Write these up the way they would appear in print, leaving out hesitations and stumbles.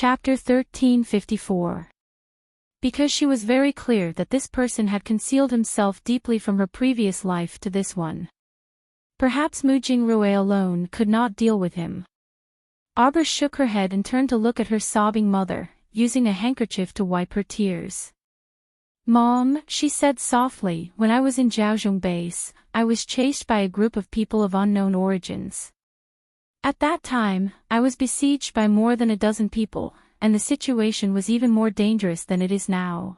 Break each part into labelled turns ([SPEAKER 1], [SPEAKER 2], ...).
[SPEAKER 1] Chapter 1354. Because she was very clear that this person had concealed himself deeply from her previous life to this one. Perhaps Mu Jingrui alone could not deal with him. Arbor shook her head and turned to look at her sobbing mother, using a handkerchief to wipe her tears. "Mom," she said softly, "when I was in Jiaozhong base, I was chased by a group of people of unknown origins. At that time, I was besieged by more than a dozen people, and the situation was even more dangerous than it is now.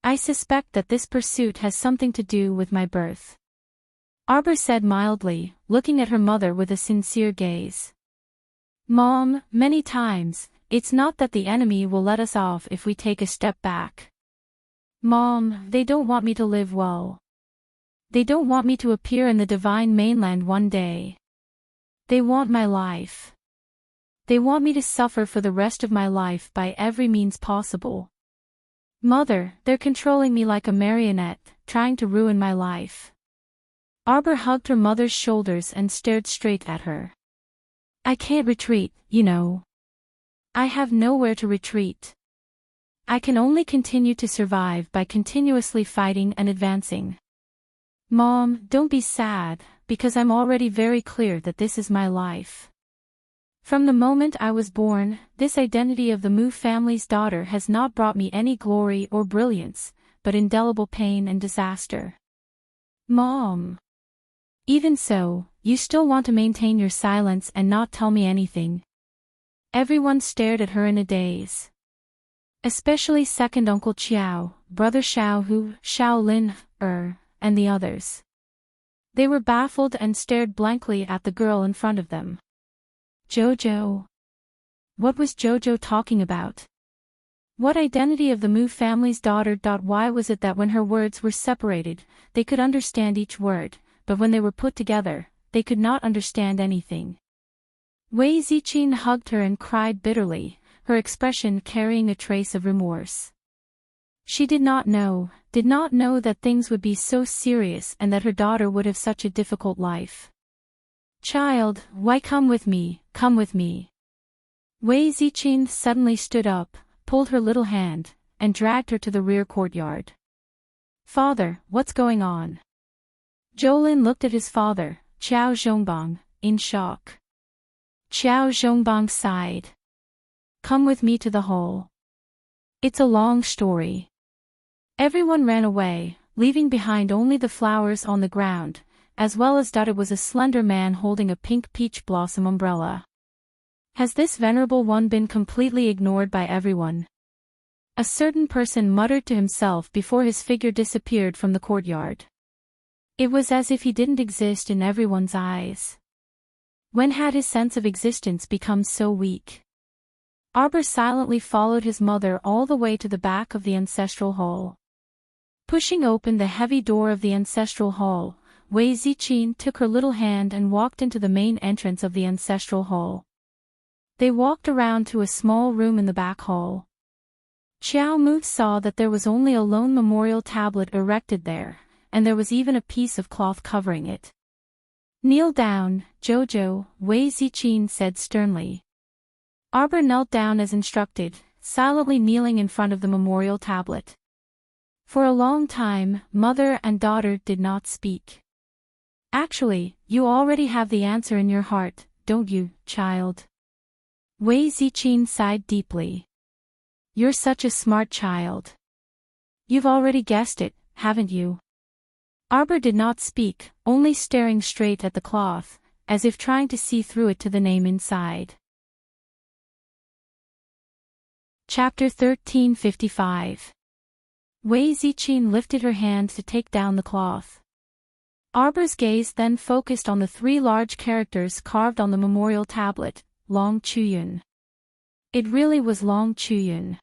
[SPEAKER 1] I suspect that this pursuit has something to do with my birth." Arbor said mildly, looking at her mother with a sincere gaze. "Mom, many times, it's not that the enemy will let us off if we take a step back. Mom, they don't want me to live well. They don't want me to appear in the divine mainland one day. They want my life. They want me to suffer for the rest of my life by every means possible. Mother, they're controlling me like a marionette, trying to ruin my life." Arbor hugged her mother's shoulders and stared straight at her. "I can't retreat, you know. I have nowhere to retreat. I can only continue to survive by continuously fighting and advancing. Mom, don't be sad, because I'm already very clear that this is my life. From the moment I was born, this identity of the Mu family's daughter has not brought me any glory or brilliance, but indelible pain and disaster. Mom. Even so, you still want to maintain your silence and not tell me anything." Everyone stared at her in a daze. Especially second Uncle Qiao, brother Xiao Hu, Xiao Lin, and the others. They were baffled and stared blankly at the girl in front of them. Jojo. What was Jojo talking about? What identity of the Mu family's daughter? Why was it that when her words were separated, they could understand each word, but when they were put together, they could not understand anything? Wei Ziqin hugged her and cried bitterly, her expression carrying a trace of remorse. She did not know that things would be so serious and that her daughter would have such a difficult life. "Child, why come with me, come with me." Wei Ziqin suddenly stood up, pulled her little hand, and dragged her to the rear courtyard. "Father, what's going on?" Jolin looked at his father, Qiao Zhongbang, in shock. Qiao Zhongbang sighed. "Come with me to the hall. It's a long story." Everyone ran away, leaving behind only the flowers on the ground, as well as that it was a slender man holding a pink peach blossom umbrella. Has this venerable one been completely ignored by everyone? A certain person muttered to himself before his figure disappeared from the courtyard. It was as if he didn't exist in everyone's eyes. When had his sense of existence become so weak? Arbor silently followed his mother all the way to the back of the ancestral hall. Pushing open the heavy door of the ancestral hall, Wei Ziqin took her little hand and walked into the main entrance of the ancestral hall. They walked around to a small room in the back hall. Qiao Mu saw that there was only a lone memorial tablet erected there, and there was even a piece of cloth covering it. "Kneel down, Jojo," Wei Ziqin said sternly. Arbor knelt down as instructed, silently kneeling in front of the memorial tablet. For a long time, mother and daughter did not speak. "Actually, you already have the answer in your heart, don't you, child?" Wei Ziqin sighed deeply. "You're such a smart child. You've already guessed it, haven't you?" Arbor did not speak, only staring straight at the cloth, as if trying to see through it to the name inside. Chapter 1355. Wei Ziqin lifted her hand to take down the cloth. Arbor's gaze then focused on the three large characters carved on the memorial tablet, Long Chuyun. It really was Long Chuyun.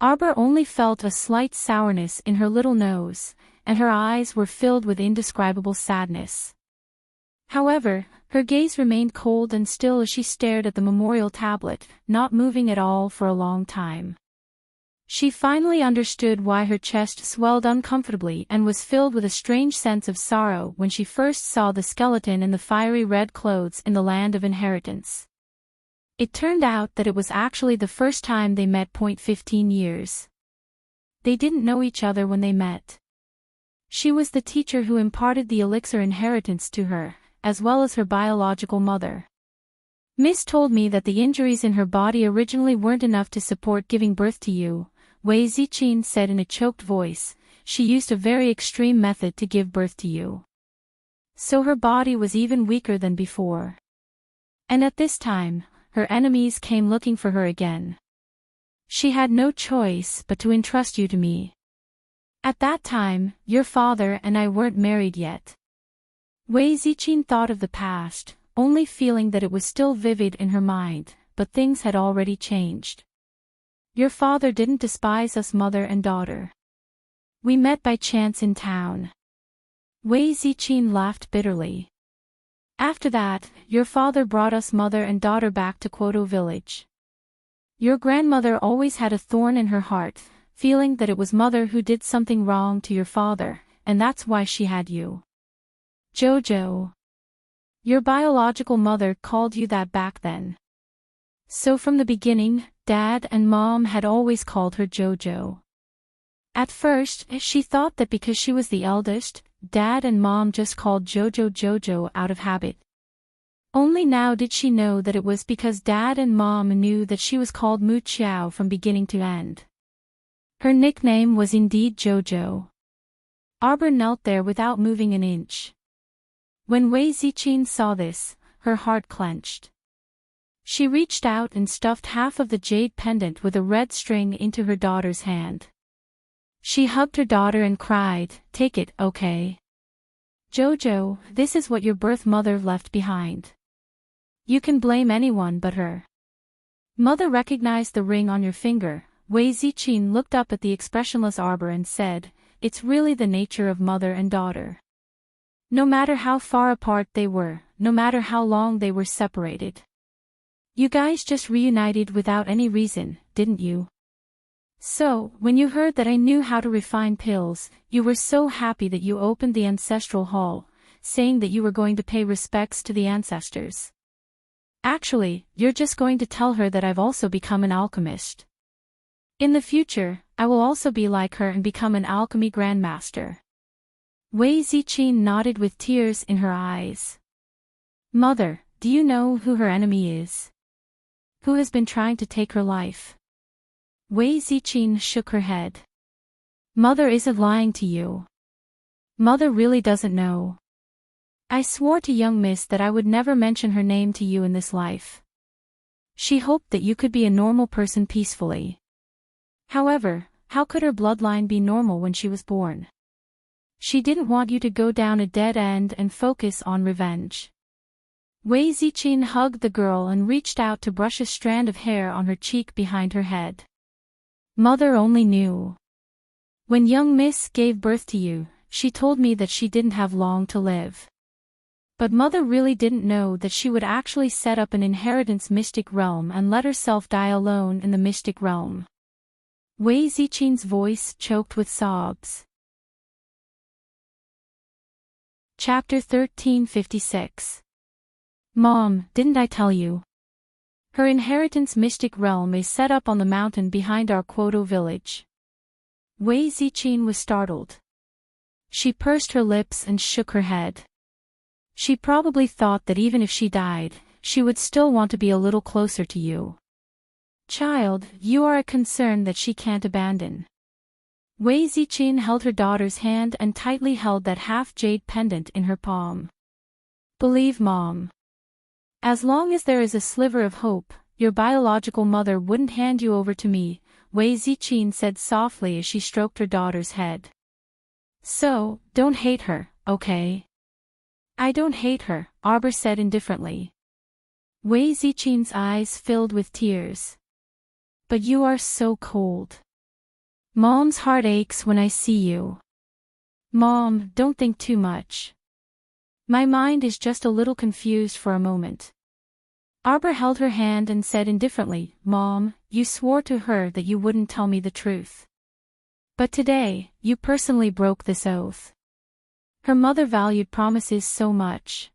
[SPEAKER 1] Arbor only felt a slight sourness in her little nose, and her eyes were filled with indescribable sadness. However, her gaze remained cold and still as she stared at the memorial tablet, not moving at all for a long time. She finally understood why her chest swelled uncomfortably and was filled with a strange sense of sorrow when she first saw the skeleton in the fiery red clothes in the land of inheritance. It turned out that it was actually the first time they met. 15 years. They didn't know each other when they met. She was the teacher who imparted the elixir inheritance to her, as well as her biological mother. Miss told me that the injuries in her body originally weren't enough to support giving birth to you, Wei Ziqin said in a choked voice. She used a very extreme method to give birth to you. So her body was even weaker than before. And at this time, her enemies came looking for her again. She had no choice but to entrust you to me. At that time, your father and I weren't married yet. Wei Ziqin thought of the past, only feeling that it was still vivid in her mind, but things had already changed. Your father didn't despise us mother and daughter. We met by chance in town. Wei Ziqin laughed bitterly. After that, your father brought us mother and daughter back to Quoto village. Your grandmother always had a thorn in her heart, feeling that it was mother who did something wrong to your father, and that's why she had you. Jojo. Your biological mother called you that back then. So from the beginning, Dad and Mom had always called her Jojo. At first, she thought that because she was the eldest, Dad and Mom just called Jojo Jojo out of habit. Only now did she know that it was because Dad and Mom knew that she was called Mu Qiao from beginning to end. Her nickname was indeed Jojo. Arbor knelt there without moving an inch. When Wei Ziqin saw this, her heart clenched. She reached out and stuffed half of the jade pendant with a red string into her daughter's hand. She hugged her daughter and cried, "Take it, okay? Jojo, this is what your birth mother left behind. You can blame anyone but her." Mother recognized the ring on your finger. Wei Ziqin looked up at the expressionless Arbor and said, "It's really the nature of mother and daughter. No matter how far apart they were, no matter how long they were separated. You guys just reunited without any reason, didn't you? So, when you heard that I knew how to refine pills, you were so happy that you opened the ancestral hall, saying that you were going to pay respects to the ancestors. Actually, you're just going to tell her that I've also become an alchemist. In the future, I will also be like her and become an alchemy grandmaster." Wei Ziqin nodded with tears in her eyes. "Mother, do you know who her enemy is? Who has been trying to take her life?" Wei Ziqin shook her head. "Mother isn't lying to you. Mother really doesn't know. I swore to young miss that I would never mention her name to you in this life. She hoped that you could be a normal person peacefully. However, how could her bloodline be normal when she was born? She didn't want you to go down a dead end and focus on revenge." Wei Ziqin hugged the girl and reached out to brush a strand of hair on her cheek behind her head. "Mother only knew. When young miss gave birth to you, she told me that she didn't have long to live. But mother really didn't know that she would actually set up an inheritance mystic realm and let herself die alone in the mystic realm." Wei Ziqin's voice choked with sobs. Chapter 1356. Mom, didn't I tell you? Her inheritance mystic realm is set up on the mountain behind our Quoto village. Wei Ziqin was startled. She pursed her lips and shook her head. She probably thought that even if she died, she would still want to be a little closer to you. Child, you are a concern that she can't abandon. Wei Ziqin held her daughter's hand and tightly held that half-jade pendant in her palm. Believe Mom. As long as there is a sliver of hope, your biological mother wouldn't hand you over to me, Wei Ziqin said softly as she stroked her daughter's head. So, don't hate her, okay? I don't hate her, Arbor said indifferently. Wei Ziqin's eyes filled with tears. But you are so cold. Mom's heart aches when I see you. Mom, don't think too much. My mind is just a little confused for a moment. Arbor held her hand and said indifferently, Mom, you swore to her that you wouldn't tell me the truth. But today, you personally broke this oath. Her mother valued promises so much.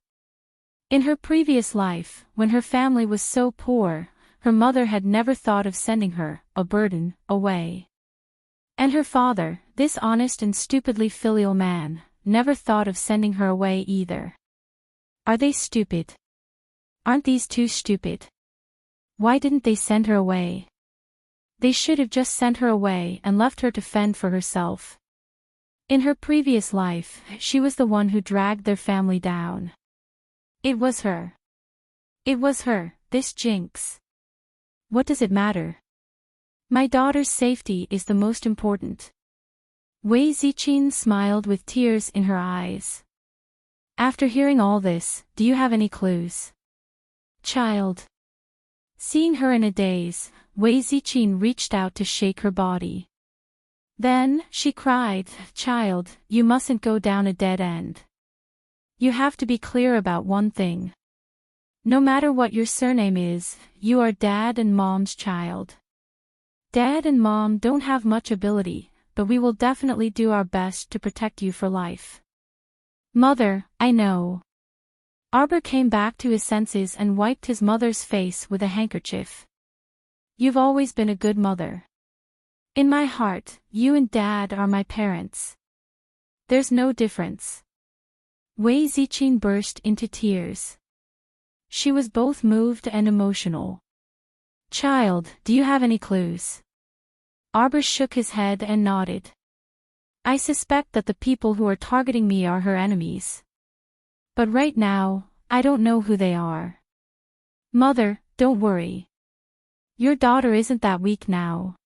[SPEAKER 1] In her previous life, when her family was so poor, her mother had never thought of sending her, a burden, away. And her father, this honest and stupidly filial man, never thought of sending her away either. Are they stupid? Aren't these two stupid? Why didn't they send her away? They should have just sent her away and left her to fend for herself. In her previous life, she was the one who dragged their family down. It was her. It was her, this jinx. What does it matter? My daughter's safety is the most important. Wei Ziqin smiled with tears in her eyes. After hearing all this, do you have any clues? Child. Seeing her in a daze, Wei Ziqin reached out to shake her body. Then, she cried, Child, you mustn't go down a dead end. You have to be clear about one thing. No matter what your surname is, you are Dad and Mom's child. Dad and Mom don't have much ability, but we will definitely do our best to protect you for life. Mother, I know. Arbor came back to his senses and wiped his mother's face with a handkerchief. You've always been a good mother. In my heart, you and Dad are my parents. There's no difference. Wei Ziqin burst into tears. She was both moved and emotional. Child, do you have any clues? Arbor shook his head and nodded. I suspect that the people who are targeting me are her enemies. But right now, I don't know who they are. Mother, don't worry. Your daughter isn't that weak now.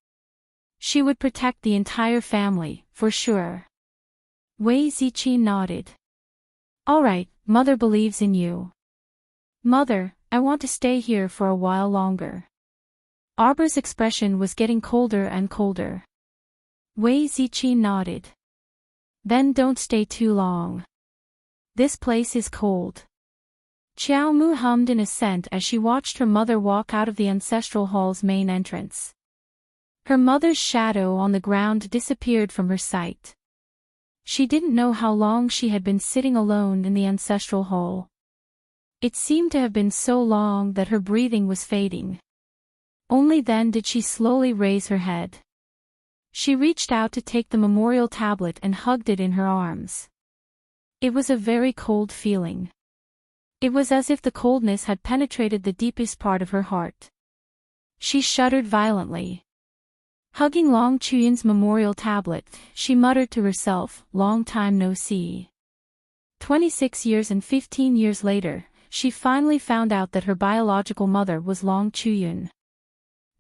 [SPEAKER 1] She would protect the entire family, for sure. Wei Ziqin nodded. All right, Mother believes in you. Mother, I want to stay here for a while longer. Arbor's expression was getting colder and colder. Wei Ziqin nodded. Then don't stay too long. This place is cold. Xiao Mu hummed in assent as she watched her mother walk out of the ancestral hall's main entrance. Her mother's shadow on the ground disappeared from her sight. She didn't know how long she had been sitting alone in the ancestral hall. It seemed to have been so long that her breathing was fading. Only then did she slowly raise her head. She reached out to take the memorial tablet and hugged it in her arms. It was a very cold feeling. It was as if the coldness had penetrated the deepest part of her heart. She shuddered violently. Hugging Long Chuyun's memorial tablet, she muttered to herself, long time no see. 26 years and 15 years later, she finally found out that her biological mother was Long Chuyun.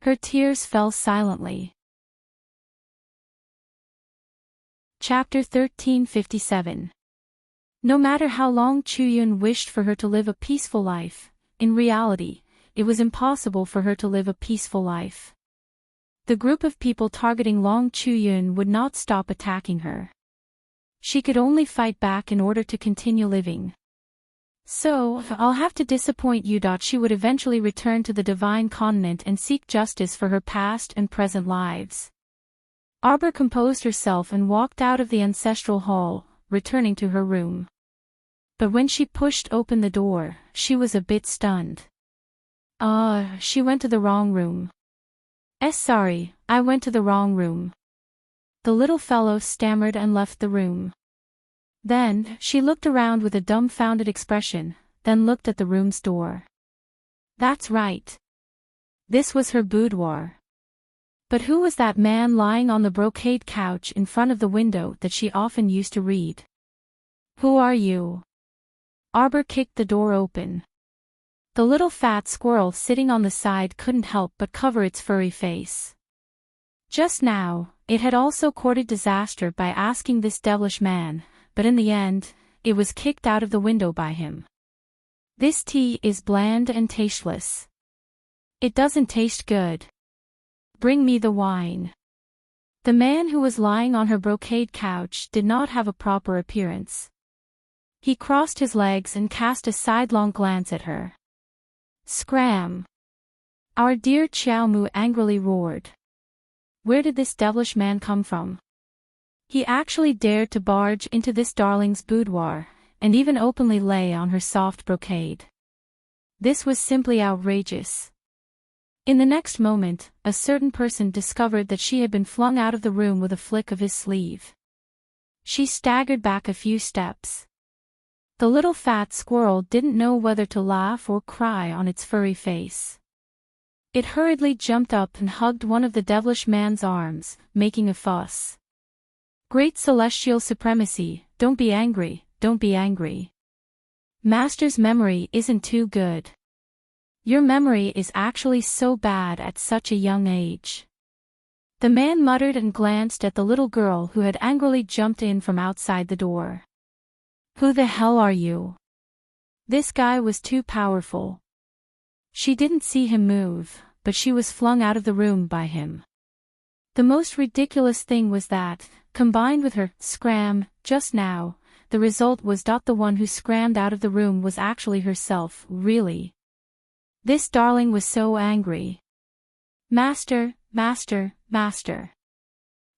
[SPEAKER 1] Her tears fell silently. Chapter 1357. No matter how Long Chuyun wished for her to live a peaceful life, in reality, it was impossible for her to live a peaceful life. The group of people targeting Long Chuyun would not stop attacking her. She could only fight back in order to continue living. So, I'll have to disappoint you. She would eventually return to the Divine Continent and seek justice for her past and present lives. Arbor composed herself and walked out of the ancestral hall, returning to her room. But when she pushed open the door, she was a bit stunned. She went to the wrong room. Sorry, I went to the wrong room. The little fellow stammered and left the room. Then, she looked around with a dumbfounded expression, then looked at the room's door. That's right. This was her boudoir. But who was that man lying on the brocade couch in front of the window that she often used to read? Who are you? Arbor kicked the door open. The little fat squirrel sitting on the side couldn't help but cover its furry face. Just now, it had also courted disaster by asking this devilish man, but in the end, it was kicked out of the window by him. This tea is bland and tasteless. It doesn't taste good. Bring me the wine. The man who was lying on her brocade couch did not have a proper appearance. He crossed his legs and cast a sidelong glance at her. Scram! Our dear Xiao Mu angrily roared. Where did this devilish man come from? He actually dared to barge into this darling's boudoir, and even openly lay on her soft brocade. This was simply outrageous. In the next moment, a certain person discovered that she had been flung out of the room with a flick of his sleeve. She staggered back a few steps. The little fat squirrel didn't know whether to laugh or cry on its furry face. It hurriedly jumped up and hugged one of the devilish man's arms, making a fuss. "Great celestial supremacy, don't be angry, don't be angry. Master's memory isn't too good. Your memory is actually so bad at such a young age." The man muttered and glanced at the little girl who had angrily jumped in from outside the door. "Who the hell are you?" This guy was too powerful. She didn't see him move, but she was flung out of the room by him. The most ridiculous thing was that, combined with her scram just now, the result was the one who scrammed out of the room was actually herself, really. This darling was so angry. "Master, master, master."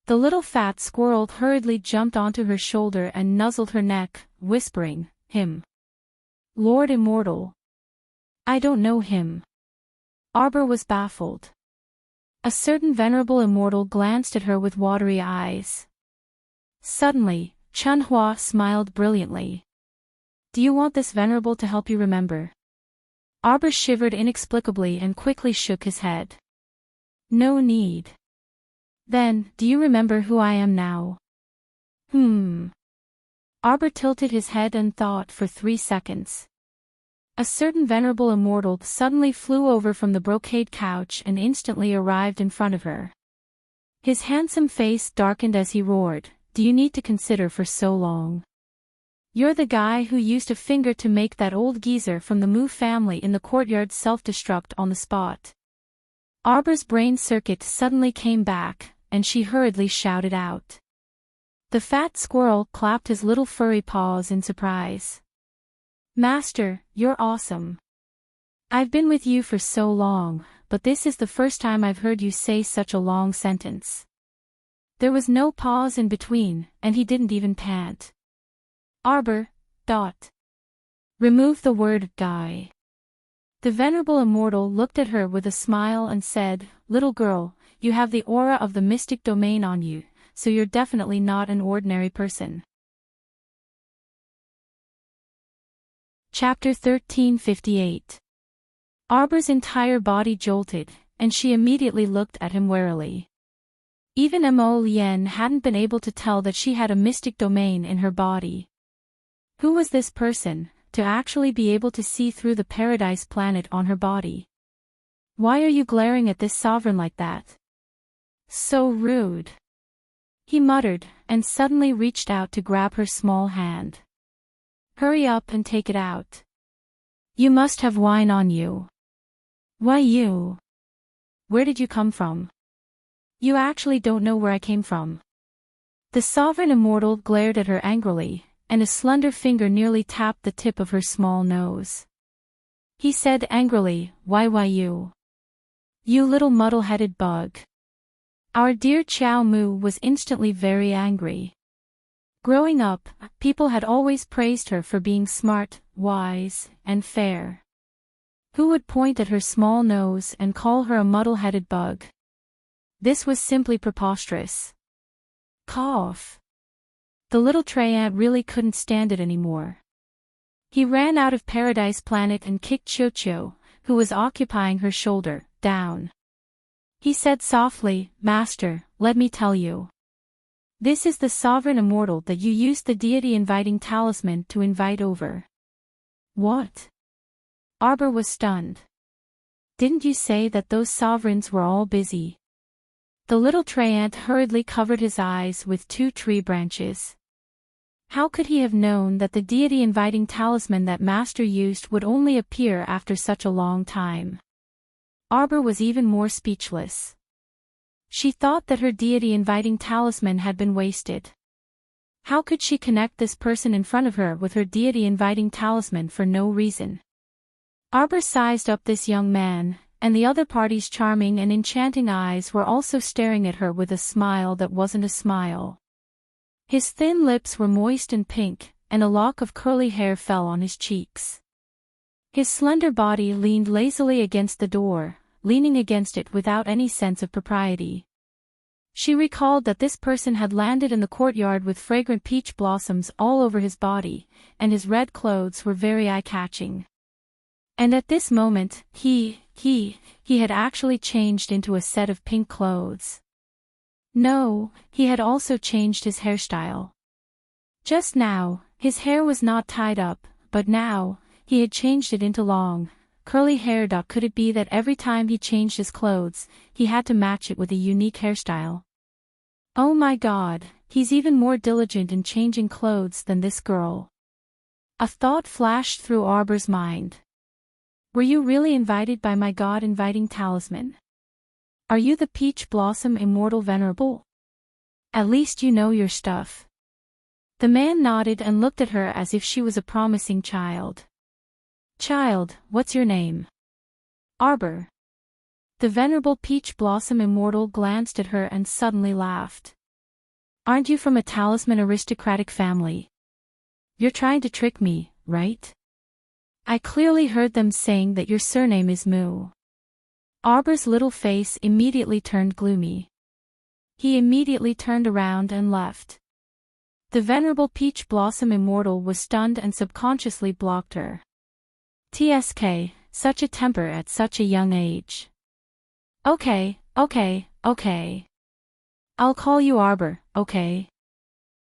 [SPEAKER 1] The little fat squirrel hurriedly jumped onto her shoulder and nuzzled her neck, whispering, "Him. Lord Immortal. I don't know him." Arbor was baffled. A certain venerable immortal glanced at her with watery eyes. Suddenly, Chunhua smiled brilliantly. "Do you want this venerable to help you remember?" Arbor shivered inexplicably and quickly shook his head. "No need." "Then, do you remember who I am now?" Arbor tilted his head and thought for 3 seconds. A certain venerable immortal suddenly flew over from the brocade couch and instantly arrived in front of her. His handsome face darkened as he roared, "Do you need to consider for so long? You're the guy who used a finger to make that old geezer from the Moo family in the courtyard self-destruct on the spot." Arbor's brain circuit suddenly came back, and she hurriedly shouted out. The fat squirrel clapped his little furry paws in surprise. "Master, you're awesome. I've been with you for so long, but this is the first time I've heard you say such a long sentence." There was no pause in between, and he didn't even pant. "Arbor, remove the word guy." The venerable immortal looked at her with a smile and said, "Little girl, you have the aura of the mystic domain on you, so you're definitely not an ordinary person." Chapter 1358. Arbor's entire body jolted, and she immediately looked at him warily. Even Mo Lien hadn't been able to tell that she had a mystic domain in her body. Who was this person, to actually be able to see through the paradise planet on her body? "Why are you glaring at this sovereign like that? So rude," he muttered, and suddenly reached out to grab her small hand. "Hurry up and take it out. You must have wine on you." "Why you? Where did you come from?" "You actually don't know where I came from." The sovereign immortal glared at her angrily, and a slender finger nearly tapped the tip of her small nose. He said angrily, Why you? You little muddle-headed bug." Our dear Chow Mu was instantly very angry. Growing up, people had always praised her for being smart, wise, and fair. Who would point at her small nose and call her a muddle-headed bug? This was simply preposterous. Cough. The little Treyant really couldn't stand it anymore. He ran out of Paradise Planet and kicked Cho-Cho, who was occupying her shoulder, down. He said softly, "Master, let me tell you. This is the sovereign immortal that you used the deity inviting talisman to invite over." "What?" Arbor was stunned. "Didn't you say that those sovereigns were all busy?" The little Treyant hurriedly covered his eyes with 2 tree branches. How could he have known that the deity inviting talisman that Master used would only appear after such a long time? Arbor was even more speechless. She thought that her deity inviting talisman had been wasted. How could she connect this person in front of her with her deity inviting talisman for no reason? Arbor sized up this young man, and the other party's charming and enchanting eyes were also staring at her with a smile that wasn't a smile. His thin lips were moist and pink, and a lock of curly hair fell on his cheeks. His slender body leaned lazily against the door, leaning against it without any sense of propriety. She recalled that this person had landed in the courtyard with fragrant peach blossoms all over his body, and his red clothes were very eye-catching. And at this moment, he had actually changed into a set of pink clothes. No, he had also changed his hairstyle. Just now, his hair was not tied up, but now, he had changed it into long, curly hair. Could it be that every time he changed his clothes, he had to match it with a unique hairstyle? Oh my God, he's even more diligent in changing clothes than this girl. A thought flashed through Arbor's mind. Were you really invited by my God-inviting talisman? Are you the Peach Blossom Immortal Venerable? At least you know your stuff. The man nodded and looked at her as if she was a promising child. Child, what's your name? Arbor. The Venerable Peach Blossom Immortal glanced at her and suddenly laughed. Aren't you from a talisman aristocratic family? You're trying to trick me, right? I clearly heard them saying that your surname is Moo. Arbor's little face immediately turned gloomy. He immediately turned around and left. The Venerable Peach Blossom Immortal was stunned and subconsciously blocked her. TSK, such a temper at such a young age. Okay. I'll call you Arbor, okay?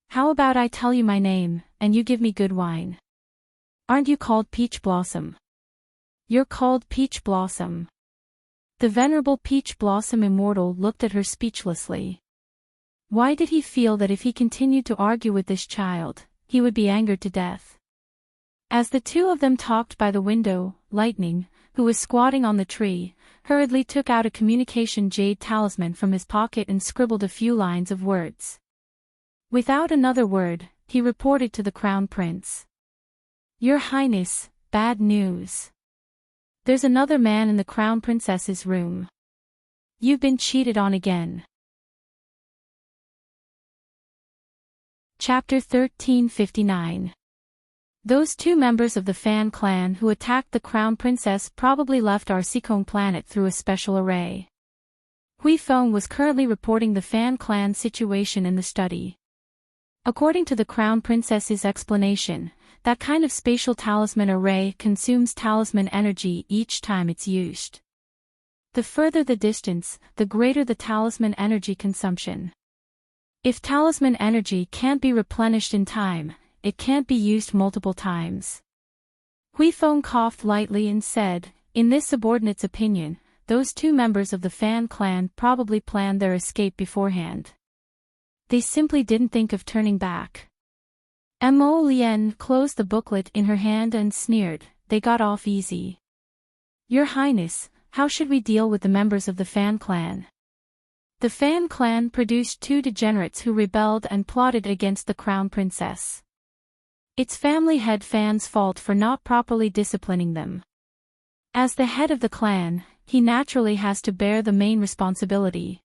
[SPEAKER 1] How about I tell you my name, and you give me good wine? Aren't you called Peach Blossom? You're called Peach Blossom. The Venerable Peach Blossom Immortal looked at her speechlessly. Why did he feel that if he continued to argue with this child, he would be angered to death? As the two of them talked by the window, Lightning, who was squatting on the tree, hurriedly took out a communication jade talisman from his pocket and scribbled a few lines of words. Without another word, he reported to the Crown Prince. Your Highness, bad news. There's another man in the Crown Princess's room. You've been cheated on again. Chapter 1359. Those two members of the Fan clan who attacked the Crown Princess probably left our Seacone planet through a special array. Hui Feng was currently reporting the Fan clan situation in the study. According to the Crown Princess's explanation, that kind of spatial talisman array consumes talisman energy each time it's used. The further the distance, the greater the talisman energy consumption. If talisman energy can't be replenished in time, it can't be used multiple times. Hui Feng coughed lightly and said, in this subordinate's opinion, those two members of the Fan clan probably planned their escape beforehand. They simply didn't think of turning back. Mo Lien closed the booklet in her hand and sneered, they got off easy. Your Highness, how should we deal with the members of the Fan clan? The Fan clan produced two degenerates who rebelled and plotted against the Crown Princess. It's family head Fan's fault for not properly disciplining them. As the head of the clan, he naturally has to bear the main responsibility.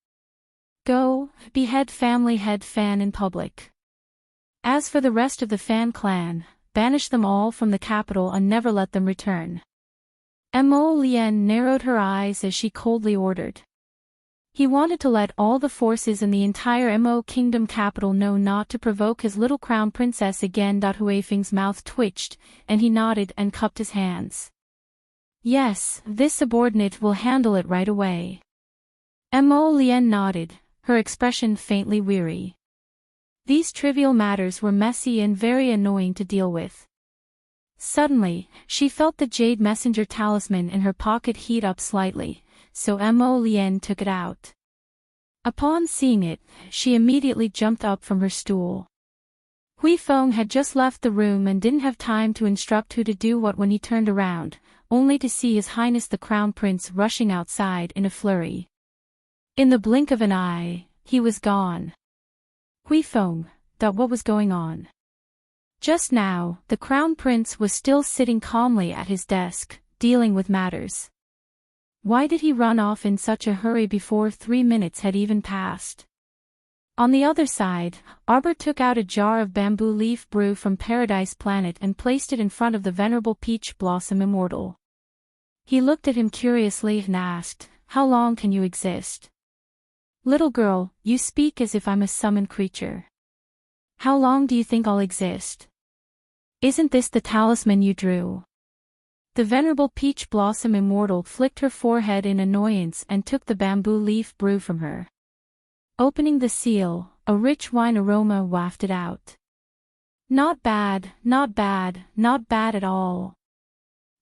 [SPEAKER 1] Go, behead family head Fan in public. As for the rest of the Fan clan, banish them all from the capital and never let them return. Mo Lien narrowed her eyes as she coldly ordered. He wanted to let all the forces in the entire Mo Kingdom capital know not to provoke his little crown princess again. Huifeng's mouth twitched, and he nodded and cupped his hands. Yes, this subordinate will handle it right away. Mo Lien nodded, her expression faintly weary. These trivial matters were messy and very annoying to deal with. Suddenly, she felt the jade messenger talisman in her pocket heat up slightly, so Mo Lien took it out. Upon seeing it, she immediately jumped up from her stool. Hui Feng had just left the room and didn't have time to instruct who to do what when he turned around, only to see His Highness the Crown Prince rushing outside in a flurry. In the blink of an eye, he was gone. Hui Feng, what was going on? Just now, the Crown Prince was still sitting calmly at his desk, dealing with matters. Why did he run off in such a hurry before 3 minutes had even passed? On the other side, Arbor took out a jar of bamboo leaf brew from Paradise Planet and placed it in front of the Venerable Peach Blossom Immortal. He looked at him curiously and asked, how long can you exist? Little girl, you speak as if I'm a summoned creature. How long do you think I'll exist? Isn't this the talisman you drew? The venerable Peach Blossom Immortal flicked her forehead in annoyance and took the bamboo leaf brew from her. Opening the seal, a rich wine aroma wafted out. Not bad, not bad, not bad at all.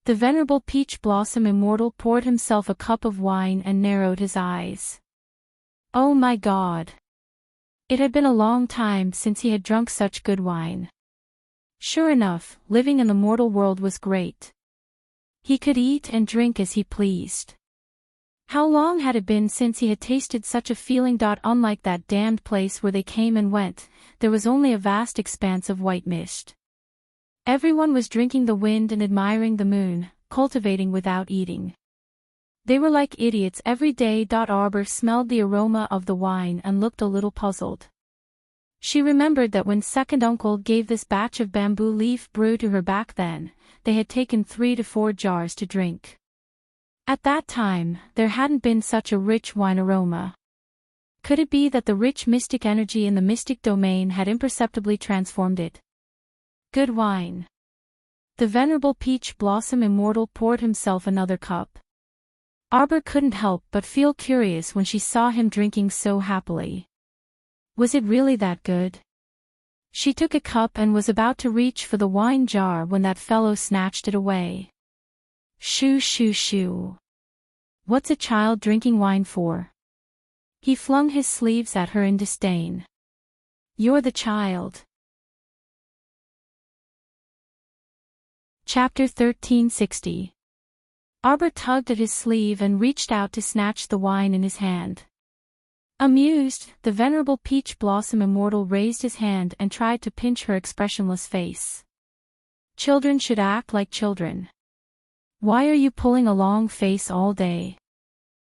[SPEAKER 1] The venerable Peach Blossom Immortal poured himself a cup of wine and narrowed his eyes. Oh my God! It had been a long time since he had drunk such good wine. Sure enough, living in the mortal world was great. He could eat and drink as he pleased. How long had it been since he had tasted such a feeling? Unlike that damned place where they came and went, there was only a vast expanse of white mist. Everyone was drinking the wind and admiring the moon, cultivating without eating. They were like idiots every day. Arbor smelled the aroma of the wine and looked a little puzzled. She remembered that when second uncle gave this batch of bamboo leaf brew to her back then, they had taken 3 to 4 jars to drink. At that time, there hadn't been such a rich wine aroma. Could it be that the rich mystic energy in the mystic domain had imperceptibly transformed it? Good wine. The venerable Peach Blossom Immortal poured himself another cup. Arbor couldn't help but feel curious when she saw him drinking so happily. Was it really that good? She took a cup and was about to reach for the wine jar when that fellow snatched it away. Shoo shoo shoo. What's a child drinking wine for? He flung his sleeves at her in disdain. You're the child. Chapter 1360. Arbor tugged at his sleeve and reached out to snatch the wine in his hand. Amused, the venerable Peach Blossom Immortal raised his hand and tried to pinch her expressionless face. Children should act like children. Why are you pulling a long face all day?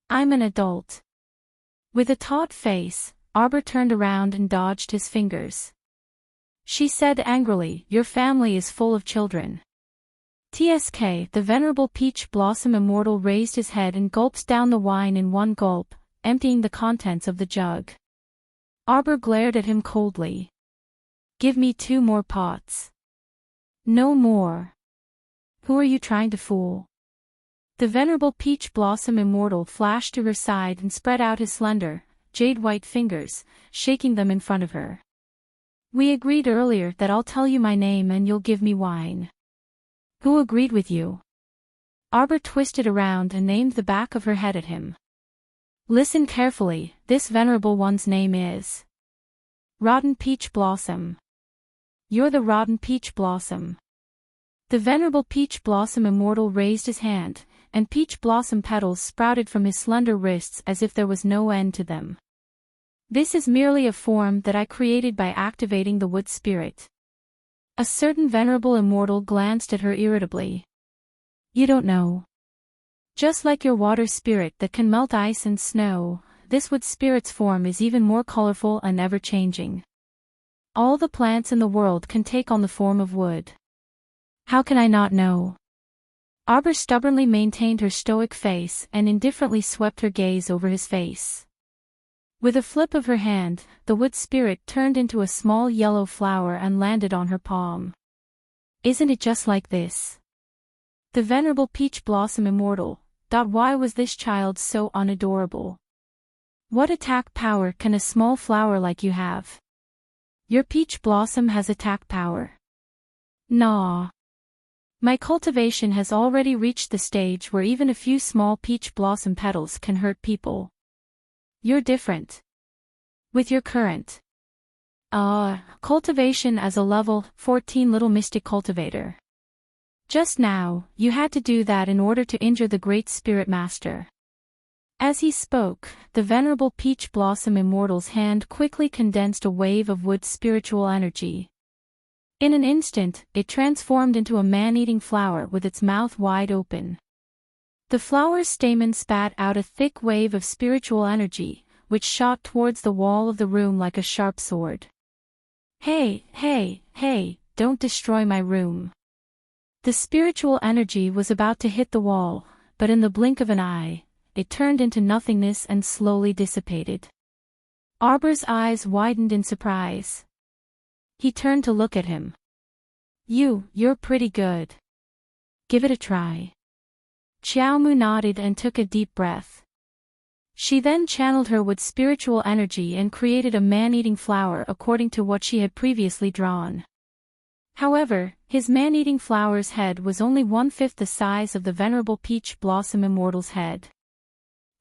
[SPEAKER 1] I'm an adult. With a taut face, Arbor turned around and dodged his fingers. She said angrily, your family is full of children. TSK, the venerable Peach Blossom Immortal raised his head and gulped down the wine in one gulp, emptying the contents of the jug. Arbor glared at him coldly. Give me 2 more pots. No more. Who are you trying to fool? The venerable Peach Blossom Immortal flashed to her side and spread out his slender, jade-white fingers, shaking them in front of her. We agreed earlier that I'll tell you my name and you'll give me wine. Who agreed with you? Arbor twisted around and aimed the back of her head at him. Listen carefully, this venerable one's name is Rotten Peach Blossom. You're the Rotten Peach Blossom. The venerable Peach Blossom Immortal raised his hand, and peach blossom petals sprouted from his slender wrists as if there was no end to them. This is merely a form that I created by activating the wood spirit. A certain venerable immortal glanced at her irritably. You don't know. Just like your water spirit that can melt ice and snow, this wood spirit's form is even more colorful and ever-changing. All the plants in the world can take on the form of wood. How can I not know? Arbor stubbornly maintained her stoic face and indifferently swept her gaze over his face. With a flip of her hand, the wood spirit turned into a small yellow flower and landed on her palm. Isn't it just like this? The venerable Peach Blossom Immortal. Why was this child so unadorable? What attack power can a small flower like you have? Your peach blossom has attack power. Nah. My cultivation has already reached the stage where even a few small peach blossom petals can hurt people. You're different. With your current cultivation as a level 14 little mystic cultivator. Just now, you had to do that in order to injure the great spirit master. As he spoke, the venerable Peach Blossom Immortal's hand quickly condensed a wave of wood spiritual energy. In an instant, it transformed into a man-eating flower with its mouth wide open. The flower's stamen spat out a thick wave of spiritual energy, which shot towards the wall of the room like a sharp sword. Hey, hey, hey, don't destroy my room. The spiritual energy was about to hit the wall, but in the blink of an eye, it turned into nothingness and slowly dissipated. Arbor's eyes widened in surprise. He turned to look at him. You're pretty good. Give it a try. Xiaomu nodded and took a deep breath. She then channeled her wood's spiritual energy and created a man-eating flower according to what she had previously drawn. However, his man-eating flower's head was only 1/5 the size of the venerable peach blossom immortal's head.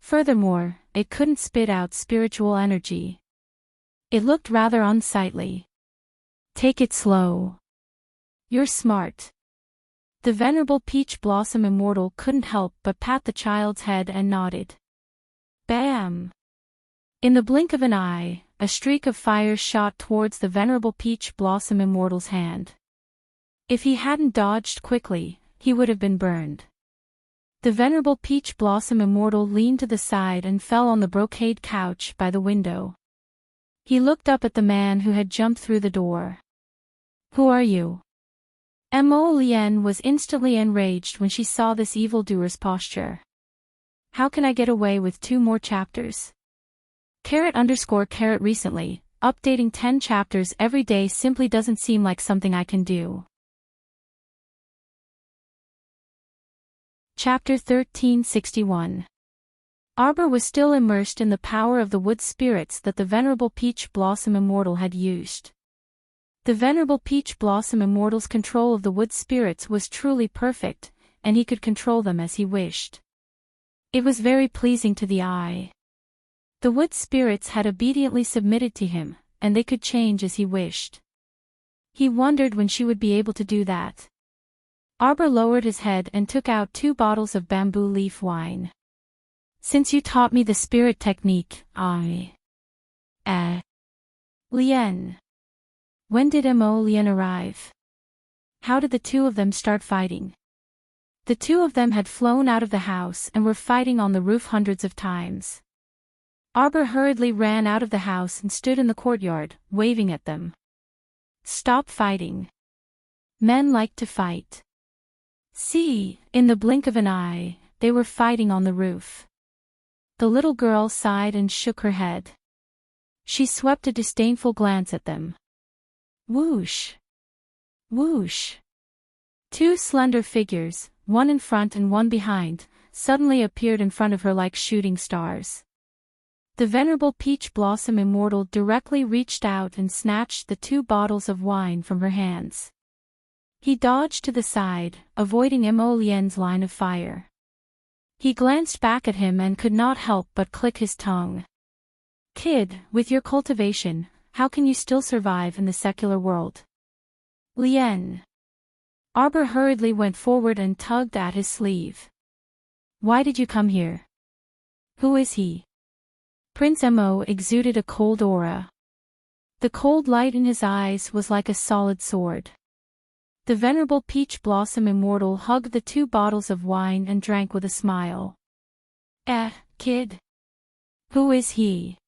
[SPEAKER 1] Furthermore, it couldn't spit out spiritual energy. It looked rather unsightly. Take it slow. You're smart. The venerable peach blossom immortal couldn't help but pat the child's head and nodded. Bam! In the blink of an eye, a streak of fire shot towards the venerable peach blossom immortal's hand. If he hadn't dodged quickly, he would have been burned. The venerable peach blossom immortal leaned to the side and fell on the brocade couch by the window. He looked up at the man who had jumped through the door. Who are you? Mo Lian was instantly enraged when she saw this evildoer's posture. How can I get away with 2 more chapters? _carrot recently, updating 10 chapters every day simply doesn't seem like something I can do. Chapter 1361. Arbor was still immersed in the power of the wood spirits that the venerable peach blossom immortal had used. The venerable peach blossom immortal's control of the wood spirits was truly perfect, and he could control them as he wished. It was very pleasing to the eye. The wood spirits had obediently submitted to him, and they could change as he wished. He wondered when she would be able to do that. Arbor lowered his head and took out 2 bottles of bamboo leaf wine. Since you taught me the spirit technique, Lian. When did Mo Lian arrive? How did the 2 of them start fighting? The 2 of them had flown out of the house and were fighting on the roof hundreds of times. Arbor hurriedly ran out of the house and stood in the courtyard, waving at them. Stop fighting. Men like to fight. See, in the blink of an eye, they were fighting on the roof. The little girl sighed and shook her head. She swept a disdainful glance at them. Whoosh! Whoosh! 2 slender figures, one in front and one behind, suddenly appeared in front of her like shooting stars. The venerable peach blossom immortal directly reached out and snatched the 2 bottles of wine from her hands. He dodged to the side, avoiding Mo Lian's line of fire. He glanced back at him and could not help but click his tongue. Kid, with your cultivation, how can you still survive in the secular world? Lian. Arbor hurriedly went forward and tugged at his sleeve. Why did you come here? Who is he? Prince Mo exuded a cold aura. The cold light in his eyes was like a solid sword. The venerable peach blossom immortal hugged the 2 bottles of wine and drank with a smile. Kid. Who is he?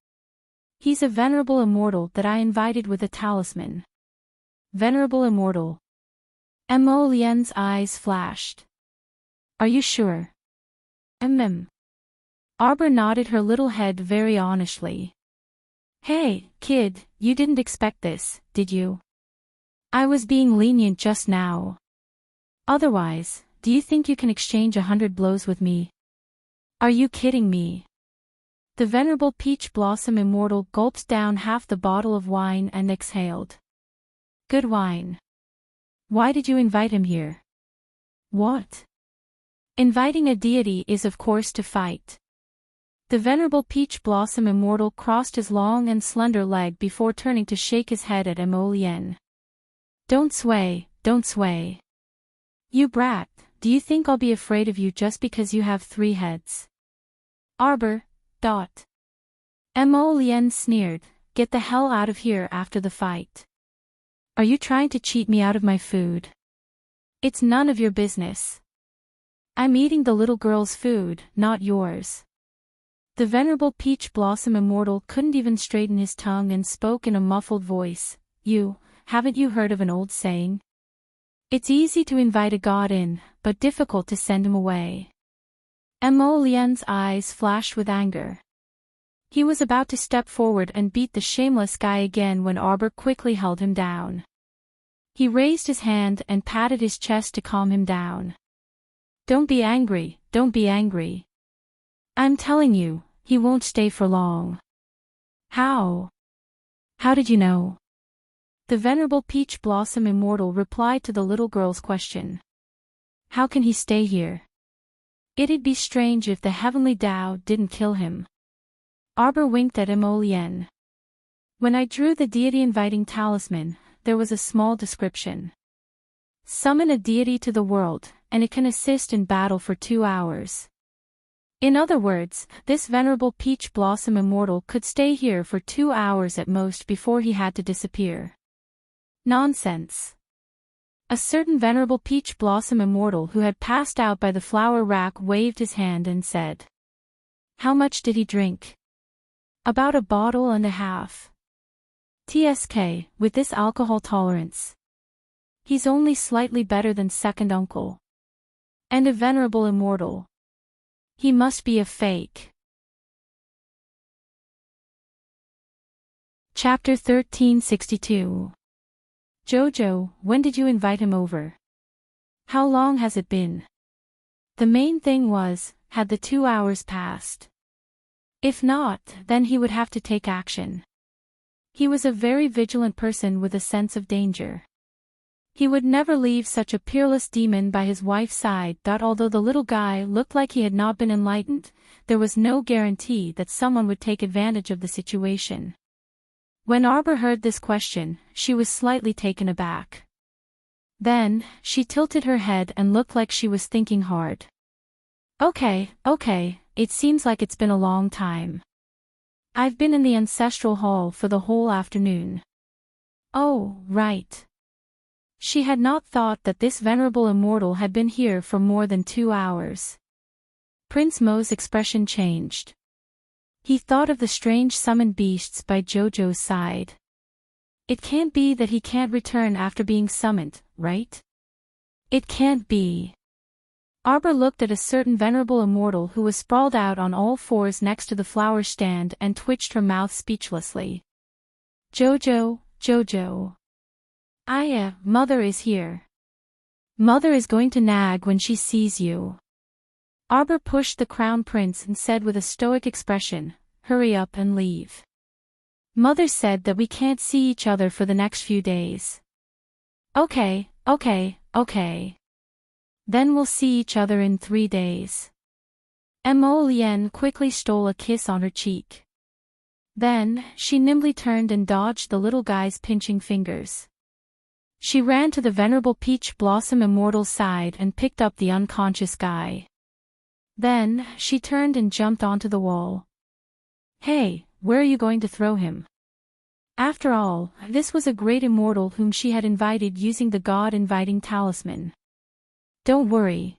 [SPEAKER 1] He's a venerable immortal that I invited with a talisman. Venerable immortal. Mo Lian's eyes flashed. Are you sure? Arbor nodded her little head very honestly. Hey, kid, you didn't expect this, did you? I was being lenient just now. Otherwise, do you think you can exchange 100 blows with me? Are you kidding me? The venerable peach blossom immortal gulped down half the bottle of wine and exhaled. Good wine. Why did you invite him here? What? Inviting a deity is of course to fight. The venerable peach blossom immortal crossed his long and slender leg before turning to shake his head at Mo Lian. Don't sway, don't sway. You brat, do you think I'll be afraid of you just because you have 3 heads? Arbor. Mo Lian sneered, get the hell out of here after the fight. Are you trying to cheat me out of my food? It's none of your business. I'm eating the little girl's food, not yours. The venerable peach blossom immortal couldn't even straighten his tongue and spoke in a muffled voice. Haven't you heard of an old saying? It's easy to invite a god in, but difficult to send him away. Mo Lien's eyes flashed with anger. He was about to step forward and beat the shameless guy again when Arbor quickly held him down. He raised his hand and patted his chest to calm him down. Don't be angry, don't be angry. I'm telling you, he won't stay for long. How? How did you know? The venerable Peach Blossom Immortal replied to the little girl's question. How can he stay here? It'd be strange if the heavenly Tao didn't kill him. Arbor winked at Mo Lien. When I drew the deity inviting talisman, there was a small description. Summon a deity to the world, and it can assist in battle for 2 hours. In other words, this venerable Peach Blossom Immortal could stay here for 2 hours at most before he had to disappear. Nonsense. A certain venerable Peach Blossom Immortal who had passed out by the flower rack waved his hand and said. How much did he drink? About 1.5 bottles. TSK, with this alcohol tolerance. He's only slightly better than second uncle. And a venerable immortal. He must be a fake. Chapter 1362. Jojo, when did you invite him over? How long has it been? The main thing was, had the 2 hours passed? If not, then he would have to take action. He was a very vigilant person with a sense of danger. He would never leave such a peerless demon by his wife's side. Although the little guy looked like he had not been enlightened, there was no guarantee that someone would take advantage of the situation. When Arbor heard this question, she was slightly taken aback. Then, she tilted her head and looked like she was thinking hard. Okay, it seems like it's been a long time. I've been in the ancestral hall for the whole afternoon. Oh, right. She had not thought that this venerable immortal had been here for more than 2 hours. Prince Mo's expression changed. He thought of the strange summoned beasts by Jojo's side. It can't be that he can't return after being summoned, right? It can't be. Arbor looked at a certain venerable immortal who was sprawled out on all fours next to the flower stand and twitched her mouth speechlessly. Jojo. Mother is here. Mother is going to nag when she sees you. Arbor pushed the crown prince and said with a stoic expression, hurry up and leave. Mother said that we can't see each other for the next few days. Okay. Then we'll see each other in 3 days. Mo Lien quickly stole a kiss on her cheek. Then, she nimbly turned and dodged the little guy's pinching fingers. She ran to the venerable Peach Blossom Immortal's side and picked up the unconscious guy. Then, she turned and jumped onto the wall. Hey, where are you going to throw him? After all, this was a great immortal whom she had invited using the god-inviting talisman. Don't worry.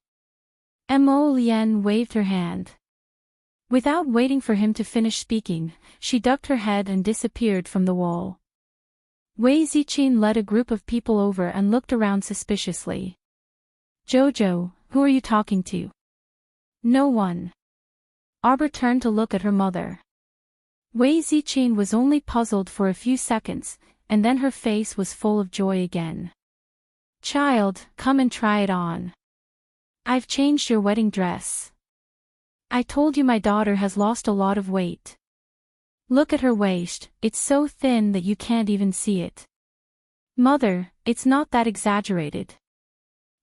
[SPEAKER 1] Mo Lien waved her hand. Without waiting for him to finish speaking, she ducked her head and disappeared from the wall. Wei Ziqin led a group of people over and looked around suspiciously. Jojo, who are you talking to? No one. Arbor turned to look at her mother. Wei Ziqin was only puzzled for a few seconds, and then her face was full of joy again. Child, come and try it on. I've changed your wedding dress. I told you my daughter has lost a lot of weight. Look at her waist, it's so thin that you can't even see it. Mother, it's not that exaggerated.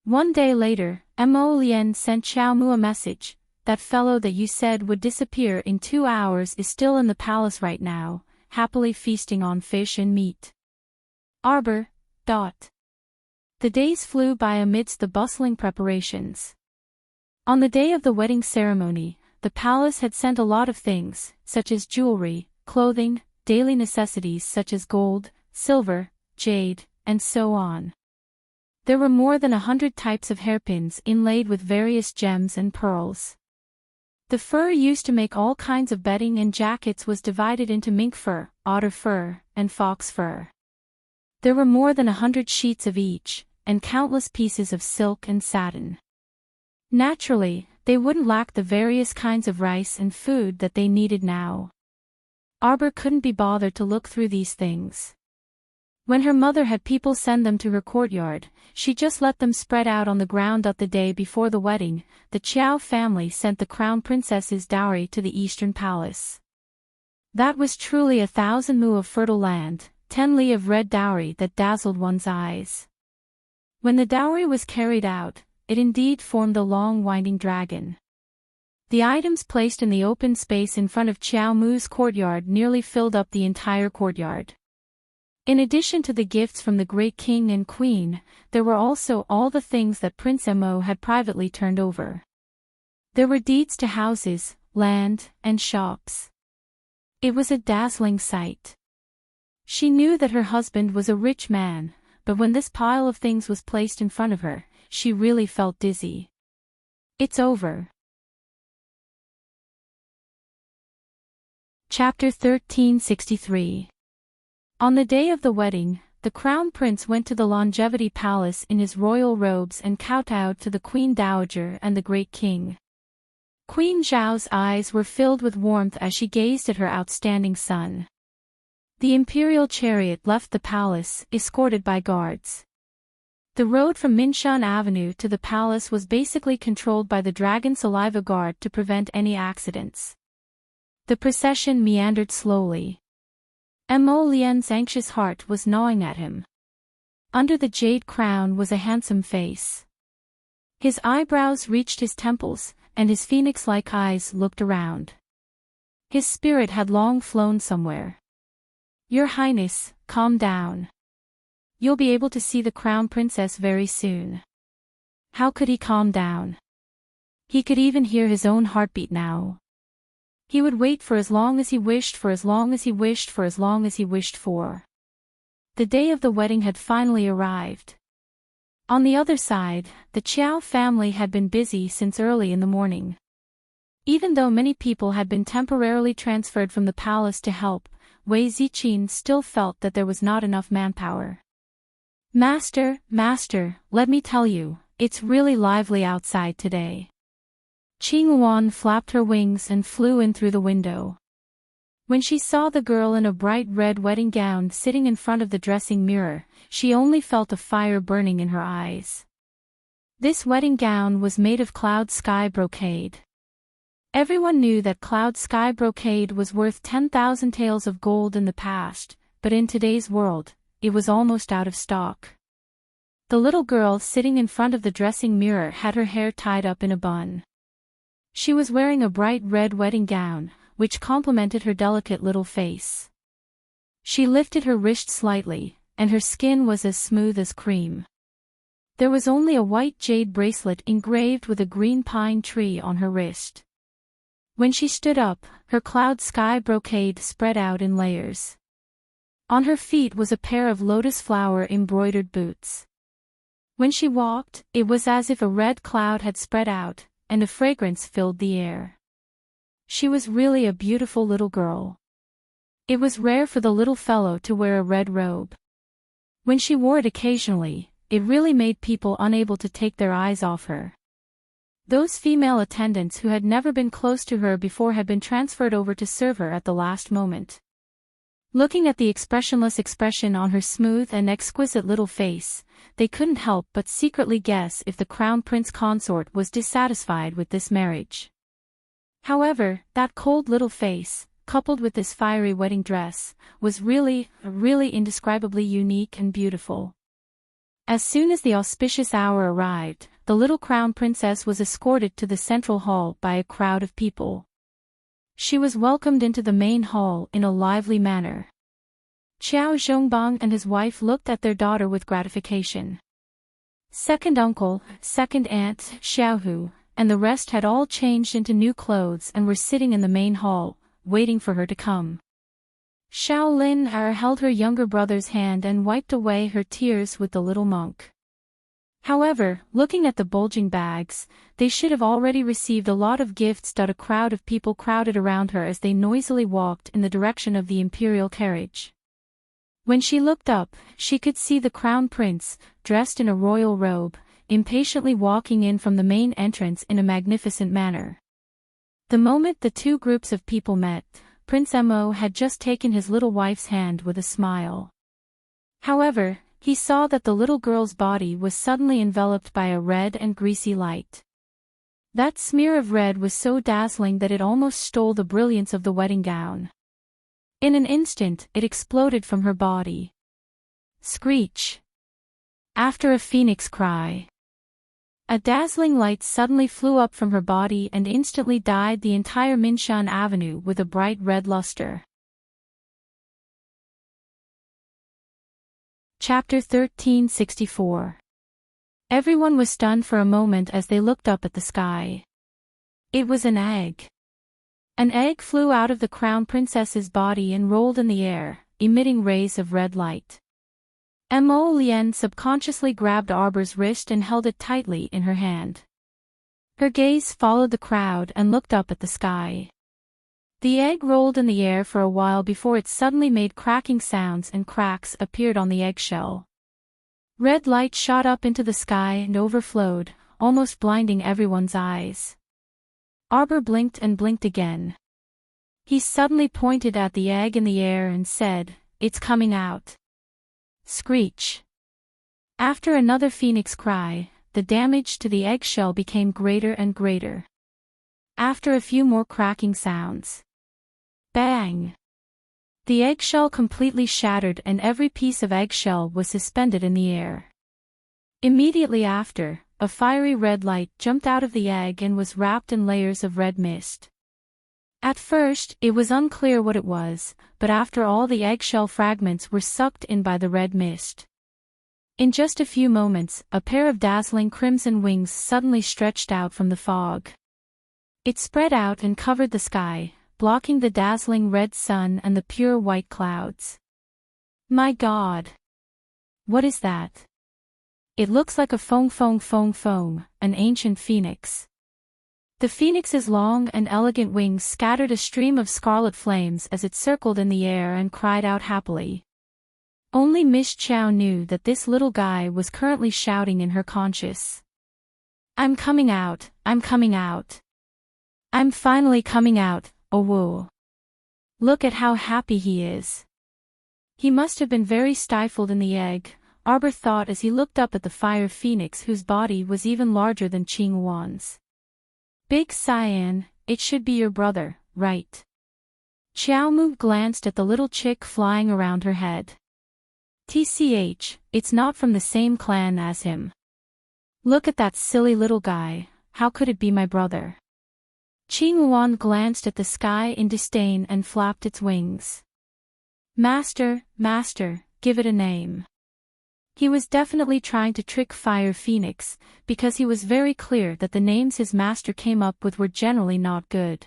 [SPEAKER 1] 1 day later, Mo Lien sent Xiaomu a message. That fellow that you said would disappear in 2 hours is still in the palace right now, happily feasting on fish and meat. Arbor. The days flew by amidst the bustling preparations. On the day of the wedding ceremony, the palace had sent a lot of things, such as jewelry, clothing, daily necessities such as gold, silver, jade, and so on. There were more than 100 types of hairpins inlaid with various gems and pearls. The fur used to make all kinds of bedding and jackets was divided into mink fur, otter fur, and fox fur. There were more than 100 sheets of each, and countless pieces of silk and satin. Naturally, they wouldn't lack the various kinds of rice and food that they needed now. Arbor couldn't be bothered to look through these things. When her mother had people send them to her courtyard, she just let them spread out on the ground. The day before the wedding, the Chiao family sent the crown princess's dowry to the eastern palace. That was truly 1,000 mu of fertile land, 10 li of red dowry that dazzled one's eyes. When the dowry was carried out, it indeed formed a long winding dragon. The items placed in the open space in front of Chiao Mu's courtyard nearly filled up the entire courtyard. In addition to the gifts from the great king and queen, there were also all the things that Prince Mo had privately turned over. There were deeds to houses, land, and shops. It was a dazzling sight. She knew that her husband was a rich man, but when this pile of things was placed in front of her, she really felt dizzy. It's over. Chapter 1363. On the day of the wedding, the crown prince went to the Longevity Palace in his royal robes and kowtowed to the Queen Dowager and the great king. Queen Zhao's eyes were filled with warmth as she gazed at her outstanding son. The imperial chariot left the palace, escorted by guards. The road from Minshan Avenue to the palace was basically controlled by the Dragon Saliva Guard to prevent any accidents. The procession meandered slowly. Mo Lian's anxious heart was gnawing at him. Under the jade crown was a handsome face. His eyebrows reached his temples, and his phoenix-like eyes looked around. His spirit had long flown somewhere. Your Highness, calm down. You'll be able to see the crown princess very soon. How could he calm down? He could even hear his own heartbeat now. He would wait for as long as he wished, for as long as he wished, for as long as he wished for. The day of the wedding had finally arrived. On the other side, the Chiao family had been busy since early in the morning. Even though many people had been temporarily transferred from the palace to help, Wei Ziqin still felt that there was not enough manpower. Master, let me tell you, it's really lively outside today. Qing Yuan flapped her wings and flew in through the window. When she saw the girl in a bright red wedding gown sitting in front of the dressing mirror, she only felt a fire burning in her eyes. This wedding gown was made of cloud sky brocade. Everyone knew that cloud sky brocade was worth 10,000 taels of gold in the past, but in today's world, it was almost out of stock. The little girl sitting in front of the dressing mirror had her hair tied up in a bun. She was wearing a bright red wedding gown, which complemented her delicate little face. She lifted her wrist slightly, and her skin was as smooth as cream. There was only a white jade bracelet engraved with a green pine tree on her wrist. When she stood up, her cloud sky brocade spread out in layers. On her feet was a pair of lotus flower embroidered boots. When she walked, it was as if a red cloud had spread out, and a fragrance filled the air. She was really a beautiful little girl. It was rare for the little fellow to wear a red robe. When she wore it occasionally, it really made people unable to take their eyes off her. Those female attendants who had never been close to her before had been transferred over to serve her at the last moment. Looking at the expressionless expression on her smooth and exquisite little face, they couldn't help but secretly guess if the crown prince consort was dissatisfied with this marriage. However, that cold little face, coupled with this fiery wedding dress, was really indescribably unique and beautiful. As soon as the auspicious hour arrived, the little crown princess was escorted to the central hall by a crowd of people. She was welcomed into the main hall in a lively manner. Qiao Zhongbang and his wife looked at their daughter with gratification. Second uncle, second aunt, Xiaohu, and the rest had all changed into new clothes and were sitting in the main hall, waiting for her to come. Xiao Lin held her younger brother's hand and wiped away her tears with the little monk. However, looking at the bulging bags, they should have already received a lot of gifts. A crowd of people crowded around her as they noisily walked in the direction of the imperial carriage. When she looked up, she could see the crown prince, dressed in a royal robe, impatiently walking in from the main entrance in a magnificent manner. The moment the two groups of people met, Prince Mo had just taken his little wife's hand with a smile. However, he saw that the little girl's body was suddenly enveloped by a red and greasy light. That smear of red was so dazzling that it almost stole the brilliance of the wedding gown. In an instant, it exploded from her body. Screech! After a phoenix cry. A dazzling light suddenly flew up from her body and instantly dyed the entire Minshan Avenue with a bright red luster. Chapter 1364. Everyone was stunned for a moment as they looked up at the sky. It was an egg. An egg flew out of the crown princess's body and rolled in the air, emitting rays of red light. Mo Lien subconsciously grabbed Arbor's wrist and held it tightly in her hand. Her gaze followed the crowd and looked up at the sky. The egg rolled in the air for a while before it suddenly made cracking sounds and cracks appeared on the eggshell. Red light shot up into the sky and overflowed, almost blinding everyone's eyes. Arbor blinked and blinked again. He suddenly pointed at the egg in the air and said, "It's coming out." Screech. After another phoenix cry, the damage to the eggshell became greater and greater. After a few more cracking sounds. Bang! The eggshell completely shattered and every piece of eggshell was suspended in the air. Immediately after, a fiery red light jumped out of the egg and was wrapped in layers of red mist. At first, it was unclear what it was, but after all the eggshell fragments were sucked in by the red mist. In just a few moments, a pair of dazzling crimson wings suddenly stretched out from the fog. It spread out and covered the sky, blocking the dazzling red sun and the pure white clouds. My God! What is that? It looks like a foam, an ancient phoenix. The phoenix's long and elegant wings scattered a stream of scarlet flames as it circled in the air and cried out happily. Only Miss Chow knew that this little guy was currently shouting in her conscience. "I'm coming out, I'm coming out. I'm finally coming out, oh woo. Look at how happy he is." He must have been very stifled in the egg, Arbor thought as he looked up at the fire phoenix whose body was even larger than Qing Wan's. "Big Cyan, it should be your brother, right?" Xiao Mu glanced at the little chick flying around her head. "TCH, it's not from the same clan as him. Look at that silly little guy, how could it be my brother?" Qing Wan glanced at the sky in disdain and flapped its wings. Master, give it a name." He was definitely trying to trick Fire Phoenix, because he was very clear that the names his master came up with were generally not good.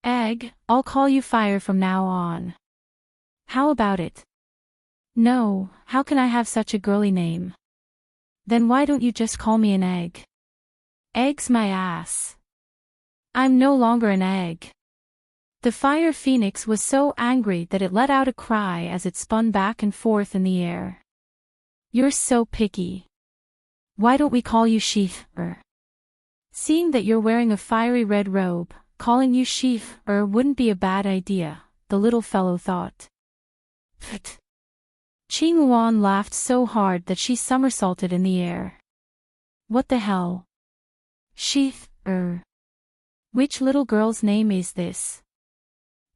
[SPEAKER 1] "Egg, I'll call you Fire from now on. How about it?" "No, how can I have such a girly name?" "Then why don't you just call me an egg?" "Egg's my ass. I'm no longer an egg." The Fire Phoenix was so angry that it let out a cry as it spun back and forth in the air. "You're so picky. Why don't we call you Sheaf-er? Seeing that you're wearing a fiery red robe, calling you Sheaf-er wouldn't be a bad idea," the little fellow thought. Pfft. Qing Wan laughed so hard that she somersaulted in the air. "What the hell? Sheaf-er. Which little girl's name is this?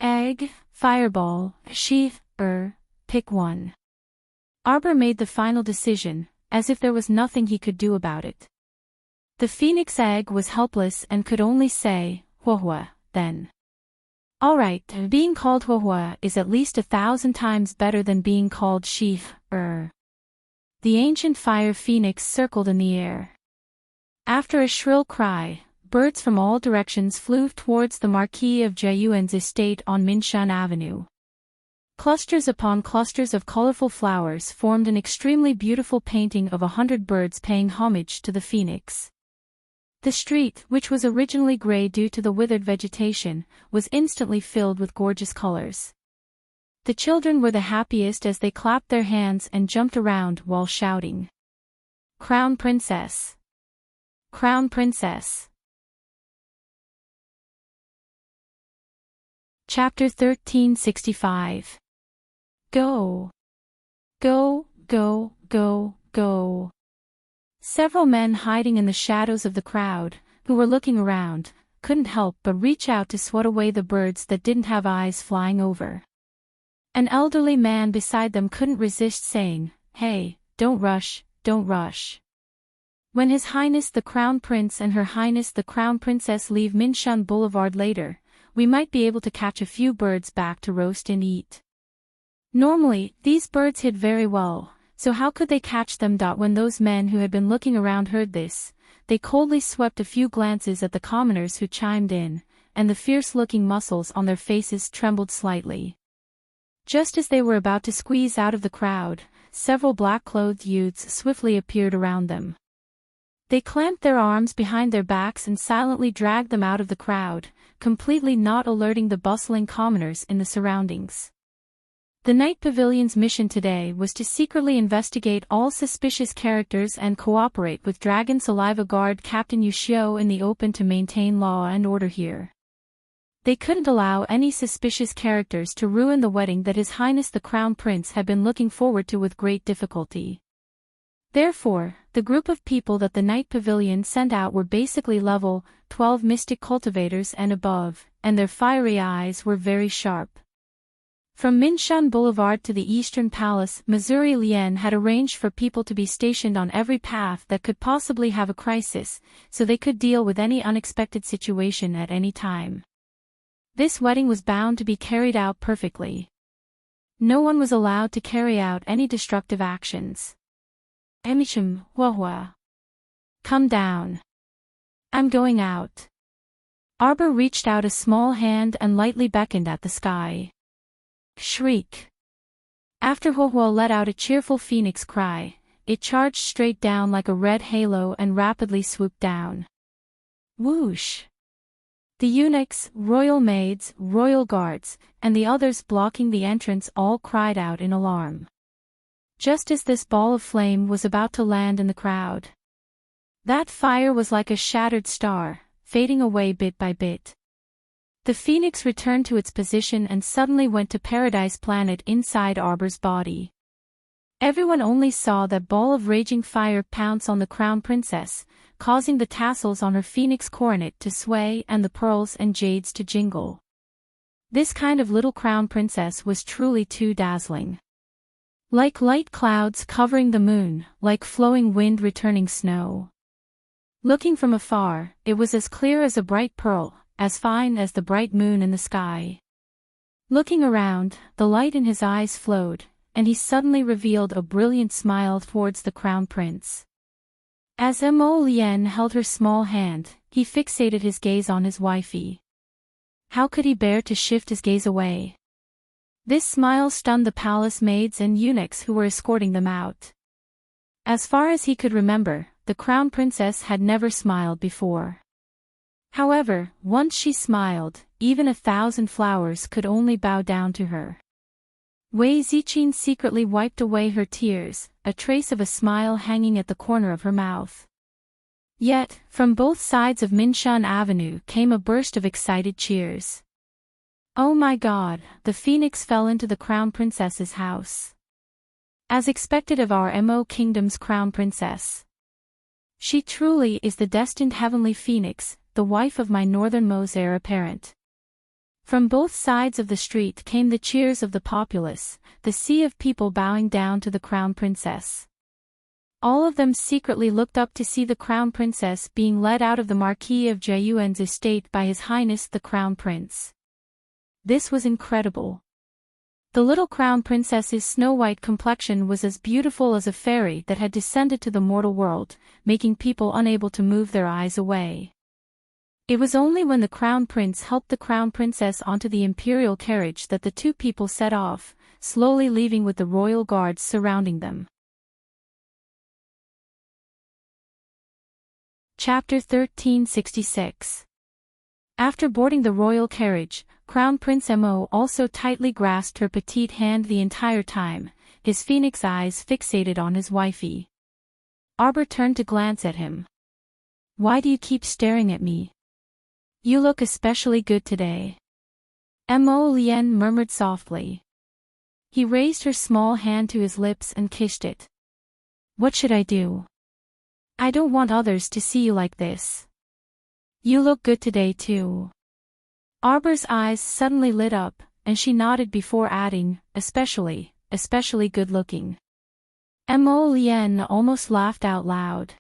[SPEAKER 1] Egg, Fireball, Sheaf-er, pick one." Arbor made the final decision, as if there was nothing he could do about it. The phoenix egg was helpless and could only say, "Huahua," then. "Alright, being called Huahua is at least 1,000 times better than being called Sheaf-er." The ancient fire phoenix circled in the air. After a shrill cry, birds from all directions flew towards the Marquis of Jiayuan's estate on Minshan Avenue. Clusters upon clusters of colorful flowers formed an extremely beautiful painting of 100 birds paying homage to the phoenix. The street, which was originally gray due to the withered vegetation, was instantly filled with gorgeous colors. The children were the happiest as they clapped their hands and jumped around while shouting. Crown Princess. Crown Princess. Chapter 1365. Go. Go, go, go, go. Several men hiding in the shadows of the crowd, who were looking around, couldn't help but reach out to swat away the birds that didn't have eyes flying over. An elderly man beside them couldn't resist saying, "Hey, don't rush, don't rush. When His Highness the Crown Prince and Her Highness the Crown Princess leave Minshan Boulevard later, we might be able to catch a few birds back to roast and eat." Normally, these birds hid very well, so how could they catch them? When those men who had been looking around heard this, they coldly swept a few glances at the commoners who chimed in, and the fierce-looking muscles on their faces trembled slightly. Just as they were about to squeeze out of the crowd, several black-clothed youths swiftly appeared around them. They clamped their arms behind their backs and silently dragged them out of the crowd, completely not alerting the bustling commoners in the surroundings. The Night Pavilion's mission today was to secretly investigate all suspicious characters and cooperate with Dragon Saliva Guard Captain Yushio in the open to maintain law and order here. They couldn't allow any suspicious characters to ruin the wedding that His Highness the Crown Prince had been looking forward to with great difficulty. Therefore, the group of people that the Night Pavilion sent out were basically level 12 mystic cultivators and above, and their fiery eyes were very sharp. From Minshan Boulevard to the Eastern Palace, Missouri Lien had arranged for people to be stationed on every path that could possibly have a crisis, so they could deal with any unexpected situation at any time. This wedding was bound to be carried out perfectly. No one was allowed to carry out any destructive actions. Emichim, wahwa. Come down. I'm going out. Arbor reached out a small hand and lightly beckoned at the sky. Shriek. After Huohuo let out a cheerful phoenix cry, it charged straight down like a red halo and rapidly swooped down. Whoosh! The eunuchs, royal maids, royal guards, and the others blocking the entrance all cried out in alarm. Just as this ball of flame was about to land in the crowd. That fire was like a shattered star, fading away bit by bit. The phoenix returned to its position and suddenly went to Paradise Planet inside Arbor's body. Everyone only saw that ball of raging fire pounce on the Crown Princess, causing the tassels on her phoenix coronet to sway and the pearls and jades to jingle. This kind of little Crown Princess was truly too dazzling. Like light clouds covering the moon, like flowing wind returning snow. Looking from afar, it was as clear as a bright pearl, as fine as the bright moon in the sky. Looking around, the light in his eyes flowed, and he suddenly revealed a brilliant smile towards the Crown Prince. As Mo Lien held her small hand, he fixated his gaze on his wifey. How could he bear to shift his gaze away? This smile stunned the palace maids and eunuchs who were escorting them out. As far as he could remember, the Crown Princess had never smiled before. However, once she smiled, even 1,000 flowers could only bow down to her. Wei Ziqin secretly wiped away her tears, a trace of a smile hanging at the corner of her mouth. Yet, from both sides of Minshan Avenue came a burst of excited cheers. Oh my God, the phoenix fell into the Crown Princess's house. As expected of our Mo Kingdom's Crown Princess. She truly is the destined heavenly phoenix, the wife of my northernmost heir apparent. From both sides of the street came the cheers of the populace, the sea of people bowing down to the Crown Princess. All of them secretly looked up to see the Crown Princess being led out of the Marquis of Jiayuan's estate by His Highness the Crown Prince. This was incredible. The little Crown Princess's snow-white complexion was as beautiful as a fairy that had descended to the mortal world, making people unable to move their eyes away. It was only when the Crown Prince helped the Crown Princess onto the imperial carriage that the two people set off, slowly leaving with the royal guards surrounding them. Chapter 1366. After boarding the royal carriage, Crown Prince Mo also tightly grasped her petite hand the entire time, his phoenix eyes fixated on his wifey. Arbor turned to glance at him. Why do you keep staring at me? You look especially good today. Mo Lien murmured softly. He raised her small hand to his lips and kissed it. What should I do? I don't want others to see you like this. You look good today too. Arbor's eyes suddenly lit up, and she nodded before adding, especially good looking. Mo Lien almost laughed out loud.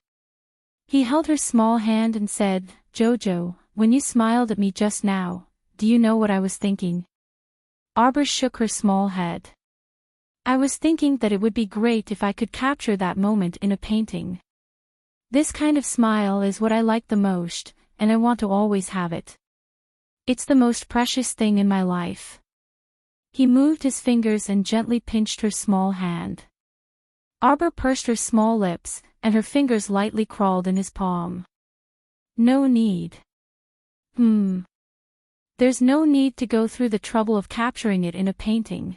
[SPEAKER 1] He held her small hand and said, Jojo, when you smiled at me just now, do you know what I was thinking? Arbor shook her small head. I was thinking that it would be great if I could capture that moment in a painting. This kind of smile is what I like the most, and I want to always have it. It's the most precious thing in my life. He moved his fingers and gently pinched her small hand. Arbor pursed her small lips, and her fingers lightly crawled in his palm. No need. There's no need to go through the trouble of capturing it in a painting.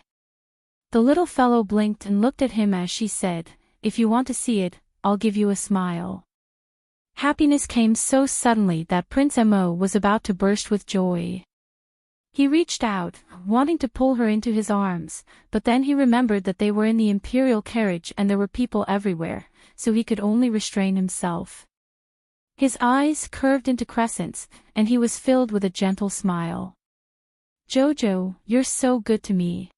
[SPEAKER 1] The little fellow blinked and looked at him as she said, If you want to see it, I'll give you a smile. Happiness came so suddenly that Prince Mo was about to burst with joy. He reached out, wanting to pull her into his arms, but then he remembered that they were in the imperial carriage and there were people everywhere, so he could only restrain himself. His eyes curved into crescents, and he was filled with a gentle smile. Jojo, you're so good to me.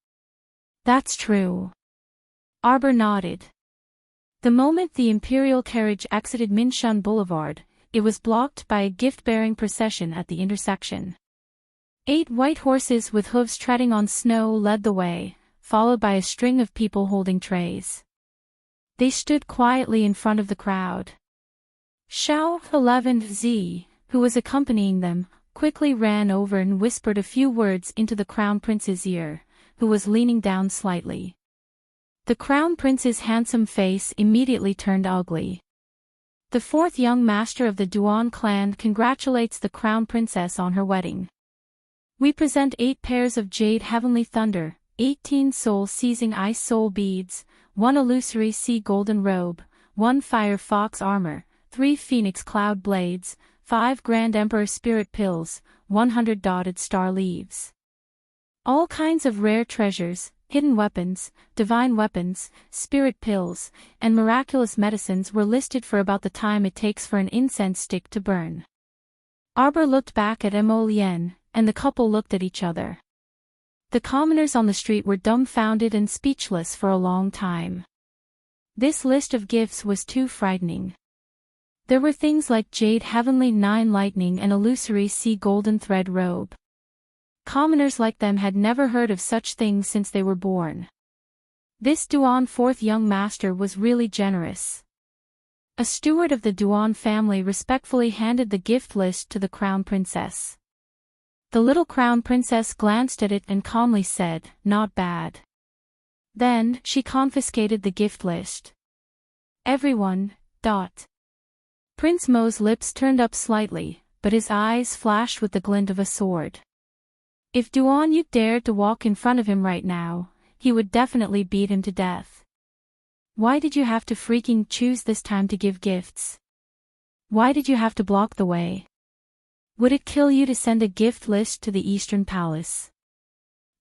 [SPEAKER 1] That's true. Arbor nodded. The moment the imperial carriage exited Minshun Boulevard, it was blocked by a gift-bearing procession at the intersection. 8 white horses with hooves treading on snow led the way, followed by a string of people holding trays. They stood quietly in front of the crowd. Xiao 11Z, who was accompanying them, quickly ran over and whispered a few words into the crown prince's ear, who was leaning down slightly. The crown prince's handsome face immediately turned ugly. The 4th young master of the Duan clan congratulates the crown princess on her wedding. We present 8 pairs of jade heavenly thunder, 18 soul-seizing ice soul beads, 1 illusory sea golden robe, 1 fire fox armor, 3 phoenix cloud blades, 5 grand emperor spirit pills, 100 dotted star leaves. All kinds of rare treasures, hidden weapons, divine weapons, spirit pills, and miraculous medicines were listed for about the time it takes for an incense stick to burn. Arbor looked back at Mo Lien, and the couple looked at each other. The commoners on the street were dumbfounded and speechless for a long time. This list of gifts was too frightening. There were things like jade heavenly 9 lightning and illusory sea golden thread robe. Commoners like them had never heard of such things since they were born. This Duan 4th young master was really generous. A steward of the Duan family respectfully handed the gift list to the crown princess. The little crown princess glanced at it and calmly said, Not bad. Then, she confiscated the gift list. Everyone. Prince Mo's lips turned up slightly, but his eyes flashed with the glint of a sword. If Duan Yu dared to walk in front of him right now, he would definitely beat him to death. Why did you have to freaking choose this time to give gifts? Why did you have to block the way? Would it kill you to send a gift list to the Eastern Palace?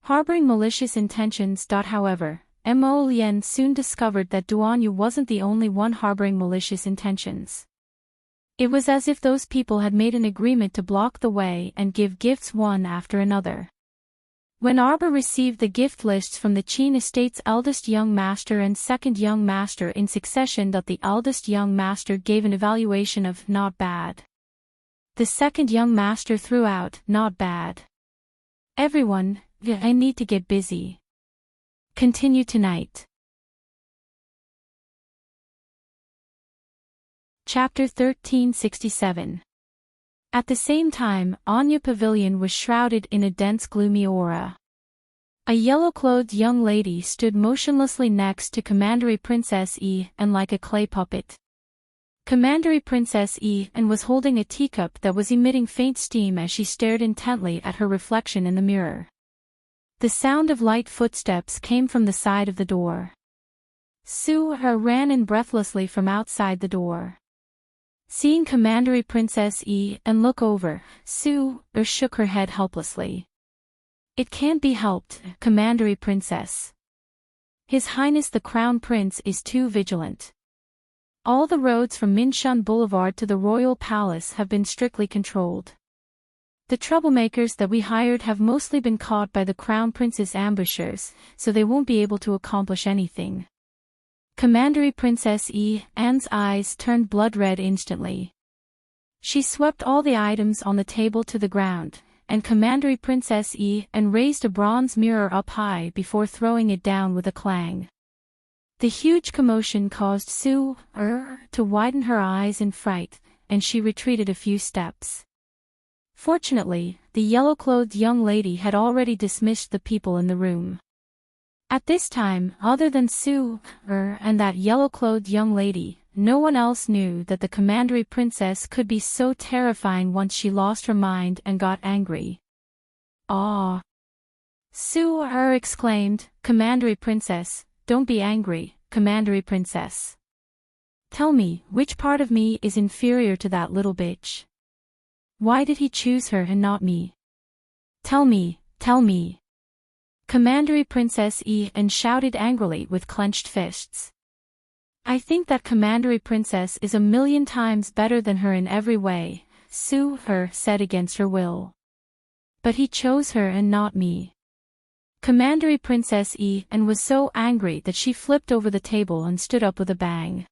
[SPEAKER 1] Harboring malicious intentions. However, Mo Lien soon discovered that Duan Yu wasn't the only one harboring malicious intentions. It was as if those people had made an agreement to block the way and give gifts one after another. When Arbor received the gift lists from the Qin estate's eldest young master and second young master in succession, the eldest young master gave an evaluation of not bad. The second young master threw out, Not bad. Everyone, I need to get busy. Continue tonight. Chapter 1367. At the same time, Anya Pavilion was shrouded in a dense gloomy aura. A yellow-clothed young lady stood motionlessly next to Commandery Princess Yi and like a clay puppet. Commandery Princess Yi and was holding a teacup that was emitting faint steam as she stared intently at her reflection in the mirror. The sound of light footsteps came from the side of the door. Su-er ran in breathlessly from outside the door. Seeing Commandery Princess and look over, Su-er shook her head helplessly. It can't be helped, Commandery Princess. His Highness the Crown Prince is too vigilant. All the roads from Minshun Boulevard to the Royal Palace have been strictly controlled. The troublemakers that we hired have mostly been caught by the Crown Prince's ambushers, so they won't be able to accomplish anything. Commandery Princess Anne's eyes turned blood red instantly. She swept all the items on the table to the ground, and Commandery Princess Anne raised a bronze mirror up high before throwing it down with a clang. The huge commotion caused Su-er to widen her eyes in fright, and she retreated a few steps. Fortunately, the yellow-clothed young lady had already dismissed the people in the room. At this time, other than Su-er and that yellow-clothed young lady, no one else knew that the Commandery Princess could be so terrifying once she lost her mind and got angry. "Ah!" Su-er exclaimed, "Commandery Princess, don't be angry, Commandery Princess. Tell me, which part of me is inferior to that little bitch? Why did he choose her and not me? Tell me, tell me." Commandery Princess Anne shouted angrily with clenched fists. "I think that Commandery Princess is a million times better than her in every way," Su-er said against her will. "But he chose her and not me." Commandery Princess Anne was so angry that she flipped over the table and stood up with a bang.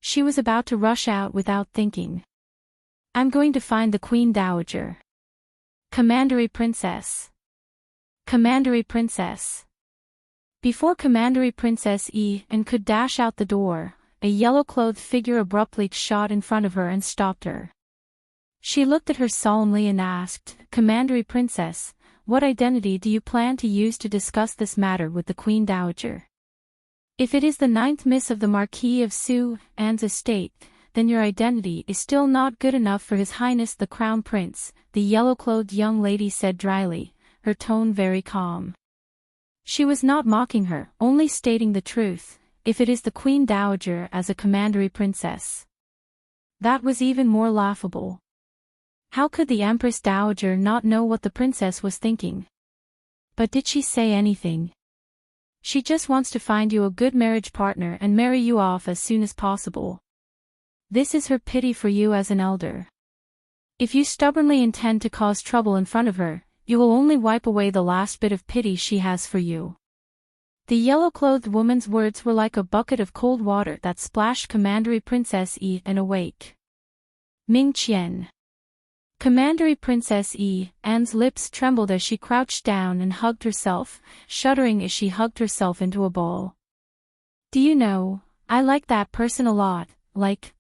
[SPEAKER 1] She was about to rush out without thinking. "I'm going to find the Queen Dowager. Commandery Princess. Commandery Princess." Before Commandery Princess Anne could dash out the door, a yellow-clothed figure abruptly shot in front of her and stopped her. She looked at her solemnly and asked, "Commandery Princess, what identity do you plan to use to discuss this matter with the Queen Dowager? If it is the 9th Miss of the Marquis of Su-Anne's estate, then your identity is still not good enough for His Highness the Crown Prince," the yellow-clothed young lady said dryly, her tone very calm. She was not mocking her, only stating the truth. If it is the Queen Dowager as a Commandery Princess, that was even more laughable. How could the Empress Dowager not know what the princess was thinking? But did she say anything? She just wants to find you a good marriage partner and marry you off as soon as possible. This is her pity for you as an elder. If you stubbornly intend to cause trouble in front of her, you will only wipe away the last bit of pity she has for you. The yellow-clothed woman's words were like a bucket of cold water that splashed Commandery Princess Anne awake. Ming Qian. Commandery Princess Anne's lips trembled as she crouched down and hugged herself, shuddering as she hugged herself into a ball. "Do you know, I like that person a lot, like.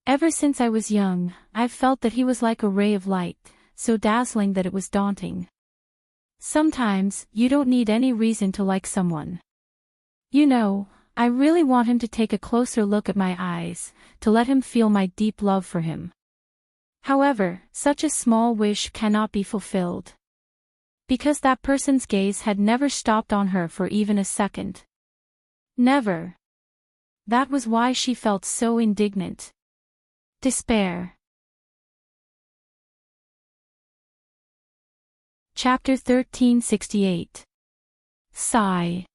[SPEAKER 1] Ever since I was young, I've felt that he was like a ray of light, so dazzling that it was daunting. Sometimes, you don't need any reason to like someone. You know, I really want him to take a closer look at my eyes, to let him feel my deep love for him. However, such a small wish cannot be fulfilled. Because that person's gaze had never stopped on her for even a second. Never. That was why she felt so indignant. Despair. Chapter 1368. Sigh.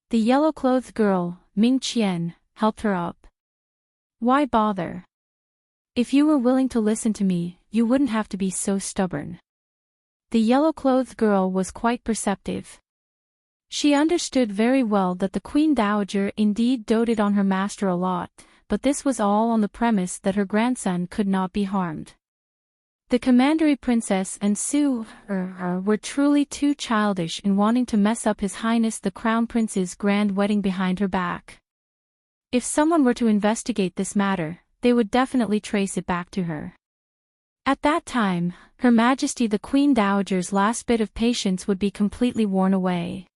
[SPEAKER 1] The yellow-clothed girl, Ming Qian, helped her up. "Why bother? If you were willing to listen to me, you wouldn't have to be so stubborn." The yellow-clothed girl was quite perceptive. She understood very well that the Queen Dowager indeed doted on her master a lot, but this was all on the premise that her grandson could not be harmed. The Commandery Princess and Su-er were truly too childish in wanting to mess up His Highness the Crown Prince's grand wedding behind her back. If someone were to investigate this matter, they would definitely trace it back to her. At that time, Her Majesty the Queen Dowager's last bit of patience would be completely worn away.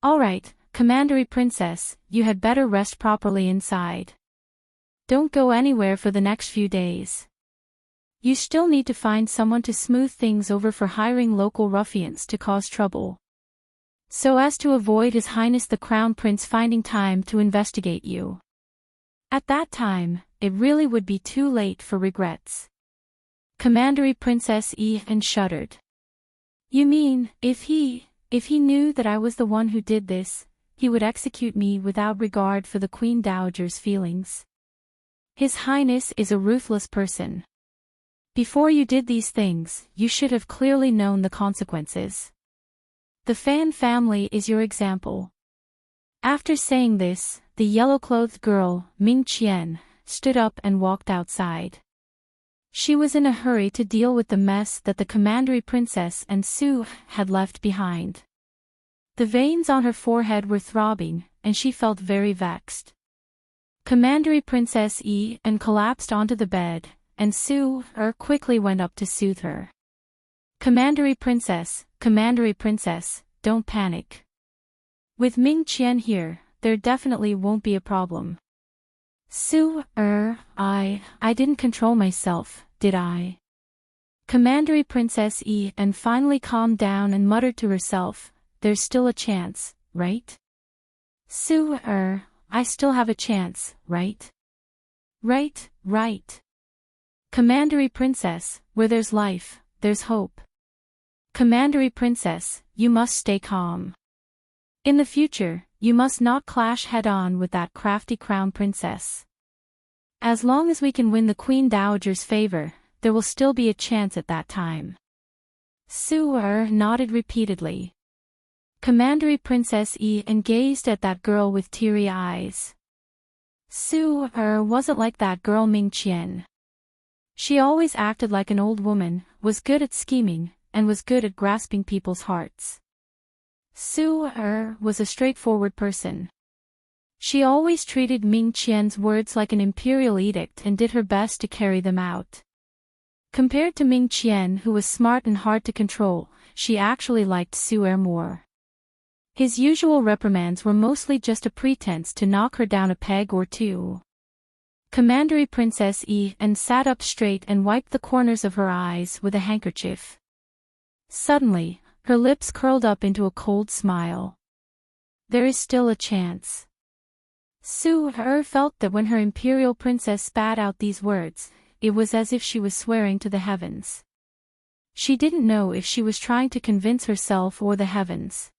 [SPEAKER 1] "All right, Commandery Princess, you had better rest properly inside. Don't go anywhere for the next few days. You still need to find someone to smooth things over for hiring local ruffians to cause trouble. so as to avoid His Highness the Crown Prince finding time to investigate you. At that time, it really would be too late for regrets. Commandery Princess and shuddered. You mean, if he knew that I was the one who did this, he would execute me without regard for the Queen Dowager's feelings? His Highness is a ruthless person. Before you did these things, you should have clearly known the consequences. The Fan family is your example. After saying this, the yellow-clothed girl, Ming Qian, stood up and walked outside. She was in a hurry to deal with the mess that the Commandery Princess and Su had left behind. The veins on her forehead were throbbing, and she felt very vexed. Commandery Princess and collapsed onto the bed, and Su quickly went up to soothe her. Commandery Princess, don't panic. With Ming Qian here, there definitely won't be a problem. Su, I didn't control myself, did I? Commandery Princess and finally calmed down and muttered to herself, there's still a chance, right? Su, I still have a chance, right? Right. Commandery Princess, where there's life, there's hope. Commandery Princess, you must stay calm. In the future, you must not clash head-on with that crafty Crown Princess. As long as we can win the Queen Dowager's favor, there will still be a chance at that time. Su nodded repeatedly. Commandery Princess and gazed at that girl with teary eyes. Su wasn't like that girl Ming Qian. She always acted like an old woman, was good at scheming, and was good at grasping people's hearts. Su was a straightforward person. She always treated Ming Qian's words like an imperial edict and did her best to carry them out. Compared to Ming Qian, who was smart and hard to control, she actually liked Su more. His usual reprimands were mostly just a pretense to knock her down a peg or two. Commandery Princess and sat up straight and wiped the corners of her eyes with a handkerchief. Suddenly, her lips curled up into a cold smile. There is still a chance. Su felt that when her imperial princess spat out these words, it was as if she was swearing to the heavens. She didn't know if she was trying to convince herself or the heavens.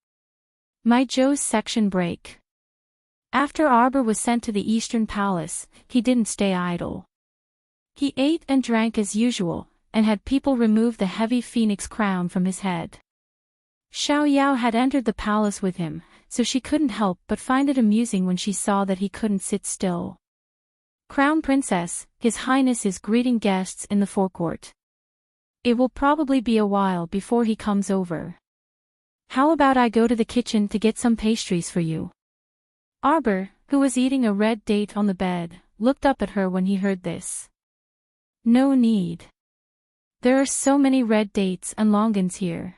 [SPEAKER 1] My Joe's section break. After Arbor was sent to the Eastern Palace, he didn't stay idle. He ate and drank as usual, and had people remove the heavy phoenix crown from his head. Xiao Yao had entered the palace with him, so she couldn't help but find it amusing when she saw that he couldn't sit still. Crown Princess, His Highness is greeting guests in the forecourt. It will probably be a while before he comes over. How about I go to the kitchen to get some pastries for you? Arbor, who was eating a red date on the bed, looked up at her when he heard this. No need. There are so many red dates and longans here.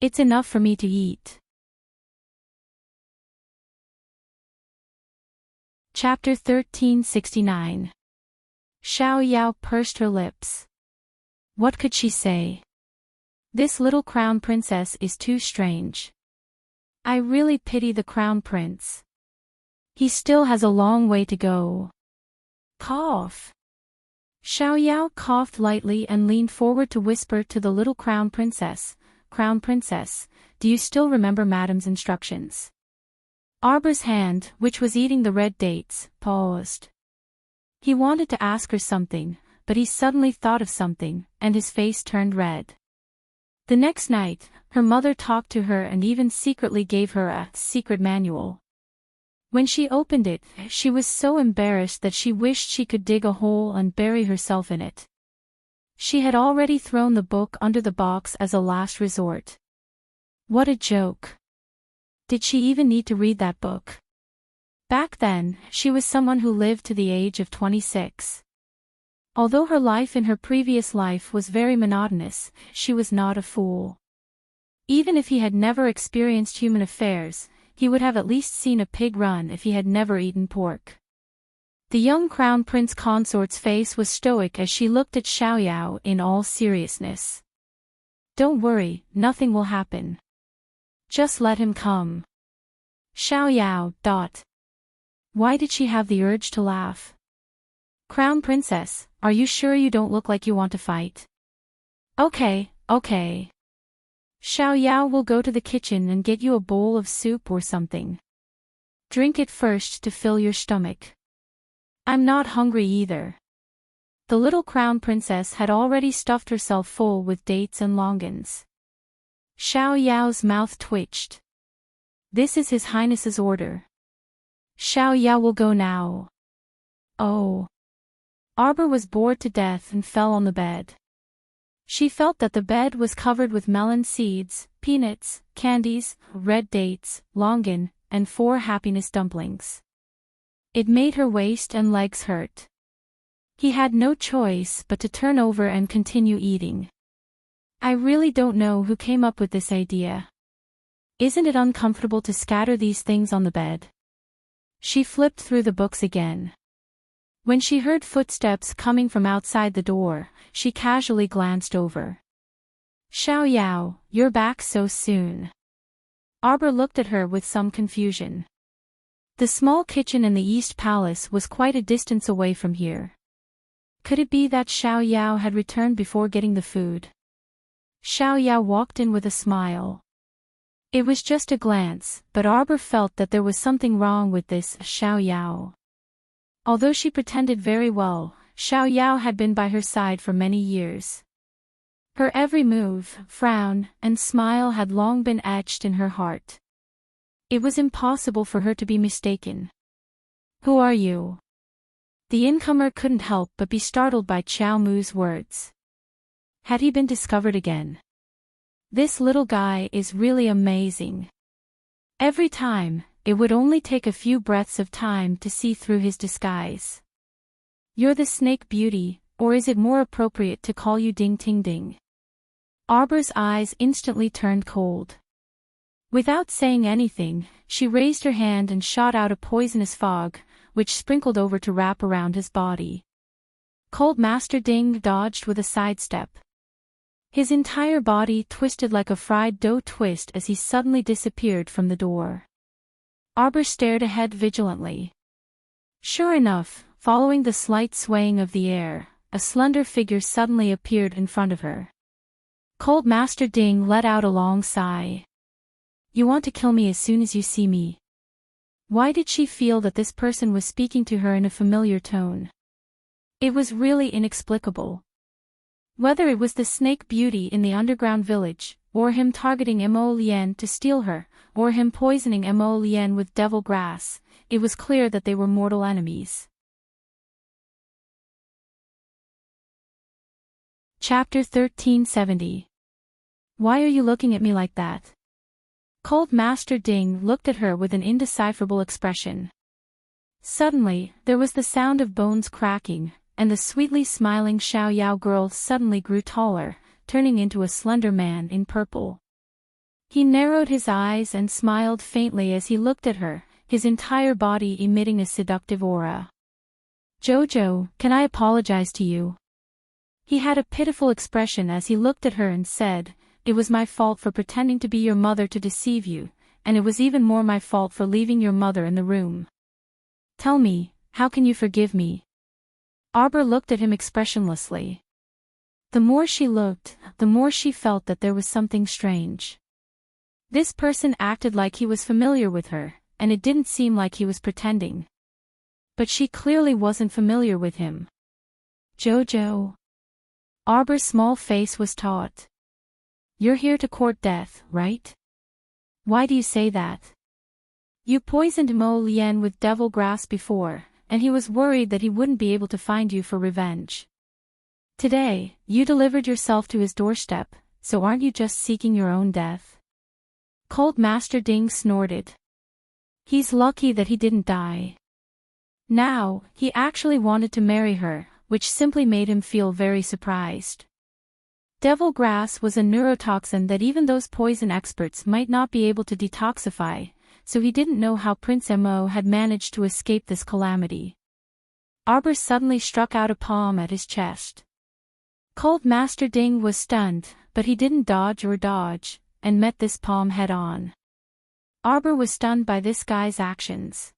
[SPEAKER 1] It's enough for me to eat. Chapter 1369. Xiao Yao pursed her lips. What could she say? This little crown princess is too strange. I really pity the crown prince. He still has a long way to go. Cough. Xiao Yao coughed lightly and leaned forward to whisper to the little crown princess, Crown Princess, do you still remember Madame's instructions? Arbor's hand, which was eating the red dates, paused. He wanted to ask her something, but he suddenly thought of something, and his face turned red. The next night, her mother talked to her and even secretly gave her a secret manual. When she opened it, she was so embarrassed that she wished she could dig a hole and bury herself in it. She had already thrown the book under the box as a last resort. What a joke. Did she even need to read that book? Back then, she was someone who lived to the age of 26. Although her life in her previous life was very monotonous, she was not a fool. Even if he had never experienced human affairs, he would have at least seen a pig run if he had never eaten pork. The young crown prince consort's face was stoic as she looked at Xiao Yao in all seriousness. Don't worry, nothing will happen. Just let him come. Xiao Yao. Why did she have the urge to laugh? Crown Princess, are you sure you don't look like you want to fight? Okay. Xiao Yao will go to the kitchen and get you a bowl of soup or something. Drink it first to fill your stomach. I'm not hungry either. The little crown princess had already stuffed herself full with dates and longans. Xiao Yao's mouth twitched. This is His Highness's order. Xiao Yao will go now. Oh. Arbor was bored to death and fell on the bed. She felt that the bed was covered with melon seeds, peanuts, candies, red dates, longan, and 4 happiness dumplings. It made her waist and legs hurt. He had no choice but to turn over and continue eating. I really don't know who came up with this idea. Isn't it uncomfortable to scatter these things on the bed? She flipped through the books again. When she heard footsteps coming from outside the door, she casually glanced over. Xiao Yao, you're back so soon. Arbor looked at her with some confusion. The small kitchen in the East Palace was quite a distance away from here. Could it be that Xiao Yao had returned before getting the food? Xiao Yao walked in with a smile. It was just a glance, but Arbor felt that there was something wrong with this Xiao Yao. Although she pretended very well, Xiao Yao had been by her side for many years. Her every move, frown, and smile had long been etched in her heart. It was impossible for her to be mistaken. Who are you? The incomer couldn't help but be startled by Qiao Mu's words. Had he been discovered again? This little guy is really amazing. Every time, it would only take a few breaths of time to see through his disguise. You're the Snake Beauty, or is it more appropriate to call you Ding Ting Ding? Arbor's eyes instantly turned cold. Without saying anything, she raised her hand and shot out a poisonous fog, which sprinkled over to wrap around his body. Cold Master Ding dodged with a sidestep. His entire body twisted like a fried dough twist as he suddenly disappeared from the door. Arbor stared ahead vigilantly. Sure enough, following the slight swaying of the air, a slender figure suddenly appeared in front of her. Cold Master Ding let out a long sigh. You want to kill me as soon as you see me. Why did she feel that this person was speaking to her in a familiar tone? It was really inexplicable. Whether it was the Snake Beauty in the underground village, or him targeting Mo Lian to steal her, or him poisoning Mo Lian with devil grass, it was clear that they were mortal enemies. Chapter 1370. Why are you looking at me like that? Cold Master Ding looked at her with an indecipherable expression. Suddenly, there was the sound of bones cracking, and the sweetly smiling Xiao Yao girl suddenly grew taller, turning into a slender man in purple. He narrowed his eyes and smiled faintly as he looked at her, his entire body emitting a seductive aura. Jojo, can I apologize to you? He had a pitiful expression as he looked at her and said, It was my fault for pretending to be your mother to deceive you, and it was even more my fault for leaving your mother in the room. Tell me, how can you forgive me? Arbor looked at him expressionlessly. The more she looked, the more she felt that there was something strange. This person acted like he was familiar with her, and it didn't seem like he was pretending. But she clearly wasn't familiar with him. Jojo. Arbor's small face was taut. You're here to court death, right? Why do you say that? You poisoned Mo Lian with devil grass before, and he was worried that he wouldn't be able to find you for revenge. Today, you delivered yourself to his doorstep, so aren't you just seeking your own death? Cold Master Ding snorted. He's lucky that he didn't die. Now, he actually wanted to marry her, which simply made him feel very surprised. Devil grass was a neurotoxin that even those poison experts might not be able to detoxify, so he didn't know how Prince Mo had managed to escape this calamity. Arbor suddenly struck out a palm at his chest. Cold Master Ding was stunned, but he didn't dodge, and met this palm head-on. Arbor was stunned by this guy's actions.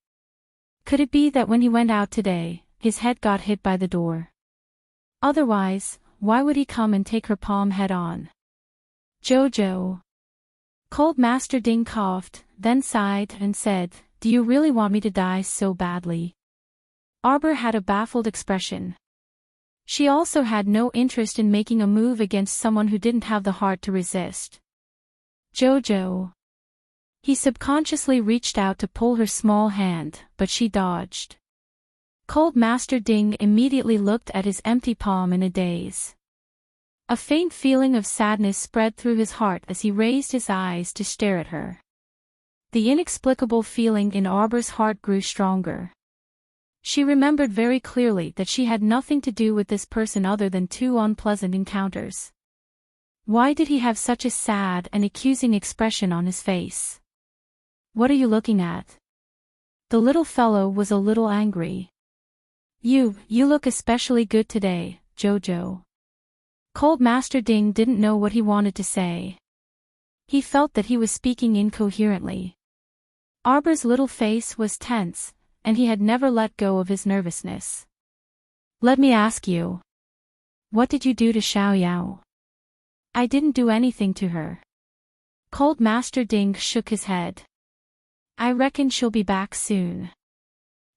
[SPEAKER 1] Could it be that when he went out today, his head got hit by the door? Otherwise, why would he come and take her palm head on? Jojo. Cold Master Ding coughed, then sighed and said, "Do you really want me to die so badly?" Arbor had a baffled expression. She also had no interest in making a move against someone who didn't have the heart to resist. Jojo. He subconsciously reached out to pull her small hand, but she dodged. Cold Master Ding immediately looked at his empty palm in a daze. A faint feeling of sadness spread through his heart as he raised his eyes to stare at her. The inexplicable feeling in Arbor's heart grew stronger. She remembered very clearly that she had nothing to do with this person other than 2 unpleasant encounters. Why did he have such a sad and accusing expression on his face? "What are you looking at?" The little fellow was a little angry. You look especially good today, Jojo." Cold Master Ding didn't know what he wanted to say. He felt that he was speaking incoherently. Arbor's little face was tense, and he had never let go of his nervousness. "Let me ask you. What did you do to Xiao Yao?" "I didn't do anything to her." Cold Master Ding shook his head. "I reckon she'll be back soon.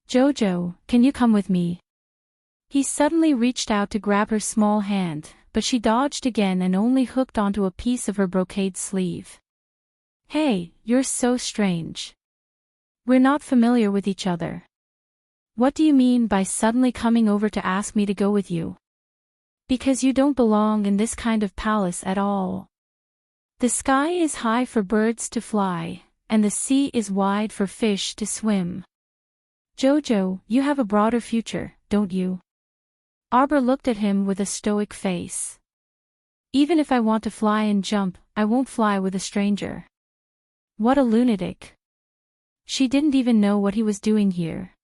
[SPEAKER 1] Jojo, can you come with me?" He suddenly reached out to grab her small hand, but she dodged again and only hooked onto a piece of her brocade sleeve. "Hey, you're so strange. We're not familiar with each other. What do you mean by suddenly coming over to ask me to go with you? Because you don't belong in this kind of palace at all. The sky is high for birds to fly, and the sea is wide for fish to swim. Jojo, you have a broader future, don't you?" Arbor looked at him with a stoic face. "Even if I want to fly and jump, I won't fly with a stranger." What a lunatic. She didn't even know what he was doing here.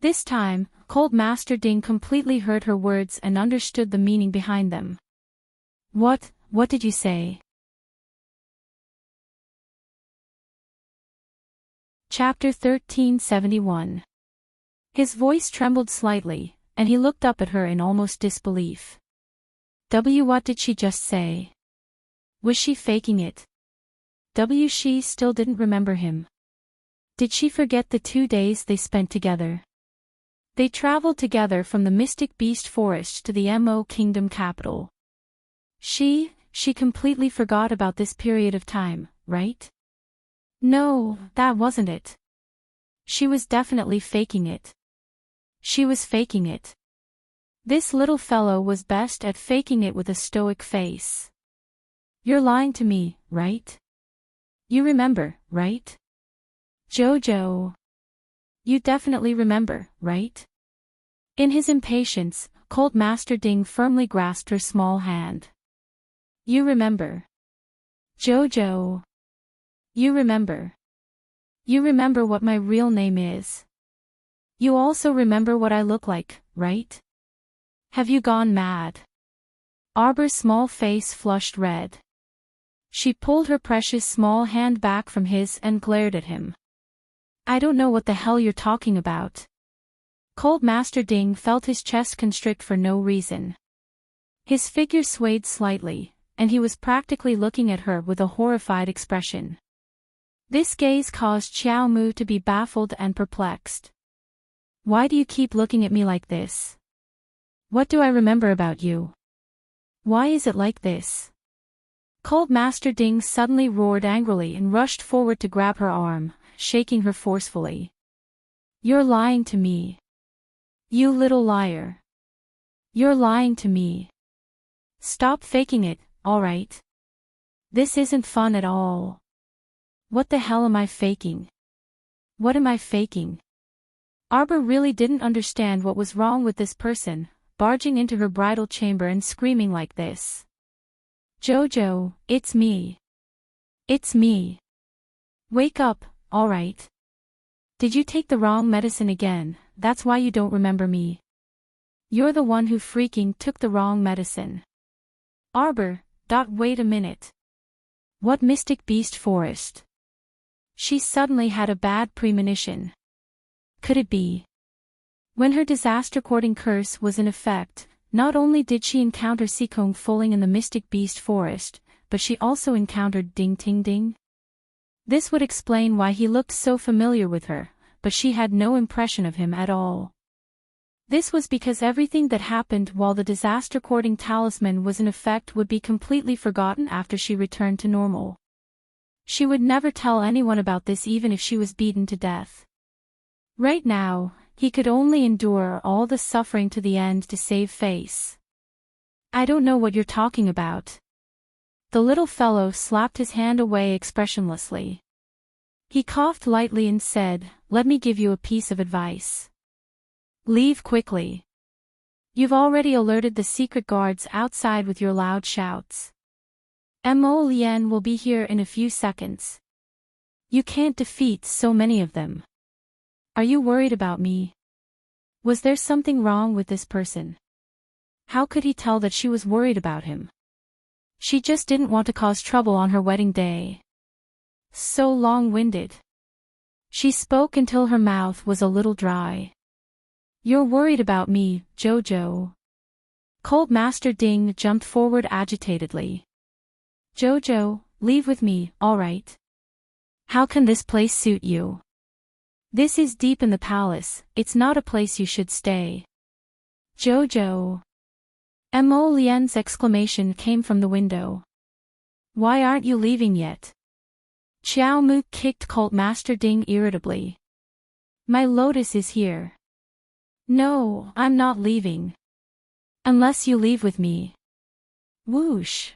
[SPEAKER 1] This time, Cold Master Ding completely heard her words and understood the meaning behind them. What did you say?" Chapter 1371. His voice trembled slightly, and he looked up at her in almost disbelief. What did she just say? Was she faking it? She still didn't remember him. Did she forget the 2 days they spent together? They traveled together from the Mystic Beast Forest to the Mo Kingdom capital. She completely forgot about this period of time, right? No, that wasn't it. She was definitely faking it. She was faking it. This little fellow was best at faking it with a stoic face. "You're lying to me, right? You remember, right? Jojo. You definitely remember, right?" In his impatience, Cold Master Ding firmly grasped her small hand. "You remember. Jojo. You remember. You remember what my real name is. You also remember what I look like, right? Have you gone mad?" Arbor's small face flushed red. She pulled her precious small hand back from his and glared at him. "I don't know what the hell you're talking about." Cold Master Ding felt his chest constrict for no reason. His figure swayed slightly, and he was practically looking at her with a horrified expression. This gaze caused Xiao Mu to be baffled and perplexed. "Why do you keep looking at me like this? What do I remember about you? Why is it like this?" Cold Master Ding suddenly roared angrily and rushed forward to grab her arm, shaking her forcefully. "You're lying to me. You little liar. You're lying to me. Stop faking it, alright? This isn't fun at all. What the hell am I faking? What am I faking?" Arbor really didn't understand what was wrong with this person, barging into her bridal chamber and screaming like this. "Jojo, it's me. It's me. Wake up, alright? Did you take the wrong medicine again? That's why you don't remember me. You're the one who freaking took the wrong medicine." Arbor, wait a minute. What Mystic Beast Forest? She suddenly had a bad premonition. Could it be? When her disaster-courting curse was in effect, not only did she encounter Seekong falling in the mystic beast forest, but she also encountered Ding Ting Ding. This would explain why he looked so familiar with her, but she had no impression of him at all. This was because everything that happened while the disaster-courting talisman was in effect would be completely forgotten after she returned to normal. She would never tell anyone about this even if she was beaten to death. Right now, he could only endure all the suffering to the end to save face. I don't know what you're talking about. The little fellow slapped his hand away expressionlessly. He coughed lightly and said, "Let me give you a piece of advice. Leave quickly. You've already alerted the secret guards outside with your loud shouts. Mo Lien will be here in a few seconds. You can't defeat so many of them. Are you worried about me? Was there something wrong with this person? How could he tell that she was worried about him? She just didn't want to cause trouble on her wedding day. So long-winded. She spoke until her mouth was a little dry. You're worried about me, Jojo. Cult Master Ding jumped forward agitatedly. Jojo, leave with me, all right? How can this place suit you? This is deep in the palace, it's not a place you should stay. Jojo. Mo Lien's exclamation came from the window. Why aren't you leaving yet? Xiao Mu kicked Cult Master Ding irritably. My lotus is here. No, I'm not leaving. Unless you leave with me. Whoosh.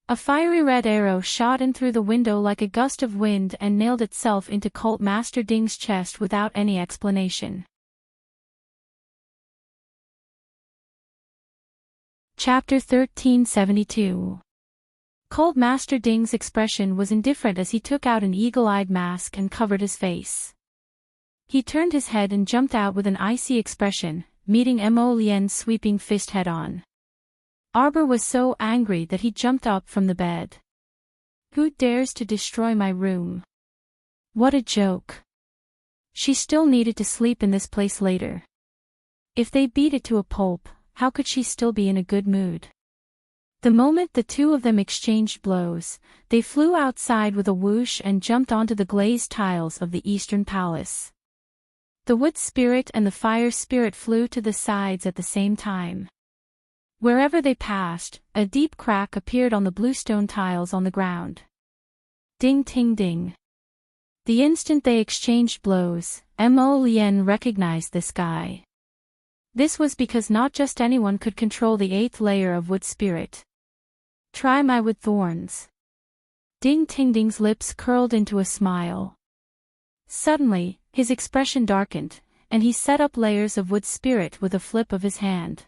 [SPEAKER 1] A fiery red arrow shot in through the window like a gust of wind and nailed itself into Cult Master Ding's chest without any explanation. Chapter 1372. Cult Master Ding's expression was indifferent as he took out an eagle-eyed mask and covered his face. He turned his head and jumped out with an icy expression, meeting Mo Lien's sweeping fist head-on. Arbor was so angry that he jumped up from the bed. Who dares to destroy my room? What a joke. She still needed to sleep in this place later. If they beat it to a pulp, how could she still be in a good mood? The moment the two of them exchanged blows, they flew outside with a whoosh and jumped onto the glazed tiles of the Eastern Palace. The wood spirit and the fire spirit flew to the sides at the same time. Wherever they passed, a deep crack appeared on the bluestone tiles on the ground. Ding ting ding. The instant they exchanged blows, Mo Lien recognized this guy. This was because not just anyone could control the 8th layer of wood spirit. Try my wood thorns. Ding Ting Ding's lips curled into a smile. Suddenly, his expression darkened, and he set up layers of wood spirit with a flip of his hand.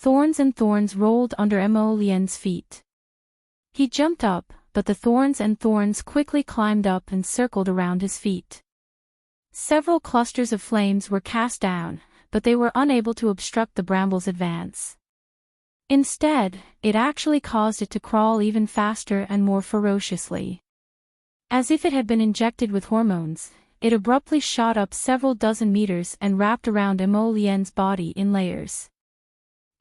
[SPEAKER 1] Thorns and thorns rolled under Mo Lien's feet. He jumped up, but the thorns and thorns quickly climbed up and circled around his feet. Several clusters of flames were cast down, but they were unable to obstruct the bramble's advance. Instead, it actually caused it to crawl even faster and more ferociously. As if it had been injected with hormones, it abruptly shot up several dozen meters and wrapped around Mo Lien's body in layers.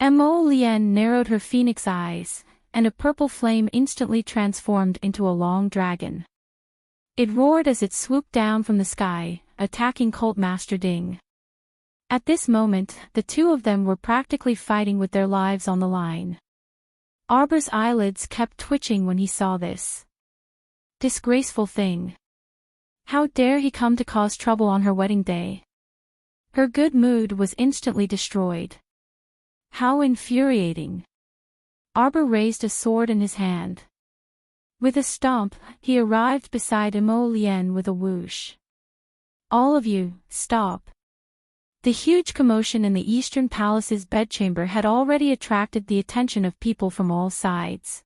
[SPEAKER 1] Mo Lien narrowed her phoenix eyes, and a purple flame instantly transformed into a long dragon. It roared as it swooped down from the sky, attacking Cult Master Ding. At this moment, the two of them were practically fighting with their lives on the line. Arbor's eyelids kept twitching when he saw this. Disgraceful thing. How dare he come to cause trouble on her wedding day? Her good mood was instantly destroyed. How infuriating. Arbor raised a sword in his hand. With a stomp, he arrived beside Mo Lien with a whoosh. All of you, stop. The huge commotion in the Eastern Palace's bedchamber had already attracted the attention of people from all sides.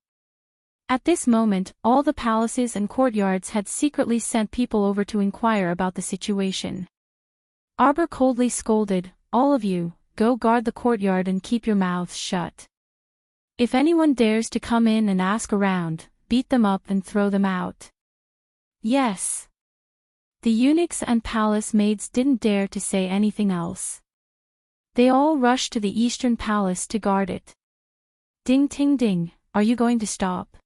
[SPEAKER 1] At this moment, all the palaces and courtyards had secretly sent people over to inquire about the situation. Arbor coldly scolded, "All of you, go guard the courtyard and keep your mouths shut. If anyone dares to come in and ask around, beat them up and throw them out." Yes. The eunuchs and palace maids didn't dare to say anything else. They all rushed to the eastern palace to guard it. Ding ting ding, are you going to stop?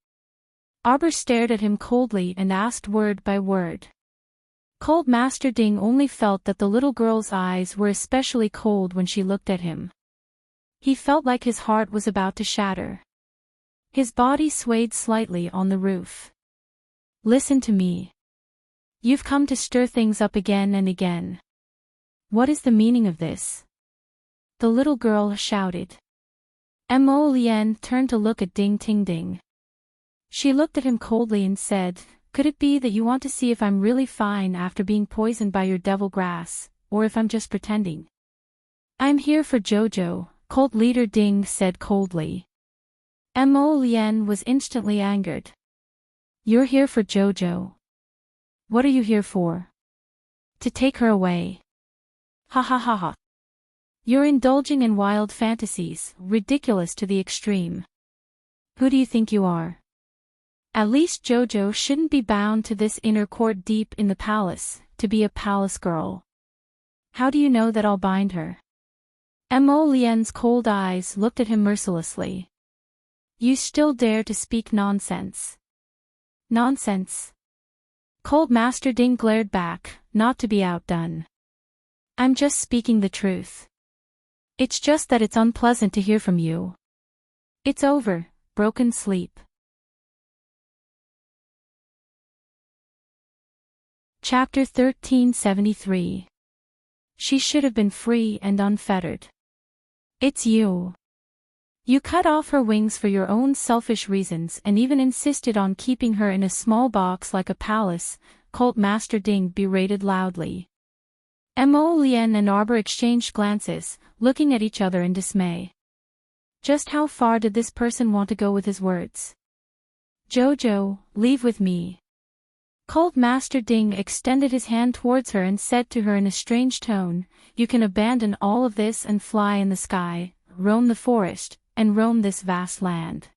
[SPEAKER 1] Arbor stared at him coldly and asked word by word. Cold Master Ding only felt that the little girl's eyes were especially cold when she looked at him. He felt like his heart was about to shatter. His body swayed slightly on the roof. Listen to me. You've come to stir things up again and again. What is the meaning of this? The little girl shouted. Mo Lien turned to look at Ding Ting Ding. She looked at him coldly and said, could it be that you want to see if I'm really fine after being poisoned by your devil grass, or if I'm just pretending? I'm here for Jojo, Cult Leader Ding said coldly. Mo Lien was instantly angered. You're here for Jojo. What are you here for? To take her away. Ha ha ha ha. You're indulging in wild fantasies, ridiculous to the extreme. Who do you think you are? At least Jojo shouldn't be bound to this inner court deep in the palace, to be a palace girl. How do you know that I'll bind her? Mo Lien's cold eyes looked at him mercilessly. You still dare to speak nonsense. Nonsense. Cold Master Ding glared back, not to be outdone. I'm just speaking the truth. It's just that it's unpleasant to hear from you. It's over, broken sleep. Chapter 1373. She should have been free and unfettered. It's you. You cut off her wings for your own selfish reasons and even insisted on keeping her in a small box like a palace, Cult Master Ding berated loudly. Mo Lien and Arbor exchanged glances, looking at each other in dismay. Just how far did this person want to go with his words? Jojo, leave with me. Cult Master Ding extended his hand towards her and said to her in a strange tone, you can abandon all of this and fly in the sky, roam the forest, and roam this vast land.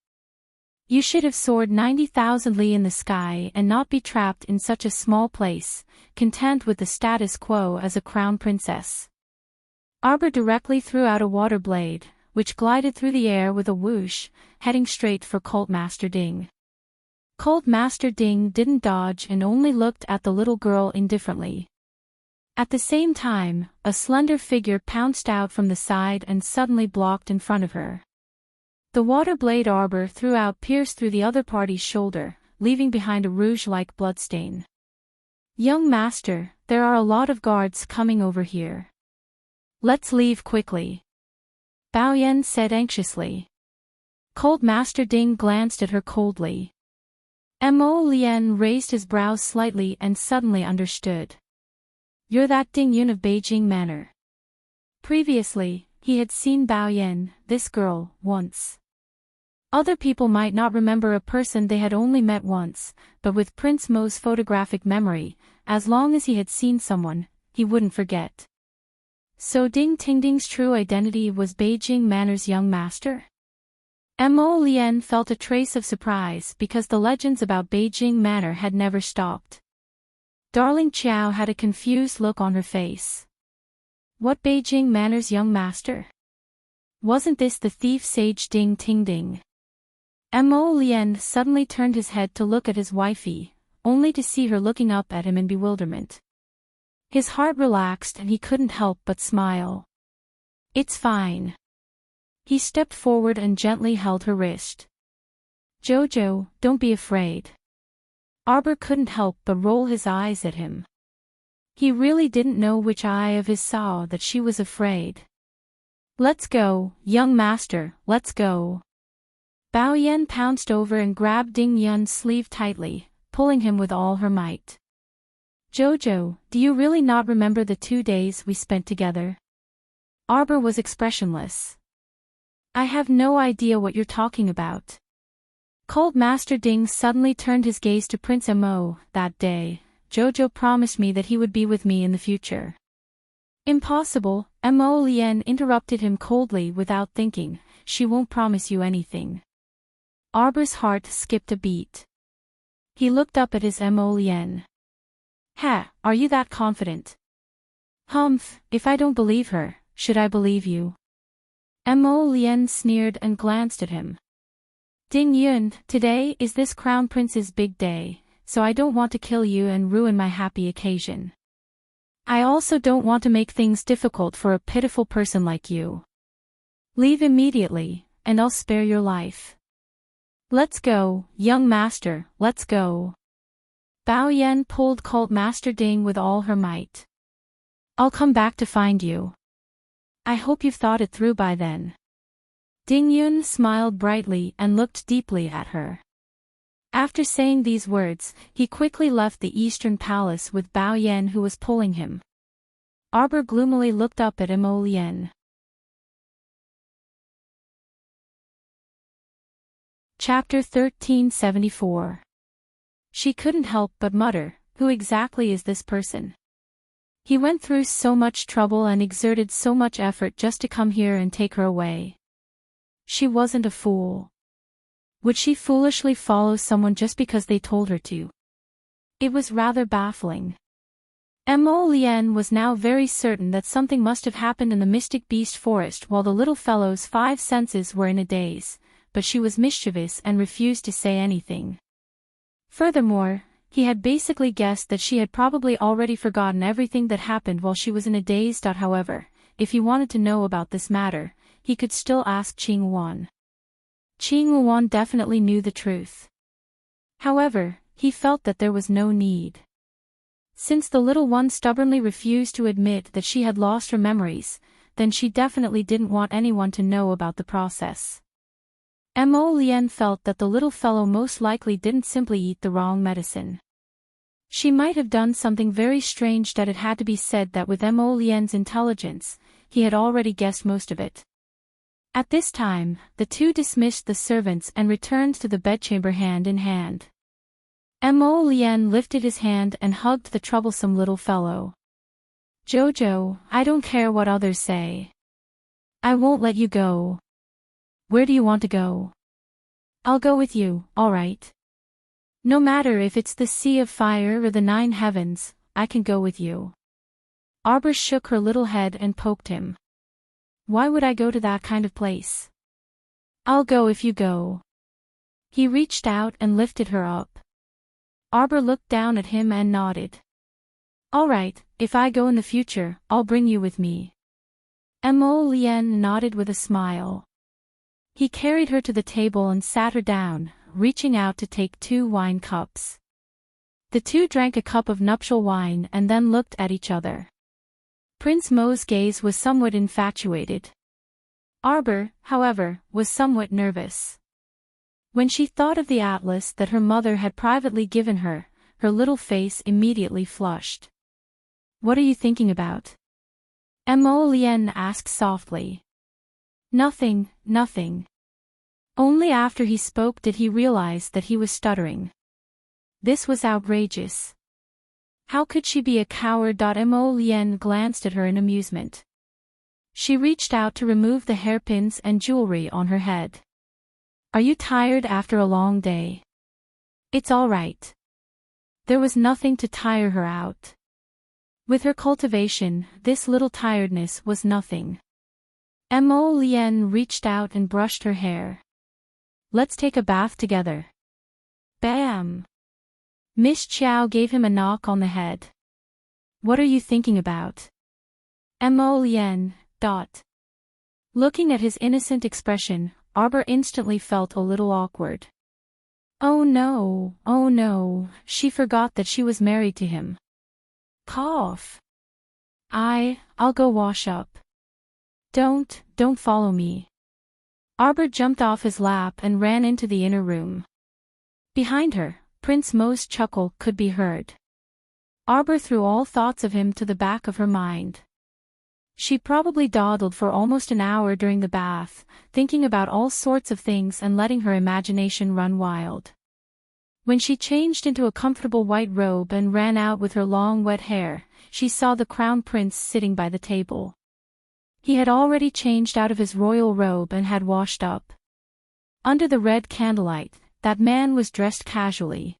[SPEAKER 1] You should have soared 90,000 li in the sky and not be trapped in such a small place, content with the status quo as a crown princess. Arbor directly threw out a water blade, which glided through the air with a whoosh, heading straight for Cult Master Ding. Cult Master Ding didn't dodge and only looked at the little girl indifferently. At the same time, a slender figure pounced out from the side and suddenly blocked in front of her. The water blade Arbor threw out pierced through the other party's shoulder, leaving behind a rouge-like bloodstain. Young master, there are a lot of guards coming over here. Let's leave quickly. Bao Yan said anxiously. Cult Master Ding glanced at her coldly. Mo Lien raised his brows slightly and suddenly understood. You're that Ding Yun of Beijing Manor. Previously, he had seen Bao Yan, this girl, once. Other people might not remember a person they had only met once, but with Prince Mo's photographic memory, as long as he had seen someone, he wouldn't forget. So Ding Tingding's true identity was Beijing Manor's young master? Mo Lien felt a trace of surprise because the legends about Beijing Manor had never stopped. Darling Qiao had a confused look on her face. What Beijing Manor's young master? Wasn't this the thief sage Ding Tingding? Mo Lien suddenly turned his head to look at his wifey, only to see her looking up at him in bewilderment. His heart relaxed and he couldn't help but smile. It's fine. He stepped forward and gently held her wrist. Jojo, don't be afraid. Arbor couldn't help but roll his eyes at him. He really didn't know which eye of his saw that she was afraid. Let's go, young master, let's go. Bao Yan pounced over and grabbed Ding Yun's sleeve tightly, pulling him with all her might. Jojo, do you really not remember the 2 days we spent together? Arbor was expressionless. I have no idea what you're talking about. Cult Master Ding suddenly turned his gaze to Prince Mo. That day, Jojo promised me that he would be with me in the future. Impossible, Mo Lien interrupted him coldly without thinking, she won't promise you anything. Arbor's heart skipped a beat. He looked up at his Mo Lien. Ha, are you that confident? Humph, if I don't believe her, should I believe you? Mo Lien sneered and glanced at him. Ding Yun, today is this crown prince's big day, so I don't want to kill you and ruin my happy occasion. I also don't want to make things difficult for a pitiful person like you. Leave immediately, and I'll spare your life. Let's go, young master, let's go. Bao Yan pulled Cult Master Ding with all her might. I'll come back to find you. I hope you've thought it through by then. Ding Yun smiled brightly and looked deeply at her. After saying these words, he quickly left the Eastern Palace with Bao Yan who was pulling him. Arbor gloomily looked up at Mo Lien. Chapter 1374. She couldn't help but mutter, who exactly is this person? He went through so much trouble and exerted so much effort just to come here and take her away. She wasn't a fool. Would she foolishly follow someone just because they told her to? It was rather baffling. Mo Lien was now very certain that something must have happened in the Mystic Beast Forest while the little fellow's 5 senses were in a daze, but she was mischievous and refused to say anything. Furthermore, he had basically guessed that she had probably already forgotten everything that happened while she was in a daze. However, if he wanted to know about this matter, he could still ask Qing Wan. Qing Wan definitely knew the truth. However, he felt that there was no need. Since the little one stubbornly refused to admit that she had lost her memories, then she definitely didn't want anyone to know about the process. Mo Lien felt that the little fellow most likely didn't simply eat the wrong medicine. She might have done something very strange that it had to be said that with Mo Lien's intelligence, he had already guessed most of it. At this time, the two dismissed the servants and returned to the bedchamber hand in hand. Mo Lien lifted his hand and hugged the troublesome little fellow. Jojo, I don't care what others say. I won't let you go. Where do you want to go? I'll go with you, all right. No matter if it's the Sea of Fire or the 9 Heavens, I can go with you. Arbor shook her little head and poked him. Why would I go to that kind of place? I'll go if you go. He reached out and lifted her up. Arbor looked down at him and nodded. All right, if I go in the future, I'll bring you with me. Mo Lien nodded with a smile. He carried her to the table and sat her down, reaching out to take 2 wine cups. The two drank a cup of nuptial wine and then looked at each other. Prince Mo's gaze was somewhat infatuated. Arbor, however, was somewhat nervous. When she thought of the atlas that her mother had privately given her, her little face immediately flushed. What are you thinking about? Mo Lien asked softly. Nothing, nothing. Only after he spoke did he realize that he was stuttering. This was outrageous. How could she be a coward? Mo Lien glanced at her in amusement. She reached out to remove the hairpins and jewelry on her head. Are you tired after a long day? It's all right. There was nothing to tire her out. With her cultivation, this little tiredness was nothing. Mo Lien reached out and brushed her hair. Let's take a bath together. Bam! Miss Chiao gave him a knock on the head. What are you thinking about? Mo Lien. Looking at his innocent expression, Arbor instantly felt a little awkward. Oh no, she forgot that she was married to him. Cough. I'll go wash up. Don't follow me. Arbor jumped off his lap and ran into the inner room. Behind her, Prince Mo's chuckle could be heard. Arbor threw all thoughts of him to the back of her mind. She probably dawdled for almost an hour during the bath, thinking about all sorts of things and letting her imagination run wild. When she changed into a comfortable white robe and ran out with her long wet hair, she saw the crown prince sitting by the table. He had already changed out of his royal robe and had washed up. Under the red candlelight, that man was dressed casually.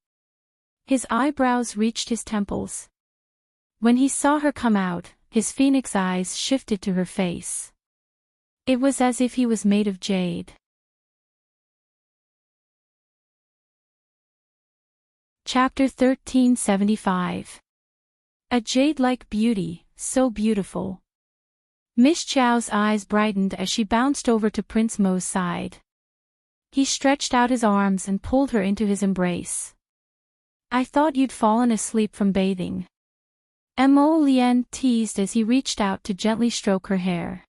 [SPEAKER 1] His eyebrows reached his temples. When he saw her come out, his phoenix eyes shifted to her face. It was as if he was made of jade. Chapter 1375. A jade-like beauty, so beautiful. Miss Chow's eyes brightened as she bounced over to Prince Mo's side. He stretched out his arms and pulled her into his embrace. I thought you'd fallen asleep from bathing. Mo Lien teased as he reached out to gently stroke her hair.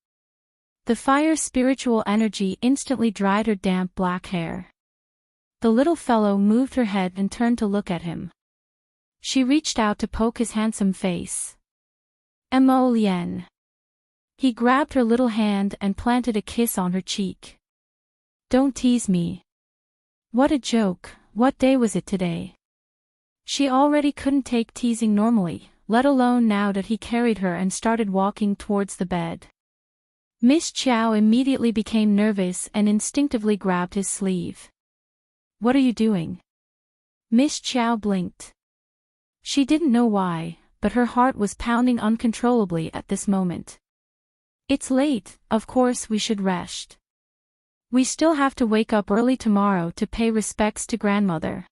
[SPEAKER 1] The fire spiritual energy instantly dried her damp black hair. The little fellow moved her head and turned to look at him. She reached out to poke his handsome face. Mo Lien. He grabbed her little hand and planted a kiss on her cheek. Don't tease me. What a joke, what day was it today? She already couldn't take teasing normally, let alone now that he carried her and started walking towards the bed. Miss Chow immediately became nervous and instinctively grabbed his sleeve. What are you doing? Miss Chow blinked. She didn't know why, but her heart was pounding uncontrollably at this moment. It's late, of course we should rest. We still have to wake up early tomorrow to pay respects to grandmother.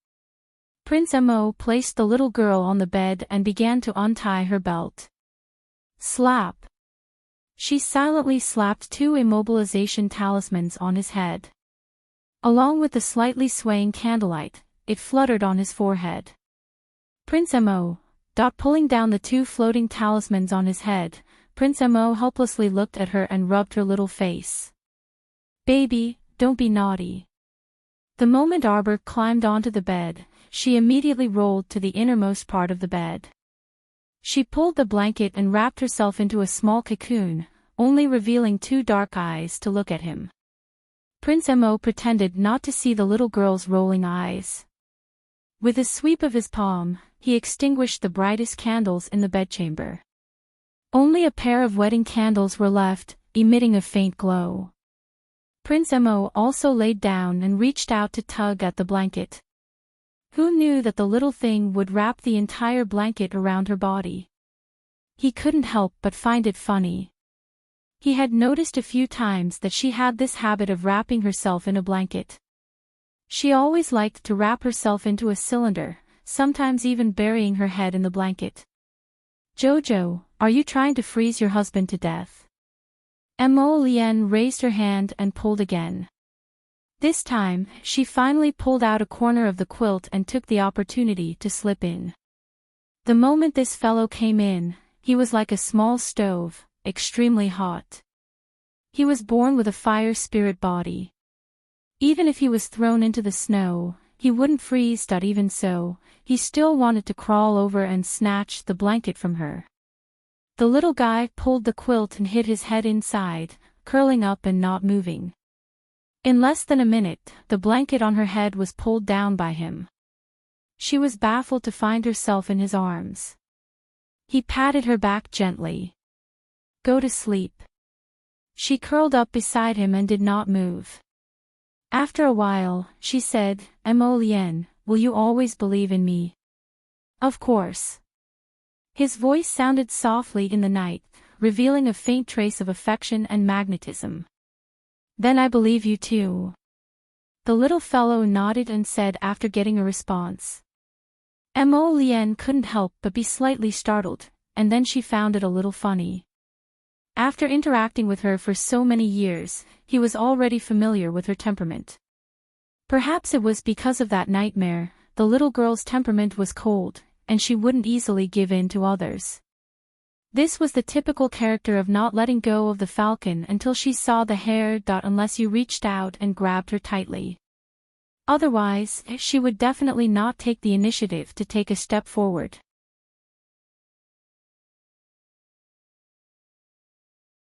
[SPEAKER 1] Prince Mo placed the little girl on the bed and began to untie her belt. Slap. She silently slapped 2 immobilization talismans on his head. Along with the slightly swaying candlelight, it fluttered on his forehead. Prince Mo, pulling down the 2 floating talismans on his head, Prince Mo helplessly looked at her and rubbed her little face. Baby, don't be naughty. The moment Arbor climbed onto the bed, she immediately rolled to the innermost part of the bed. She pulled the blanket and wrapped herself into a small cocoon, only revealing 2 dark eyes to look at him. Prince Mo pretended not to see the little girl's rolling eyes. With a sweep of his palm, he extinguished the brightest candles in the bedchamber. Only a pair of wedding candles were left, emitting a faint glow. Prince Mo also laid down and reached out to tug at the blanket. Who knew that the little thing would wrap the entire blanket around her body? He couldn't help but find it funny. He had noticed a few times that she had this habit of wrapping herself in a blanket. She always liked to wrap herself into a cylinder, sometimes even burying her head in the blanket. Jojo, are you trying to freeze your husband to death? Mo Lien raised her hand and pulled again. This time, she finally pulled out a corner of the quilt and took the opportunity to slip in. The moment this fellow came in, he was like a small stove, extremely hot. He was born with a fire spirit body. Even if he was thrown into the snow, he wouldn't freeze. Even so, he still wanted to crawl over and snatch the blanket from her. The little guy pulled the quilt and hid his head inside, curling up and not moving. In less than a minute, the blanket on her head was pulled down by him. She was baffled to find herself in his arms. He patted her back gently. Go to sleep. She curled up beside him and did not move. After a while, she said, Mo Lien, will you always believe in me? Of course. His voice sounded softly in the night, revealing a faint trace of affection and magnetism. Then I believe you too. The little fellow nodded and said after getting a response. Mo Lien couldn't help but be slightly startled, and then she found it a little funny. After interacting with her for so many years, he was already familiar with her temperament. Perhaps it was because of that nightmare, the little girl's temperament was cold, and she wouldn't easily give in to others. This was the typical character of not letting go of the falcon until she saw the hair. Unless you reached out and grabbed her tightly. Otherwise, she would definitely not take the initiative to take a step forward.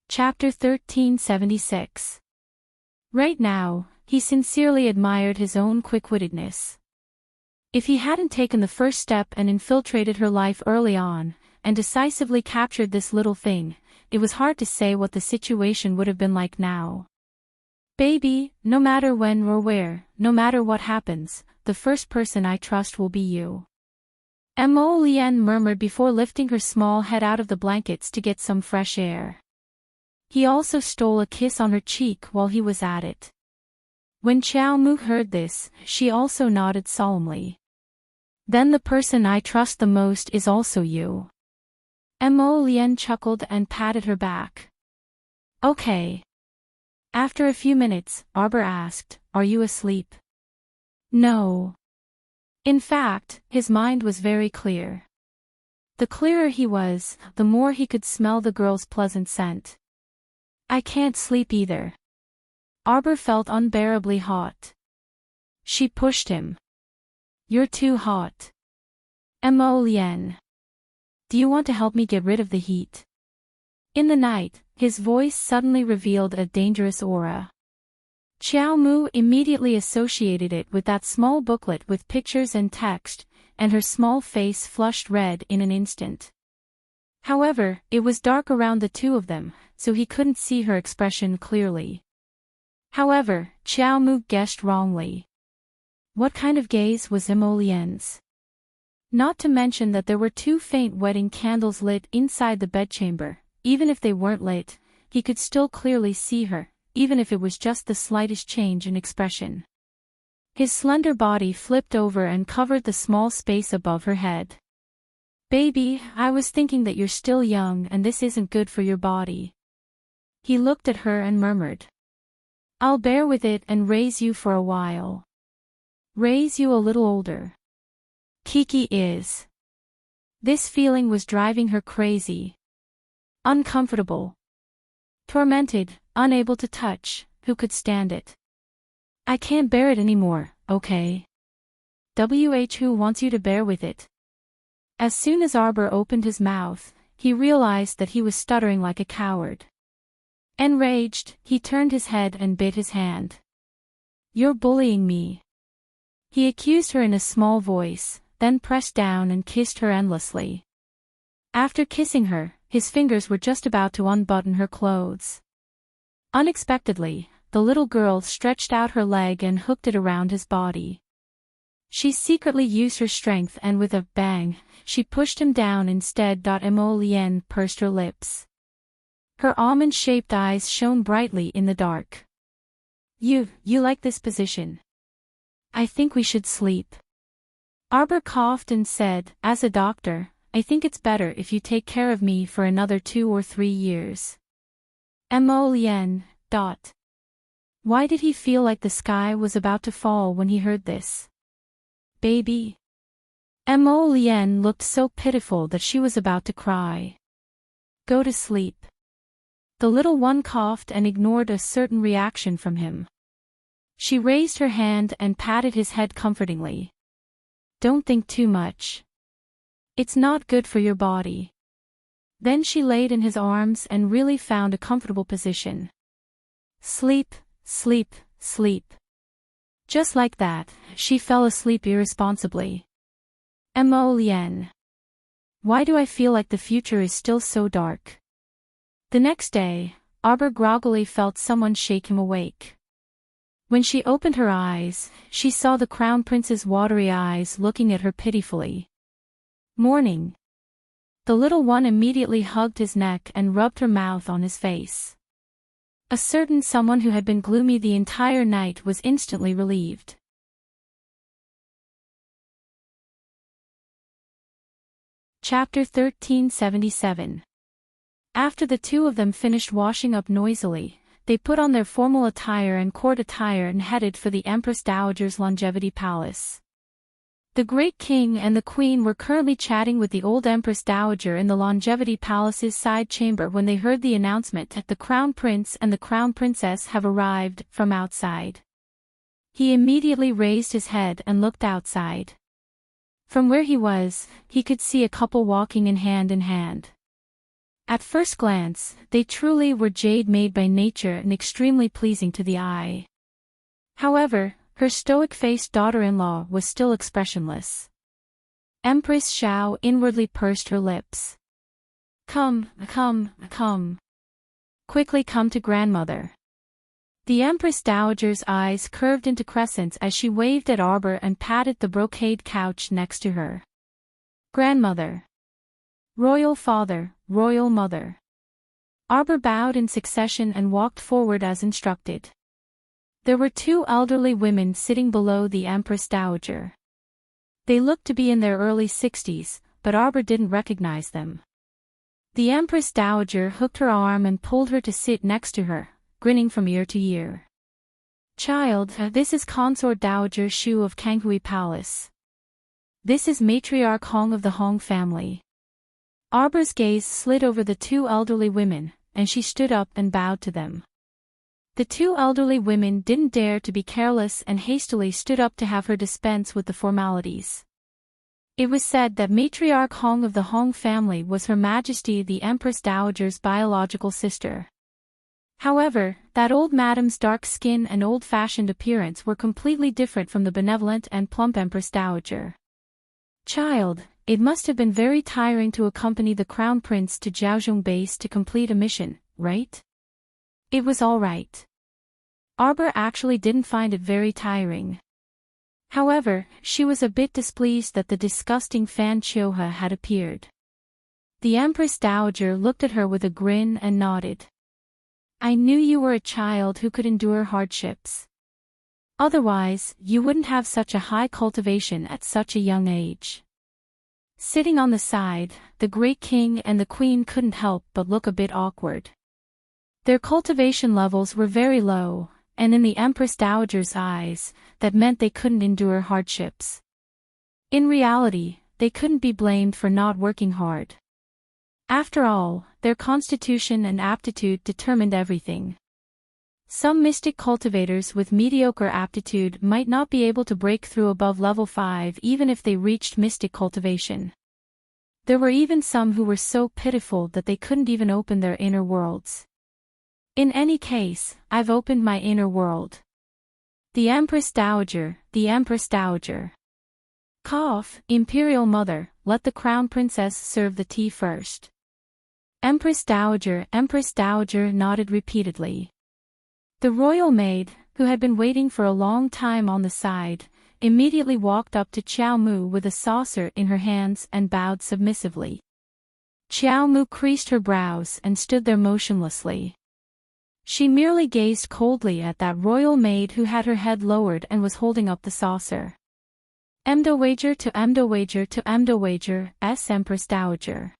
[SPEAKER 1] Chapter 1376. Right now, he sincerely admired his own quick-wittedness. If he hadn't taken the first step and infiltrated her life early on, and decisively captured this little thing, it was hard to say what the situation would have been like now. Baby, no matter when or where, no matter what happens, the first person I trust will be you. Mo Lien murmured before lifting her small head out of the blankets to get some fresh air. He also stole a kiss on her cheek while he was at it. When Xiao Mu heard this, she also nodded solemnly. Then the person I trust the most is also you. Mo Lien chuckled and patted her back. Okay. After a few minutes, Arbor asked, "Are you asleep?" No. In fact, his mind was very clear. The clearer he was, the more he could smell the girl's pleasant scent. I can't sleep either. Arbor felt unbearably hot. She pushed him. You're too hot. Mo Lien. Do you want to help me get rid of the heat? In the night, his voice suddenly revealed a dangerous aura. Xiao Mu immediately associated it with that small booklet with pictures and text, and her small face flushed red in an instant. However, it was dark around the two of them, so he couldn't see her expression clearly. However, Xiao Mu guessed wrongly. What kind of gaze was Mo Lien's? Not to mention that there were two faint wedding candles lit inside the bedchamber. Even if they weren't lit, he could still clearly see her, even if it was just the slightest change in expression. His slender body flipped over and covered the small space above her head. Baby, I was thinking that you're still young and this isn't good for your body. He looked at her and murmured. I'll bear with it and raise you for a while. Raise you a little older. Kiki is. This feeling was driving her crazy. Uncomfortable. Tormented, unable to touch, who could stand it? I can't bear it anymore, okay? Who wants you to bear with it? As soon as Arbor opened his mouth, he realized that he was stuttering like a coward. Enraged, he turned his head and bit his hand. You're bullying me. He accused her in a small voice, then pressed down and kissed her endlessly. After kissing her, his fingers were just about to unbutton her clothes. Unexpectedly, the little girl stretched out her leg and hooked it around his body. She secretly used her strength and with a bang, she pushed him down instead. Mo Lien pursed her lips. Her almond-shaped eyes shone brightly in the dark. You like this position? I think we should sleep. Arbor coughed and said, as a doctor, I think it's better if you take care of me for another 2 or 3 years. Mo Lien. Why did he feel like the sky was about to fall when he heard this? Baby. Mo Lien looked so pitiful that she was about to cry. Go to sleep. The little one coughed and ignored a certain reaction from him. She raised her hand and patted his head comfortingly. Don't think too much. It's not good for your body. Then she laid in his arms and really found a comfortable position. Sleep, sleep, sleep. Just like that, she fell asleep irresponsibly. Mo Lien. Why do I feel like the future is still so dark? The next day, Arbor groggily felt someone shake him awake. When she opened her eyes, she saw the Crown Prince's watery eyes looking at her pitifully. Morning. The little one immediately hugged his neck and rubbed her mouth on his face. A certain someone who had been gloomy the entire night was instantly relieved. Chapter 1377. After the two of them finished washing up noisily, they put on their formal attire and court attire and headed for the Empress Dowager's Longevity Palace. The great king and the queen were currently chatting with the old Empress Dowager in the Longevity Palace's side chamber when they heard the announcement that the Crown Prince and the Crown Princess have arrived from outside. He immediately raised his head and looked outside. From where he was, he could see a couple walking in hand. At first glance, they truly were jade made by nature and extremely pleasing to the eye. However, her stoic-faced daughter-in-law was still expressionless. Empress Xiao inwardly pursed her lips. Come. Quickly come to grandmother. The Empress Dowager's eyes curved into crescents as she waved at Arbor and patted the brocade couch next to her. Grandmother. Royal father, royal mother. Arbor bowed in succession and walked forward as instructed. There were two elderly women sitting below the Empress Dowager. They looked to be in their early 60s, but Arbor didn't recognize them. The Empress Dowager hooked her arm and pulled her to sit next to her, grinning from ear to ear. Child, this is Consort Dowager Shu of Kanghui Palace. This is Matriarch Hong of the Hong family. Arbor's gaze slid over the two elderly women, and she stood up and bowed to them. The two elderly women didn't dare to be careless and hastily stood up to have her dispense with the formalities. It was said that Matriarch Hong of the Hong family was Her Majesty the Empress Dowager's biological sister. However, that old madam's dark skin and old-fashioned appearance were completely different from the benevolent and plump Empress Dowager. Child, it must have been very tiring to accompany the Crown Prince to Jiaozhong Base to complete a mission, right? It was all right. Arbor actually didn't find it very tiring. However, she was a bit displeased that the disgusting Fan Chioha had appeared. The Empress Dowager looked at her with a grin and nodded. I knew you were a child who could endure hardships. Otherwise, you wouldn't have such a high cultivation at such a young age. Sitting on the side, the great king and the queen couldn't help but look a bit awkward. Their cultivation levels were very low, and in the Empress Dowager's eyes, that meant they couldn't endure hardships. In reality, they couldn't be blamed for not working hard. After all, their constitution and aptitude determined everything. Some mystic cultivators with mediocre aptitude might not be able to break through above level 5 even if they reached mystic cultivation. There were even some who were so pitiful that they couldn't even open their inner worlds. In any case, I've opened my inner world. The Empress Dowager, the Empress Dowager. Cough, Imperial Mother, let the Crown Princess serve the tea first. Empress Dowager nodded repeatedly. The royal maid, who had been waiting for a long time on the side, immediately walked up to Qiao Mu with a saucer in her hands and bowed submissively. Qiao Mu creased her brows and stood there motionlessly. She merely gazed coldly at that royal maid who had her head lowered and was holding up the saucer. Emdowager to Emdowager to Emdowager, Empress Dowager.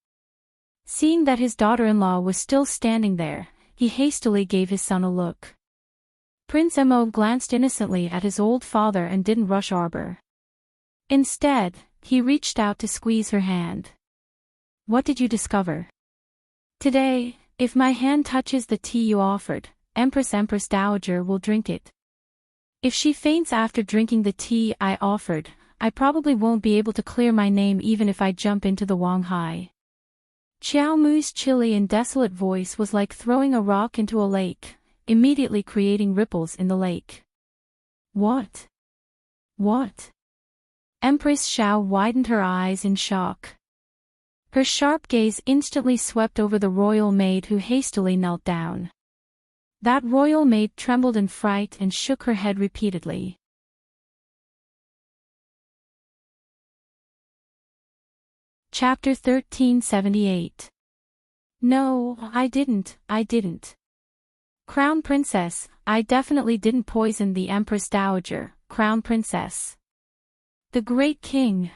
[SPEAKER 1] Seeing that his daughter-in-law was still standing there, he hastily gave his son a look. Prince Mo glanced innocently at his old father and didn't rush Arbor. Instead, he reached out to squeeze her hand. What did you discover? Today, if my hand touches the tea you offered, Empress Dowager will drink it. If she faints after drinking the tea I offered, I probably won't be able to clear my name even if I jump into the Wanghai. Qiao Mu's chilly and desolate voice was like throwing a rock into a lake, immediately creating ripples in the lake. What? What? Empress Xiao widened her eyes in shock. Her sharp gaze instantly swept over the royal maid who hastily knelt down. That royal maid trembled in fright and shook her head repeatedly. Chapter 1378. No, I didn't. Crown Princess, I definitely didn't poison the Empress Dowager, Crown Princess. The Great King.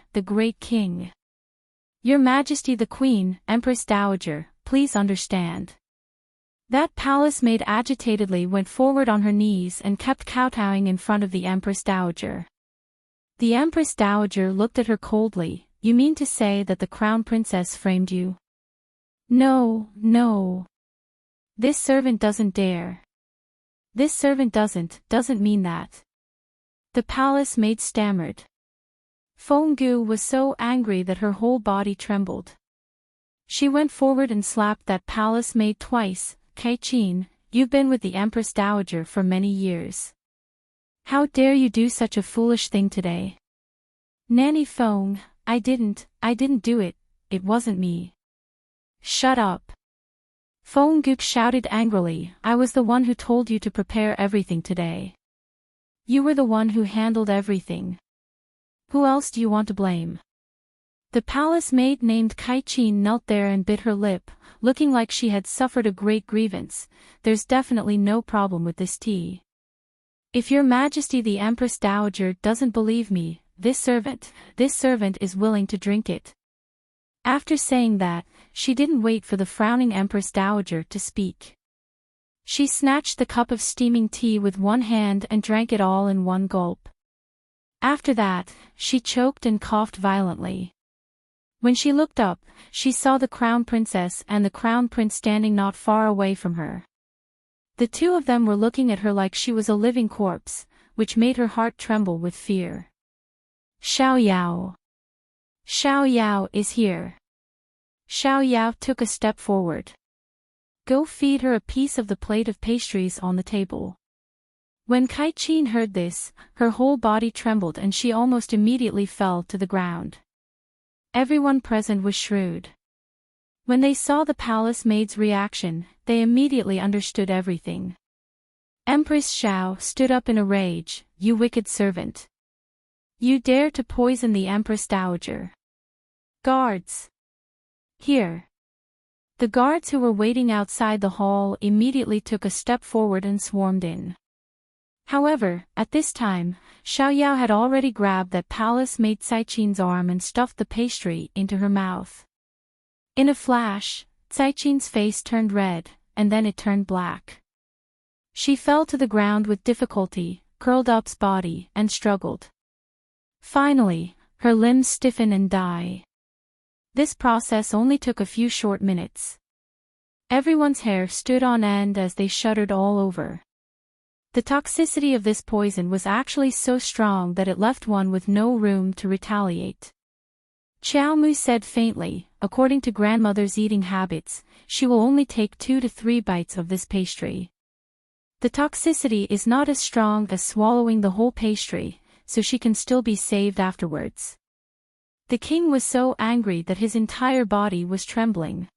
[SPEAKER 1] Your Majesty the Queen, Empress Dowager, please understand. That palace maid agitatedly went forward on her knees and kept kowtowing in front of the Empress Dowager. The Empress Dowager looked at her coldly. You mean to say that the Crown Princess framed you? No. This servant doesn't dare. This servant doesn't mean that. The palace maid stammered. Fenggu was so angry that her whole body trembled. She went forward and slapped that palace maid twice. Kai-Chin, you've been with the Empress Dowager for many years. How dare you do such a foolish thing today? Nanny Feng, I didn't do it, it wasn't me. Shut up. Fenggu shouted angrily, I was the one who told you to prepare everything today. You were the one who handled everything. Who else do you want to blame? The palace maid named Kai-Chin knelt there and bit her lip, looking like she had suffered a great grievance. There's definitely no problem with this tea. If your majesty the Empress Dowager doesn't believe me, this servant is willing to drink it. After saying that, she didn't wait for the frowning Empress Dowager to speak. She snatched the cup of steaming tea with one hand and drank it all in one gulp. After that, she choked and coughed violently. When she looked up, she saw the Crown Princess and the Crown Prince standing not far away from her. The two of them were looking at her like she was a living corpse, which made her heart tremble with fear. Xiao Yao. Xiao Yao is here. Xiao Yao took a step forward. Go feed her a piece of the plate of pastries on the table. When Kai-Chin heard this, her whole body trembled and she almost immediately fell to the ground. Everyone present was shrewd. When they saw the palace maid's reaction, they immediately understood everything. Empress Xiao stood up in a rage. You wicked servant. You dare to poison the Empress Dowager. Guards! Here! The guards who were waiting outside the hall immediately took a step forward and swarmed in. However, at this time, Xiao Yao had already grabbed that palace maid Cai-Chin's arm and stuffed the pastry into her mouth. In a flash, Cai-Chin's face turned red, and then it turned black. She fell to the ground with difficulty, curled up her body, and struggled. Finally, her limbs stiffen and die. This process only took a few short minutes. Everyone's hair stood on end as they shuddered all over. The toxicity of this poison was actually so strong that it left one with no room to retaliate. Qiao Mu said faintly, according to grandmother's eating habits, she will only take 2 to 3 bites of this pastry. The toxicity is not as strong as swallowing the whole pastry, so she can still be saved afterwards. The king was so angry that his entire body was trembling.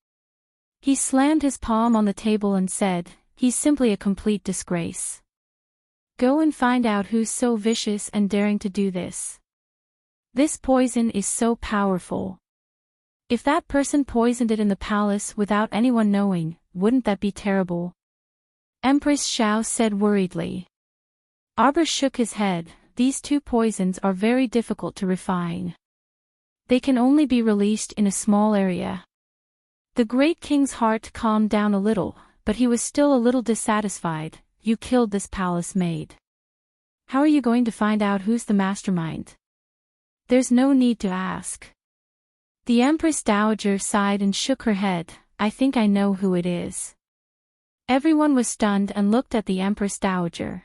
[SPEAKER 1] He slammed his palm on the table and said, "He's simply a complete disgrace. Go and find out who's so vicious and daring to do this. This poison is so powerful. If that person poisoned it in the palace without anyone knowing, wouldn't that be terrible?" Empress Xiao said worriedly. Arbor shook his head. These 2 poisons are very difficult to refine. They can only be released in a small area. The great king's heart calmed down a little, but he was still a little dissatisfied. You killed this palace maid. How are you going to find out who's the mastermind? There's no need to ask. The Empress Dowager sighed and shook her head. I think I know who it is. Everyone was stunned and looked at the Empress Dowager.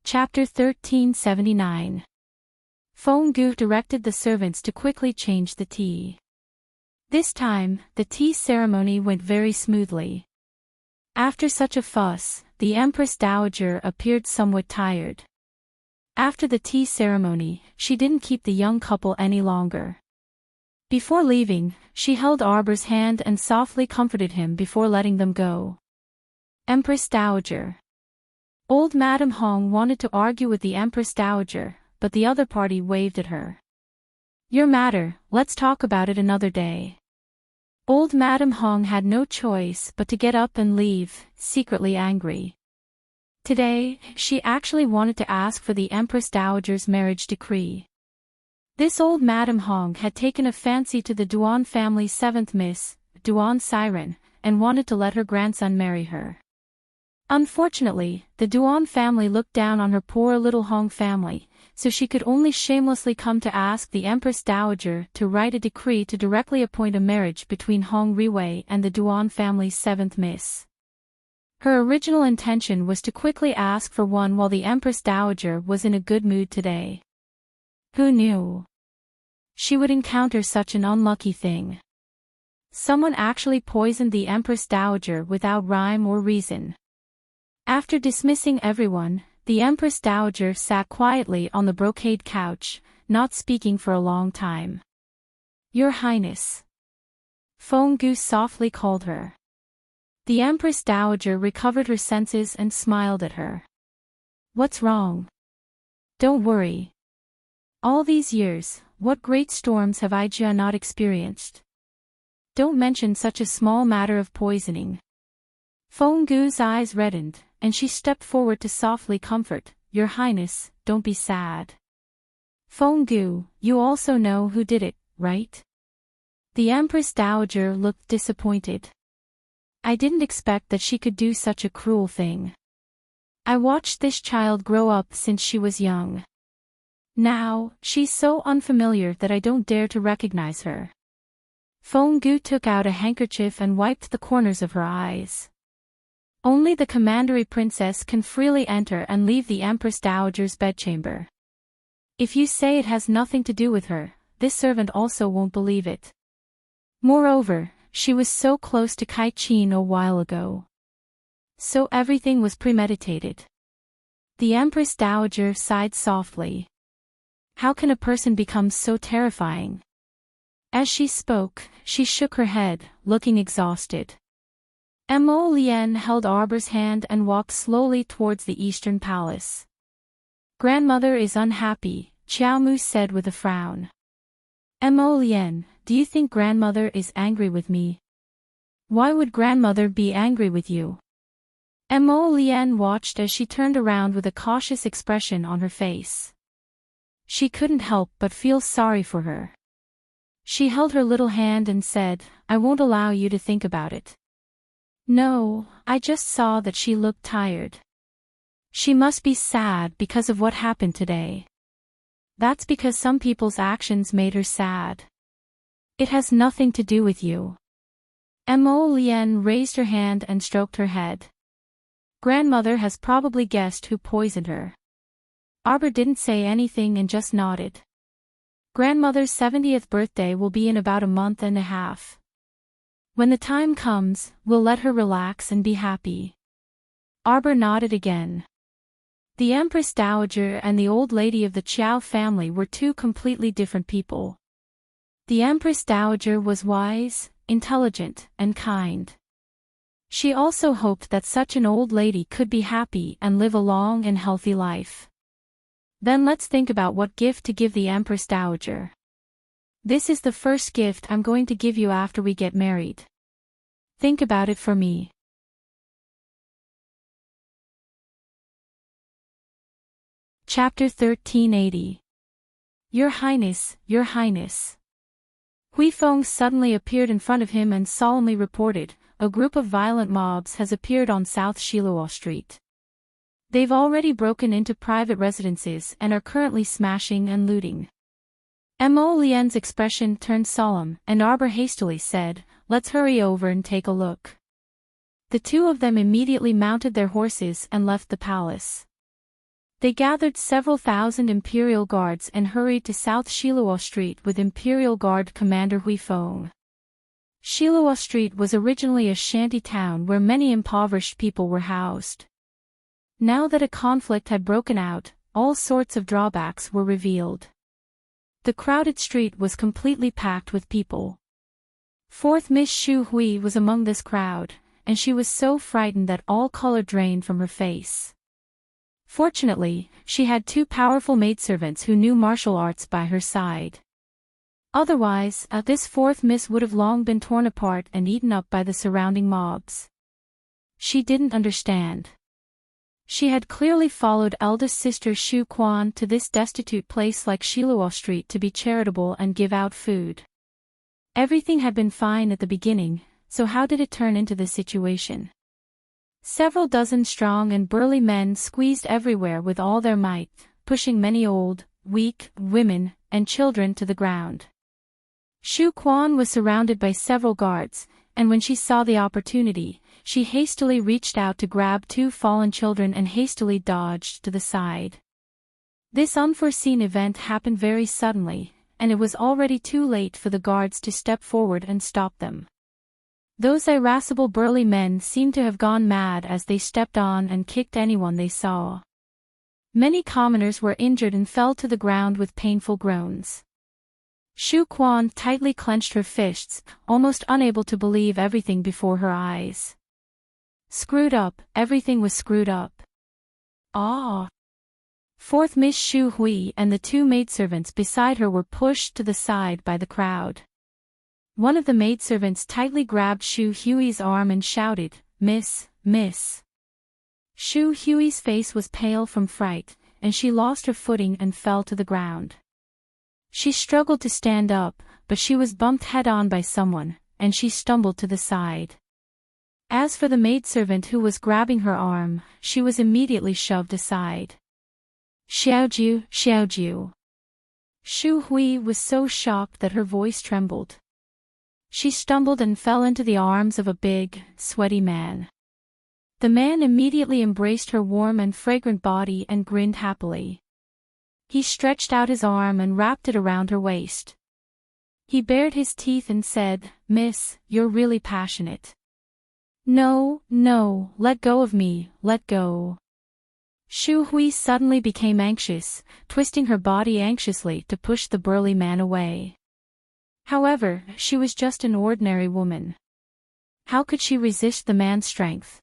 [SPEAKER 1] Chapter 1379. Feng Gu directed the servants to quickly change the tea. This time, the tea ceremony went very smoothly. After such a fuss, the Empress Dowager appeared somewhat tired. After the tea ceremony, she didn't keep the young couple any longer. Before leaving, she held Arbor's hand and softly comforted him before letting them go. Empress Dowager. Old Madame Hong wanted to argue with the Empress Dowager, but the other party waved at her. Your matter, let's talk about it another day. Old Madame Hong had no choice but to get up and leave, secretly angry. Today, she actually wanted to ask for the Empress Dowager's marriage decree. This old Madame Hong had taken a fancy to the Duan family's 7th Miss, Duan Siren, and wanted to let her grandson marry her. Unfortunately, the Duan family looked down on her poor little Hong family, so she could only shamelessly come to ask the Empress Dowager to write a decree to directly appoint a marriage between Hong Riwei and the Duan family's 7th Miss. Her original intention was to quickly ask for one while the Empress Dowager was in a good mood today. Who knew? She would encounter such an unlucky thing. Someone actually poisoned the Empress Dowager without rhyme or reason. After dismissing everyone, the Empress Dowager sat quietly on the brocade couch, not speaking for a long time. Your Highness. Feng Gu softly called her. The Empress Dowager recovered her senses and smiled at her. What's wrong? Don't worry. All these years, what great storms have I not experienced? Don't mention such a small matter of poisoning. Feng Gu's eyes reddened, and she stepped forward to softly comfort, Your Highness, don't be sad. Feng Gu, you also know who did it, right? The Empress Dowager looked disappointed. I didn't expect that she could do such a cruel thing. I watched this child grow up since she was young. Now, she's so unfamiliar that I don't dare to recognize her. Feng Gu took out a handkerchief and wiped the corners of her eyes. Only the commandery princess can freely enter and leave the Empress Dowager's bedchamber. If you say it has nothing to do with her, this servant also won't believe it. Moreover, she was so close to Kai Qin a while ago. So everything was premeditated. The Empress Dowager sighed softly. How can a person become so terrifying? As she spoke, she shook her head, looking exhausted. Mo Lien held Arbor's hand and walked slowly towards the Eastern Palace. Grandmother is unhappy, Qiao Mu said with a frown. Mo Lien, do you think grandmother is angry with me? Why would grandmother be angry with you? Mo Lien watched as she turned around with a cautious expression on her face. She couldn't help but feel sorry for her. She held her little hand and said, I won't allow you to think about it. No, I just saw that she looked tired. She must be sad because of what happened today. That's because some people's actions made her sad. It has nothing to do with you. Mo Lien raised her hand and stroked her head. Grandmother has probably guessed who poisoned her. Arbor didn't say anything and just nodded. Grandmother's 70th birthday will be in about a month and a half. When the time comes, we'll let her relax and be happy. Arbor nodded again. The Empress Dowager and the old lady of the Qiao family were two completely different people. The Empress Dowager was wise, intelligent, and kind. She also hoped that such an old lady could be happy and live a long and healthy life. Then let's think about what gift to give the Empress Dowager. This is the first gift I'm going to give you after we get married. Think about it for me. Chapter 1380. Your Highness, Your Highness. Hui Feng suddenly appeared in front of him and solemnly reported, a group of violent mobs has appeared on South Shiluo Street. They've already broken into private residences and are currently smashing and looting. Mo Lien's expression turned solemn, and Arbor hastily said, Let's hurry over and take a look. The two of them immediately mounted their horses and left the palace. They gathered several thousand Imperial Guards and hurried to South Shiluo Street with Imperial Guard Commander Hui Feng. Shiluo Street was originally a shanty town where many impoverished people were housed. Now that a conflict had broken out, all sorts of drawbacks were revealed. The crowded street was completely packed with people. Fourth Miss Shu Hui was among this crowd, and she was so frightened that all color drained from her face. Fortunately, she had two powerful maidservants who knew martial arts by her side. Otherwise, this fourth miss would have long been torn apart and eaten up by the surrounding mobs. She didn't understand. She had clearly followed eldest sister Shu Quan to this destitute place like Shiluo Street to be charitable and give out food. Everything had been fine at the beginning, so how did it turn into this situation? Several dozen strong and burly men squeezed everywhere with all their might, pushing many old, weak, women, and children to the ground. Shu Quan was surrounded by several guards, and when she saw the opportunity, she hastily reached out to grab two fallen children and hastily dodged to the side. This unforeseen event happened very suddenly, and it was already too late for the guards to step forward and stop them. Those irascible burly men seemed to have gone mad as they stepped on and kicked anyone they saw. Many commoners were injured and fell to the ground with painful groans. Shu Quan tightly clenched her fists, almost unable to believe everything before her eyes. Screwed up, everything was screwed up. Ah! Fourth Miss Shu Hui and the two maidservants beside her were pushed to the side by the crowd. One of the maidservants tightly grabbed Shu Hui's arm and shouted, "Miss, miss." Shu Hui's face was pale from fright, and she lost her footing and fell to the ground. She struggled to stand up, but she was bumped head-on by someone, and she stumbled to the side. As for the maidservant who was grabbing her arm, she was immediately shoved aside. Xiaojiu, Xiaojiu. Shu Hui was so shocked that her voice trembled. She stumbled and fell into the arms of a big, sweaty man. The man immediately embraced her warm and fragrant body and grinned happily. He stretched out his arm and wrapped it around her waist. He bared his teeth and said, "Miss, you're really passionate." "No, no, let go of me, let go." Shu Hui suddenly became anxious, twisting her body anxiously to push the burly man away. However, she was just an ordinary woman. How could she resist the man's strength?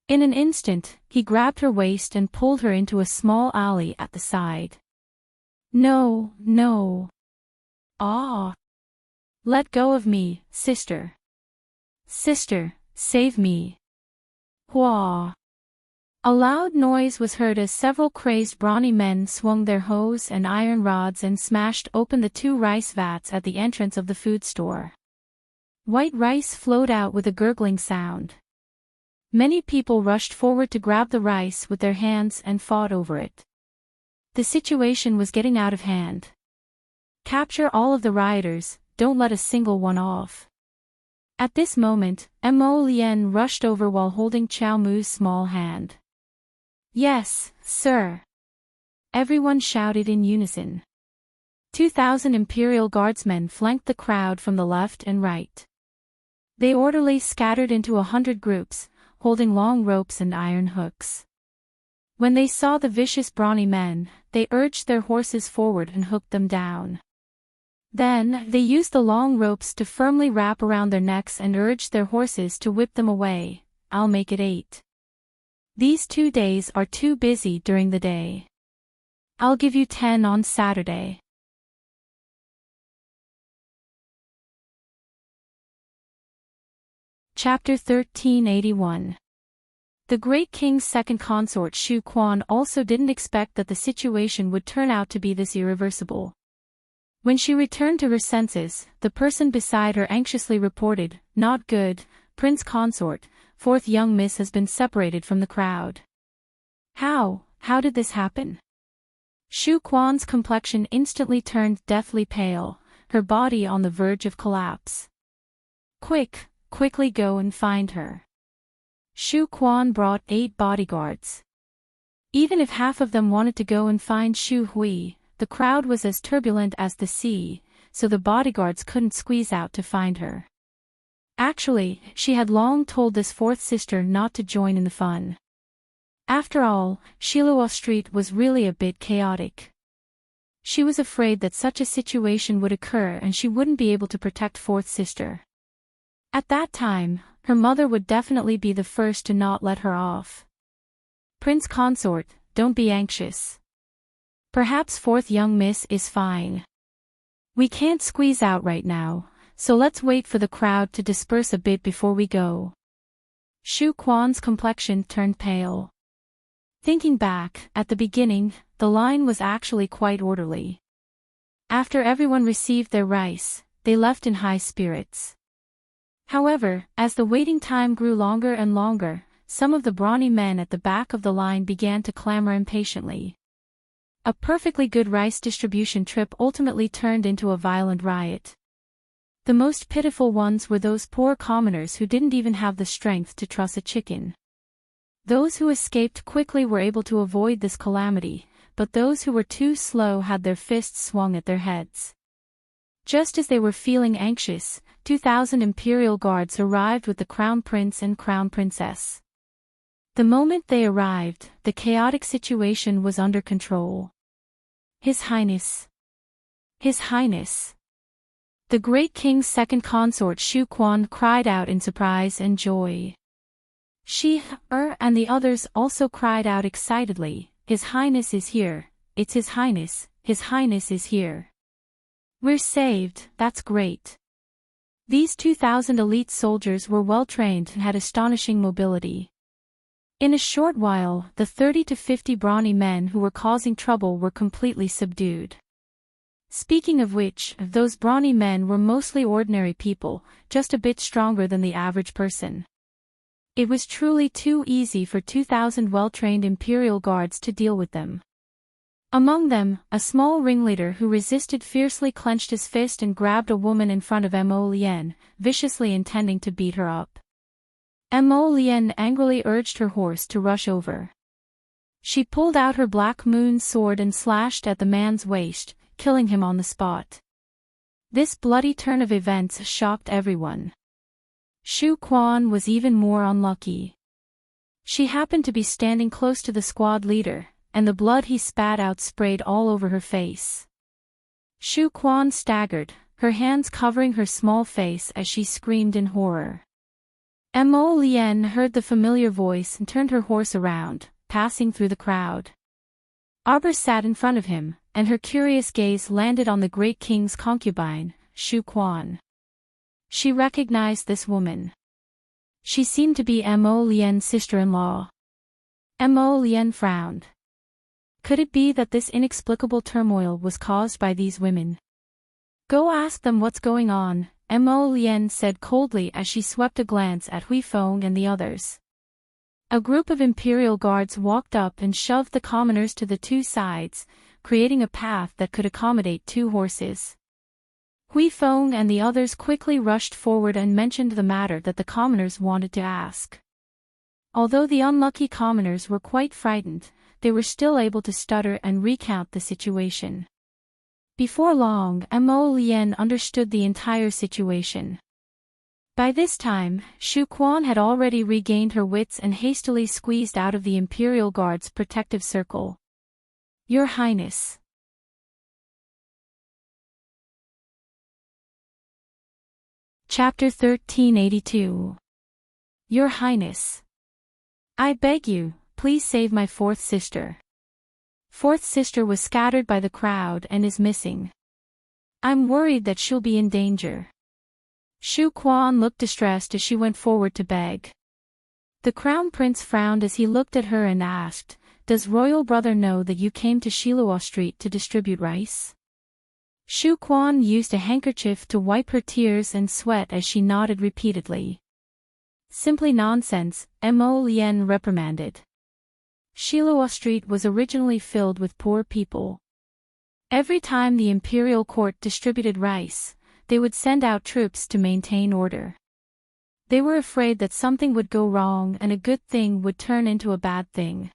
[SPEAKER 1] In an instant, he grabbed her waist and pulled her into a small alley at the side. "No, no. Ah. Let go of me, sister. Sister, save me." Hua. A loud noise was heard as several crazed brawny men swung their hoes and iron rods and smashed open the two rice vats at the entrance of the food store. White rice flowed out with a gurgling sound. Many people rushed forward to grab the rice with their hands and fought over it. The situation was getting out of hand. "Capture all of the rioters, don't let a single one off." At this moment, Mo Lien rushed over while holding Chow Mu's small hand. "Yes, sir." Everyone shouted in unison. 2,000 Imperial Guardsmen flanked the crowd from the left and right. They orderly scattered into 100 groups, holding long ropes and iron hooks. When they saw the vicious brawny men, they urged their horses forward and hooked them down. Then, they used the long ropes to firmly wrap around their necks and urged their horses to whip them away. "I'll make it 8. These 2 days are too busy during the day. I'll give you 10 on Saturday." Chapter 1381. The great king's second consort Shu Quan also didn't expect that the situation would turn out to be this irreversible. When she returned to her senses, the person beside her anxiously reported, "Not good, Prince Consort, fourth young miss has been separated from the crowd." How did this happen? Shu Quan's complexion instantly turned deathly pale, her body on the verge of collapse. Quickly go and find her." Shu Quan brought 8 bodyguards. Even if half of them wanted to go and find Shu Hui, the crowd was as turbulent as the sea, so the bodyguards couldn't squeeze out to find her. Actually, she had long told this fourth sister not to join in the fun. After all, Shiluo Street was really a bit chaotic. She was afraid that such a situation would occur and she wouldn't be able to protect fourth sister. At that time, her mother would definitely be the first to not let her off. "Prince Consort, don't be anxious. Perhaps fourth young miss is fine. We can't squeeze out right now, so let's wait for the crowd to disperse a bit before we go." Shu Quan's complexion turned pale. Thinking back, at the beginning, the line was actually quite orderly. After everyone received their rice, they left in high spirits. However, as the waiting time grew longer and longer, some of the brawny men at the back of the line began to clamor impatiently. A perfectly good rice distribution trip ultimately turned into a violent riot. The most pitiful ones were those poor commoners who didn't even have the strength to truss a chicken. Those who escaped quickly were able to avoid this calamity, but those who were too slow had their fists swung at their heads. Just as they were feeling anxious, 2,000 Imperial Guards arrived with the Crown Prince and Crown Princess. The moment they arrived, the chaotic situation was under control. His Highness. His Highness. The great king's second consort Shu Quan cried out in surprise and joy. She and the others also cried out excitedly, His Highness is here, it's His Highness is here. We're saved, that's great. These 2,000 elite soldiers were well trained and had astonishing mobility. In a short while, the 30 to 50 brawny men who were causing trouble were completely subdued. Speaking of which, those brawny men were mostly ordinary people, just a bit stronger than the average person. It was truly too easy for 2,000 well-trained Imperial guards to deal with them. Among them, a small ringleader who resisted fiercely clenched his fist and grabbed a woman in front of Mo Lien, viciously intending to beat her up. Mo Lien angrily urged her horse to rush over. She pulled out her Black Moon sword and slashed at the man's waist, killing him on the spot. This bloody turn of events shocked everyone. Shu Quan was even more unlucky. She happened to be standing close to the squad leader, and the blood he spat out sprayed all over her face. Shu Quan staggered, her hands covering her small face as she screamed in horror. Mo Lien heard the familiar voice and turned her horse around, passing through the crowd. Arbor sat in front of him, and her curious gaze landed on the great king's concubine, Shu Quan. She recognized this woman. She seemed to be Mo Lien's sister-in-law. Mo Lien frowned. Could it be that this inexplicable turmoil was caused by these women? Go ask them what's going on, Mo Lien said coldly as she swept a glance at Hui Feng and the others. A group of Imperial guards walked up and shoved the commoners to the two sides, creating a path that could accommodate 2 horses. Hui Feng and the others quickly rushed forward and mentioned the matter that the commoners wanted to ask. Although the unlucky commoners were quite frightened, they were still able to stutter and recount the situation. Before long, Mo Lien understood the entire situation. By this time, Shu Quan had already regained her wits and hastily squeezed out of the Imperial Guard's protective circle. Your Highness. Chapter 1382. Your Highness. I beg you, please save my 4th sister. 4th sister was scattered by the crowd and is missing. I'm worried that she'll be in danger. Shu Quan looked distressed as she went forward to beg. The Crown Prince frowned as he looked at her and asked, Does Royal Brother know that you came to Shiluo Street to distribute rice? Shu Quan used a handkerchief to wipe her tears and sweat as she nodded repeatedly. Simply nonsense, Mo Lien reprimanded. Shiluo Street was originally filled with poor people. Every time the imperial court distributed rice, they would send out troops to maintain order. They were afraid that something would go wrong and a good thing would turn into a bad thing.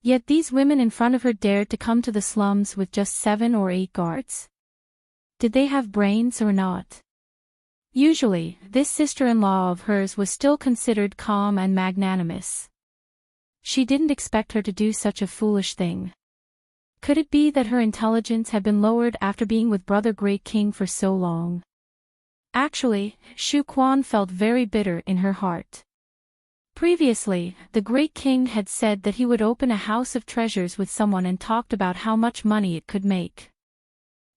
[SPEAKER 1] Yet these women in front of her dared to come to the slums with just 7 or 8 guards. Did they have brains or not? Usually, this sister-in-law of hers was still considered calm and magnanimous. She didn't expect her to do such a foolish thing. Could it be that her intelligence had been lowered after being with Brother Great King for so long? Actually, Shu Quan felt very bitter in her heart. Previously, the Great King had said that he would open a house of treasures with someone and talked about how much money it could make.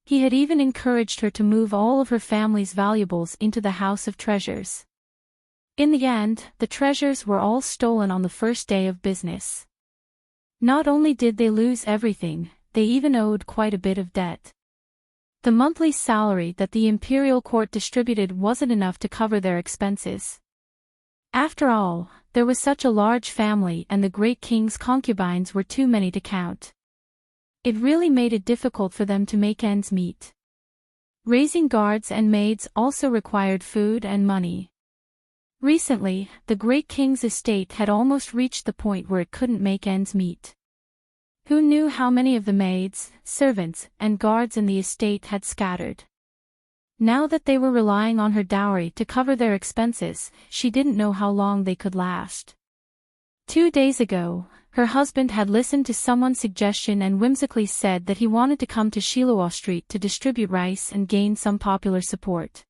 [SPEAKER 1] He had even encouraged her to move all of her family's valuables into the house of treasures. In the end, the treasures were all stolen on the first day of business. Not only did they lose everything, they even owed quite a bit of debt. The monthly salary that the imperial court distributed wasn't enough to cover their expenses. After all, there was such a large family and the great king's concubines were too many to count. It really made it difficult for them to make ends meet. Raising guards and maids also required food and money. Recently, the great king's estate had almost reached the point where it couldn't make ends meet. Who knew how many of the maids, servants, and guards in the estate had scattered? Now that they were relying on her dowry to cover their expenses, she didn't know how long they could last. 2 days ago, her husband had listened to someone's suggestion and whimsically said that he wanted to come to Shiluo Street to distribute rice and gain some popular support.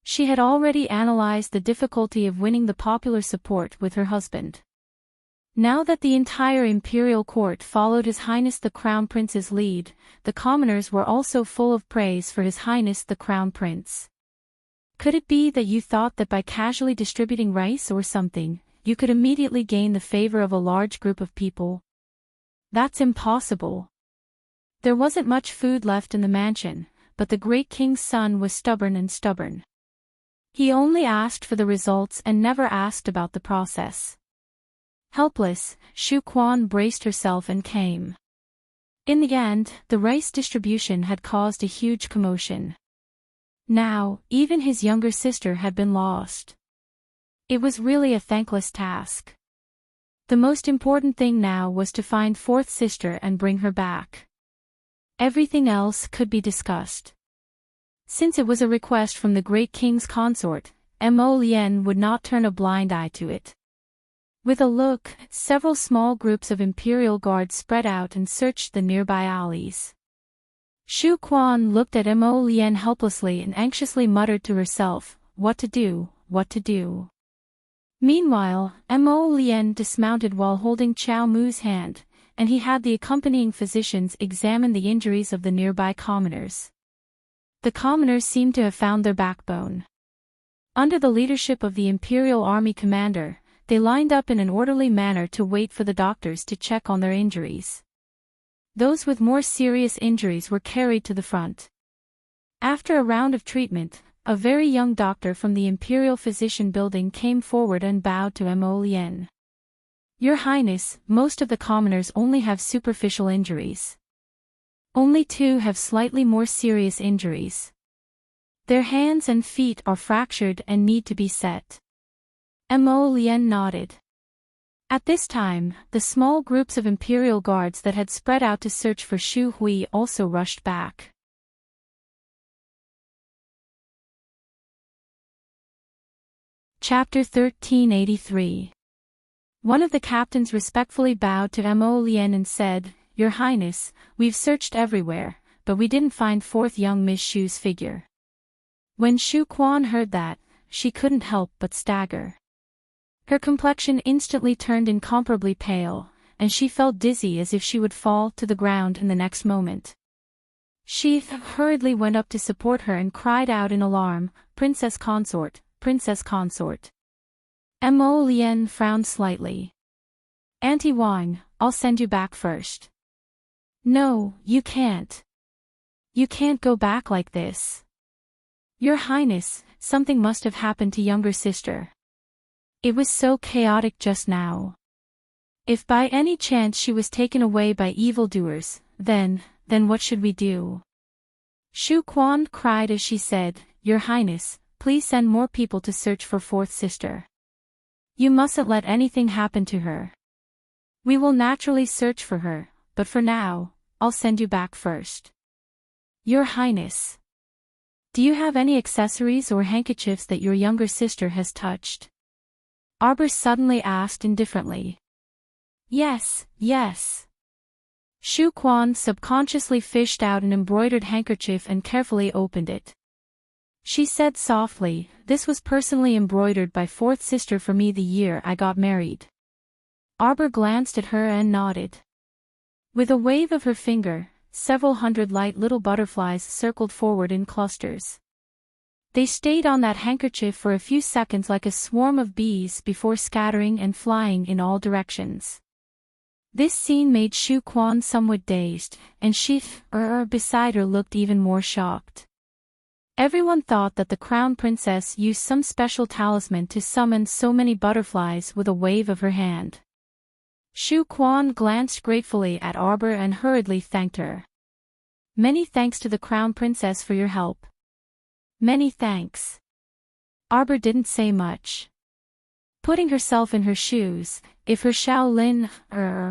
[SPEAKER 1] She had already analyzed the difficulty of winning the popular support with her husband. Now that the entire imperial court followed His Highness the Crown Prince's lead, the commoners were also full of praise for His Highness the Crown Prince. Could it be that you thought that by casually distributing rice or something, you could immediately gain the favor of a large group of people? That's impossible. There wasn't much food left in the mansion, but the great king's son was stubborn and stubborn. He only asked for the results and never asked about the process. Helpless, Shu Quan braced herself and came. In the end, the rice distribution had caused a huge commotion. Now, even his younger sister had been lost. It was really a thankless task. The most important thing now was to find fourth sister and bring her back. Everything else could be discussed. Since it was a request from the great king's consort, Mo Lien would not turn a blind eye to it. With a look, several small groups of imperial guards spread out and searched the nearby alleys. Shu Quan looked at Mo Lien helplessly and anxiously muttered to herself, "What to do, what to do?" Meanwhile, Mo Lien dismounted while holding Chao Mu's hand, and he had the accompanying physicians examine the injuries of the nearby commoners. The commoners seemed to have found their backbone. Under the leadership of the Imperial Army commander, they lined up in an orderly manner to wait for the doctors to check on their injuries. Those with more serious injuries were carried to the front. After a round of treatment, a very young doctor from the Imperial Physician Building came forward and bowed to Mo Lien. "Your Highness, most of the commoners only have superficial injuries. Only 2 have slightly more serious injuries. Their hands and feet are fractured and need to be set." Mo Lien nodded. At this time, the small groups of imperial guards that had spread out to search for Shu Hui also rushed back. Chapter 1383. One of the captains respectfully bowed to Mo Lien and said, "Your Highness, we've searched everywhere, but we didn't find fourth young Miss Shu's figure." When Shu Quan heard that, she couldn't help but stagger. Her complexion instantly turned incomparably pale, and she felt dizzy as if she would fall to the ground in the next moment. She hurriedly went up to support her and cried out in alarm, "Princess Consort, Princess Consort." Mo Lien frowned slightly. "Auntie Wang, I'll send you back first." "No, you can't. You can't go back like this. Your Highness, something must have happened to younger sister. It was so chaotic just now. If by any chance she was taken away by evildoers, then what should we do?" Shu Quan cried as she said, "Your Highness, please send more people to search for fourth sister. You mustn't let anything happen to her. We will naturally search for her, but for now, I'll send you back first." "Your Highness, do you have any accessories or handkerchiefs that your younger sister has touched?" Arbor suddenly asked indifferently. Yes. Shu Quan subconsciously fished out an embroidered handkerchief and carefully opened it. She said softly, "This was personally embroidered by fourth sister for me the year I got married." Arbor glanced at her and nodded. With a wave of her finger, several hundred light little butterflies circled forward in clusters. They stayed on that handkerchief for a few seconds like a swarm of bees before scattering and flying in all directions. This scene made Shu Quan somewhat dazed, and she beside her looked even more shocked. Everyone thought that the crown princess used some special talisman to summon so many butterflies with a wave of her hand. Shu Quan glanced gratefully at Arbor and hurriedly thanked her. "Many thanks to the crown princess for your help." "Many thanks." Arbor didn't say much. Putting herself in her shoes, if her Shaolin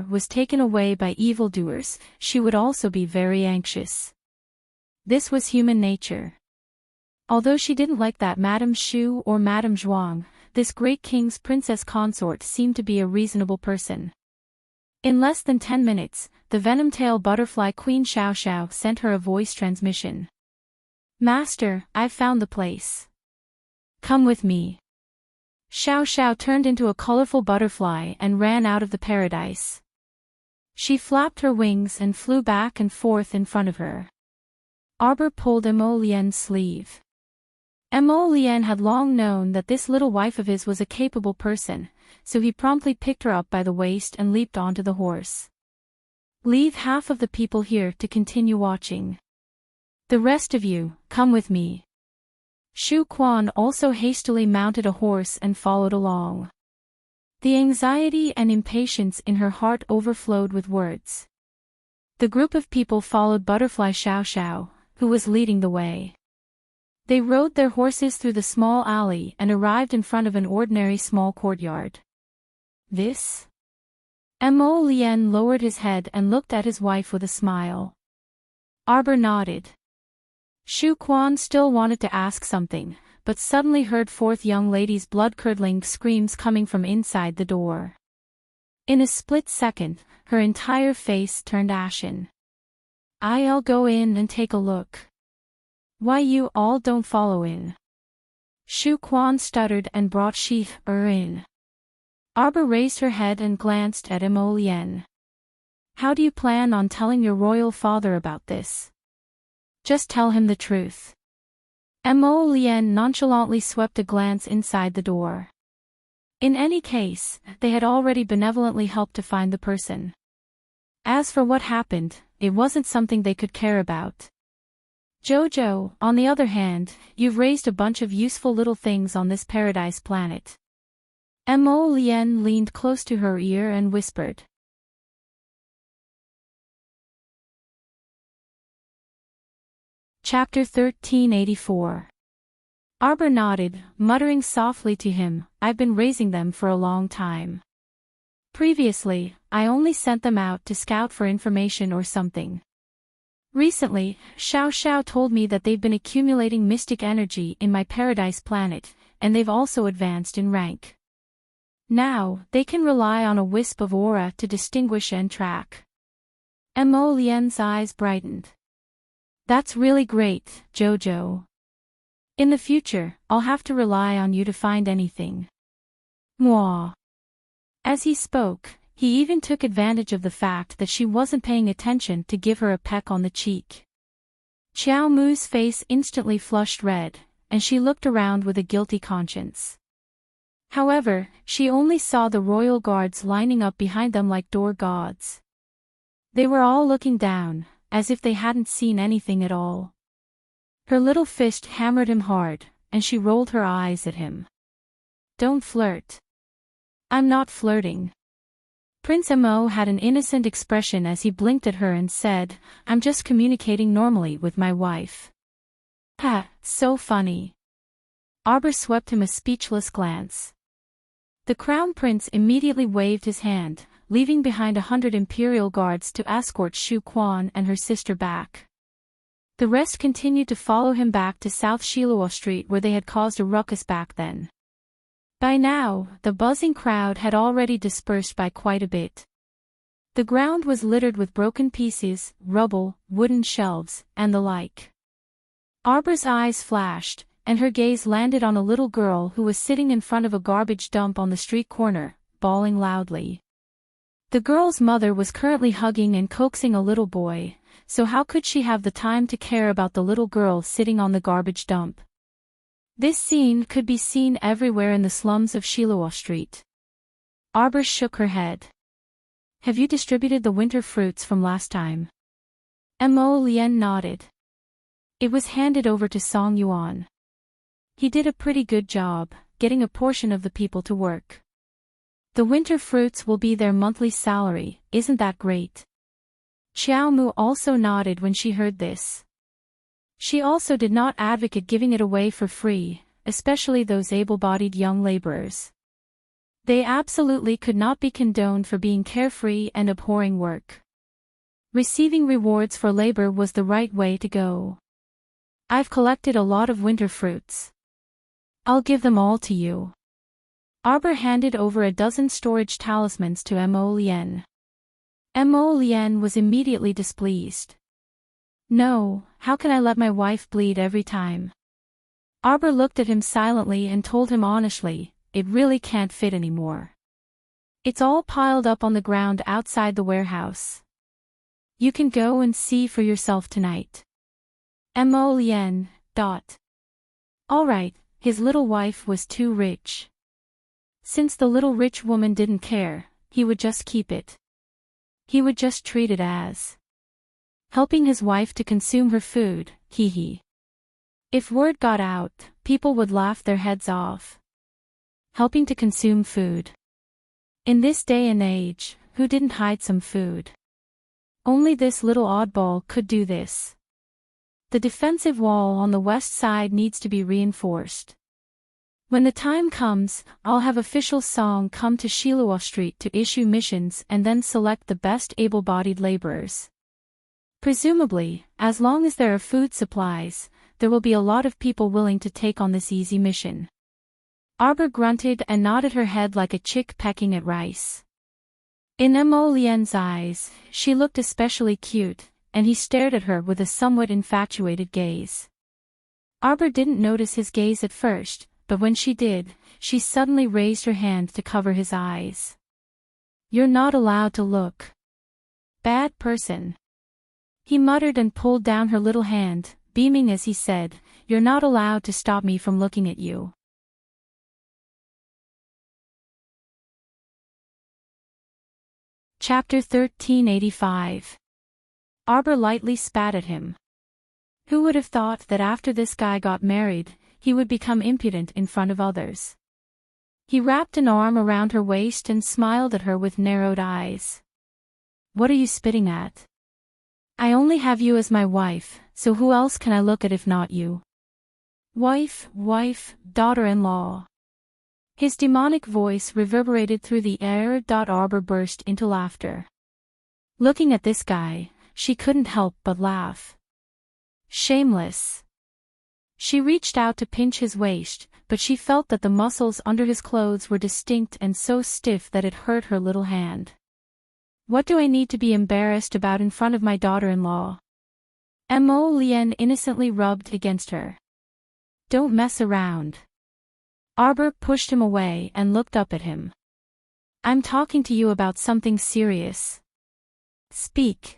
[SPEAKER 1] was taken away by evildoers, she would also be very anxious. This was human nature. Although she didn't like that Madame Shu or Madame Zhuang, this great king's princess consort seemed to be a reasonable person. In less than 10 minutes, the venom-tail butterfly Queen Xiao Xiao sent her a voice transmission. "Master, I've found the place. Come with me." Xiao Xiao turned into a colorful butterfly and ran out of the paradise. She flapped her wings and flew back and forth in front of her. Arbor pulled Mo Lien's sleeve. Mo Lien had long known that this little wife of his was a capable person, so he promptly picked her up by the waist and leaped onto the horse. Leave half of the people here to continue watching. The rest of you, come with me. Shu Quan also hastily mounted a horse and followed along. The anxiety and impatience in her heart overflowed with words. The group of people followed Butterfly Xiao Xiao, who was leading the way. They rode their horses through the small alley and arrived in front of an ordinary small courtyard. This? Mo Lien lowered his head and looked at his wife with a smile. Arbor nodded. Shu Quan still wanted to ask something, but suddenly heard fourth young lady's blood-curdling screams coming from inside the door. In a split second, her entire face turned ashen. I'll go in and take a look. Why you all don't follow in? Shu Quan stuttered and brought Shi-er in. Arbor raised her head and glanced at Mo Lien. How do you plan on telling your royal father about this? Just tell him the truth. Mo Lien nonchalantly swept a glance inside the door. In any case, they had already benevolently helped to find the person. As for what happened, it wasn't something they could care about. Jojo, on the other hand, you've raised a bunch of useful little things on this paradise planet. Mo Lien leaned close to her ear and whispered. Chapter 1384. Arbor nodded, muttering softly to him, I've been raising them for a long time. Previously, I only sent them out to scout for information or something. Recently, Xiao Xiao told me that they've been accumulating mystic energy in my paradise planet, and they've also advanced in rank. Now, they can rely on a wisp of aura to distinguish and track. Mo Lien's eyes brightened. That's really great, Jojo. In the future, I'll have to rely on you to find anything. Mwah. As he spoke, he even took advantage of the fact that she wasn't paying attention to give her a peck on the cheek. Qiao Mu's face instantly flushed red, and she looked around with a guilty conscience. However, she only saw the royal guards lining up behind them like door gods. They were all looking down, as if they hadn't seen anything at all. Her little fist hammered him hard, and she rolled her eyes at him. Don't flirt. I'm not flirting. Prince Mo had an innocent expression as he blinked at her and said, I'm just communicating normally with my wife. Ha, so funny. Arbor swept him a speechless glance. The crown prince immediately waved his hand, leaving behind 100 imperial guards to escort Shu Quan and her sister back. The rest continued to follow him back to South Shiluo Street where they had caused a ruckus back then. By now, the buzzing crowd had already dispersed by quite a bit. The ground was littered with broken pieces, rubble, wooden shelves, and the like. Arbor's eyes flashed, and her gaze landed on a little girl who was sitting in front of a garbage dump on the street corner, bawling loudly. The girl's mother was currently hugging and coaxing a little boy, so how could she have the time to care about the little girl sitting on the garbage dump? This scene could be seen everywhere in the slums of Shiluo Street. Arbor shook her head. Have you distributed the winter fruits from last time? Mo Lien nodded. It was handed over to Song Yuan. He did a pretty good job, getting a portion of the people to work. The winter fruits will be their monthly salary, isn't that great? Xiao Mu also nodded when she heard this. She also did not advocate giving it away for free, especially those able-bodied young laborers. They absolutely could not be condoned for being carefree and abhorring work. Receiving rewards for labor was the right way to go. I've collected a lot of winter fruits. I'll give them all to you. Arbor handed over a dozen storage talismans to Mo Lien. Mo Lien was immediately displeased. No, how can I let my wife bleed every time? Arbor looked at him silently and told him honestly, it really can't fit anymore. It's all piled up on the ground outside the warehouse. You can go and see for yourself tonight. Lien. All right, his little wife was too rich. Since the little rich woman didn't care, he would just keep it. He would just treat it as helping his wife to consume her food, hee. If word got out, people would laugh their heads off. Helping to consume food. In this day and age, who didn't hide some food? Only this little oddball could do this. The defensive wall on the west side needs to be reinforced. When the time comes, I'll have official song come to Shiluo Street to issue missions and then select the best able-bodied laborers. Presumably, as long as there are food supplies, there will be a lot of people willing to take on this easy mission. Arbor grunted and nodded her head like a chick pecking at rice. In Mo Lien's eyes, she looked especially cute, and he stared at her with a somewhat infatuated gaze. Arbor didn't notice his gaze at first, but when she did, she suddenly raised her hand to cover his eyes. You're not allowed to look. Bad person. He muttered and pulled down her little hand, beaming as he said, You're not allowed to stop me from looking at you. Chapter 1385. Arbor lightly spat at him. Who would have thought that after this guy got married, he would become impudent in front of others? He wrapped an arm around her waist and smiled at her with narrowed eyes. What are you spitting at? I only have you as my wife, so who else can I look at if not you? Wife, daughter-in-law. His demonic voice reverberated through the air. Arbor burst into laughter. Looking at this guy, she couldn't help but laugh. Shameless. She reached out to pinch his waist, but she felt that the muscles under his clothes were distinct and so stiff that it hurt her little hand. What do I need to be embarrassed about in front of my daughter-in-law? Mo Lien innocently rubbed against her. Don't mess around. Arbor pushed him away and looked up at him. I'm talking to you about something serious. Speak.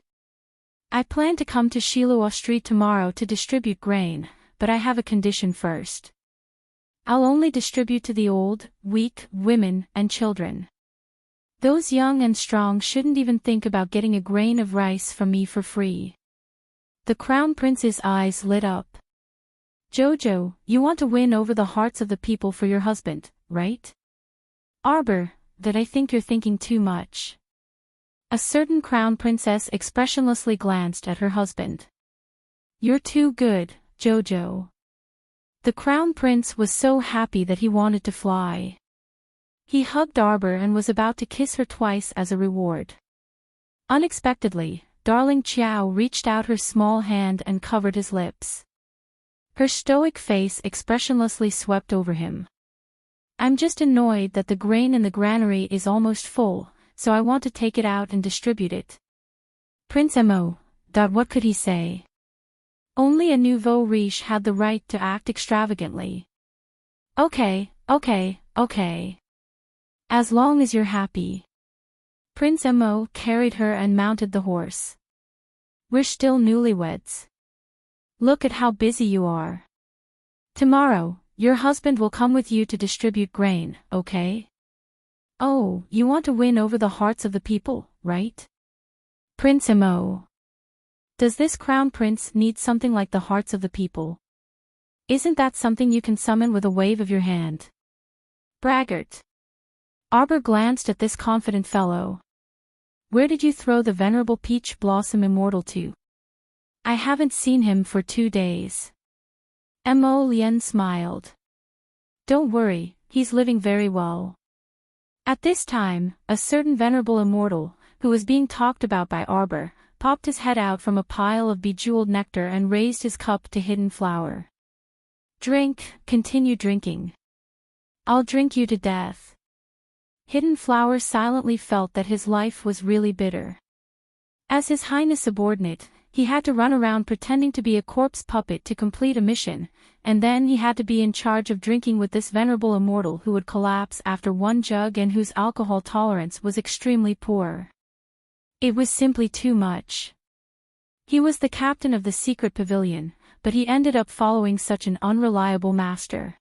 [SPEAKER 1] I plan to come to Shiluo Street tomorrow to distribute grain, but I have a condition first. I'll only distribute to the old, weak, women, and children. Those young and strong shouldn't even think about getting a grain of rice from me for free. The Crown Prince's eyes lit up. Jojo, you want to win over the hearts of the people for your husband, right? Arbor, that I think you're thinking too much. A certain Crown Princess expressionlessly glanced at her husband. You're too good, Jojo. The Crown Prince was so happy that he wanted to fly. He hugged Arbor and was about to kiss her twice as a reward. Unexpectedly, darling Chiao reached out her small hand and covered his lips. Her stoic face expressionlessly swept over him. I'm just annoyed that the grain in the granary is almost full, so I want to take it out and distribute it. Prince Mo. What could he say? Only a nouveau riche had the right to act extravagantly. Okay. As long as you're happy. Prince Mo carried her and mounted the horse. We're still newlyweds. Look at how busy you are. Tomorrow, your husband will come with you to distribute grain, okay? Oh, you want to win over the hearts of the people, right? Prince Mo. Does this crown prince need something like the hearts of the people? Isn't that something you can summon with a wave of your hand? Braggart. Arbor glanced at this confident fellow. Where did you throw the venerable Peach Blossom Immortal to? I haven't seen him for 2 days. Mo Lien smiled. Don't worry, he's living very well. At this time, a certain venerable immortal, who was being talked about by Arbor, popped his head out from a pile of bejeweled nectar and raised his cup to Hidden Flower. Drink, continue drinking. I'll drink you to death. Hidden Flower silently felt that his life was really bitter. As His Highness subordinate, he had to run around pretending to be a corpse puppet to complete a mission, and then he had to be in charge of drinking with this venerable immortal who would collapse after one jug and whose alcohol tolerance was extremely poor. It was simply too much. He was the captain of the secret pavilion, but he ended up following such an unreliable master.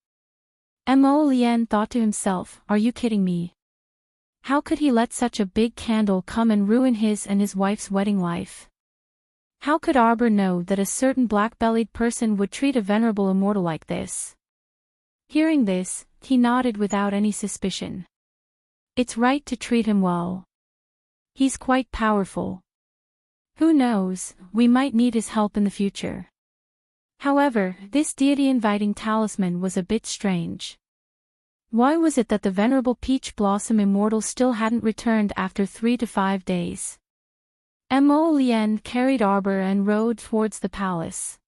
[SPEAKER 1] Mo Lien thought to himself, are you kidding me? How could he let such a big candle come and ruin his and his wife's wedding life? How could Arbor know that a certain black-bellied person would treat a venerable immortal like this? Hearing this, he nodded without any suspicion. It's right to treat him well. He's quite powerful. Who knows, we might need his help in the future. However, this deity-inviting talisman was a bit strange. Why was it that the venerable Peach Blossom Immortal still hadn't returned after 3 to 5 days? Mo Lien carried Arbor and rode towards the palace.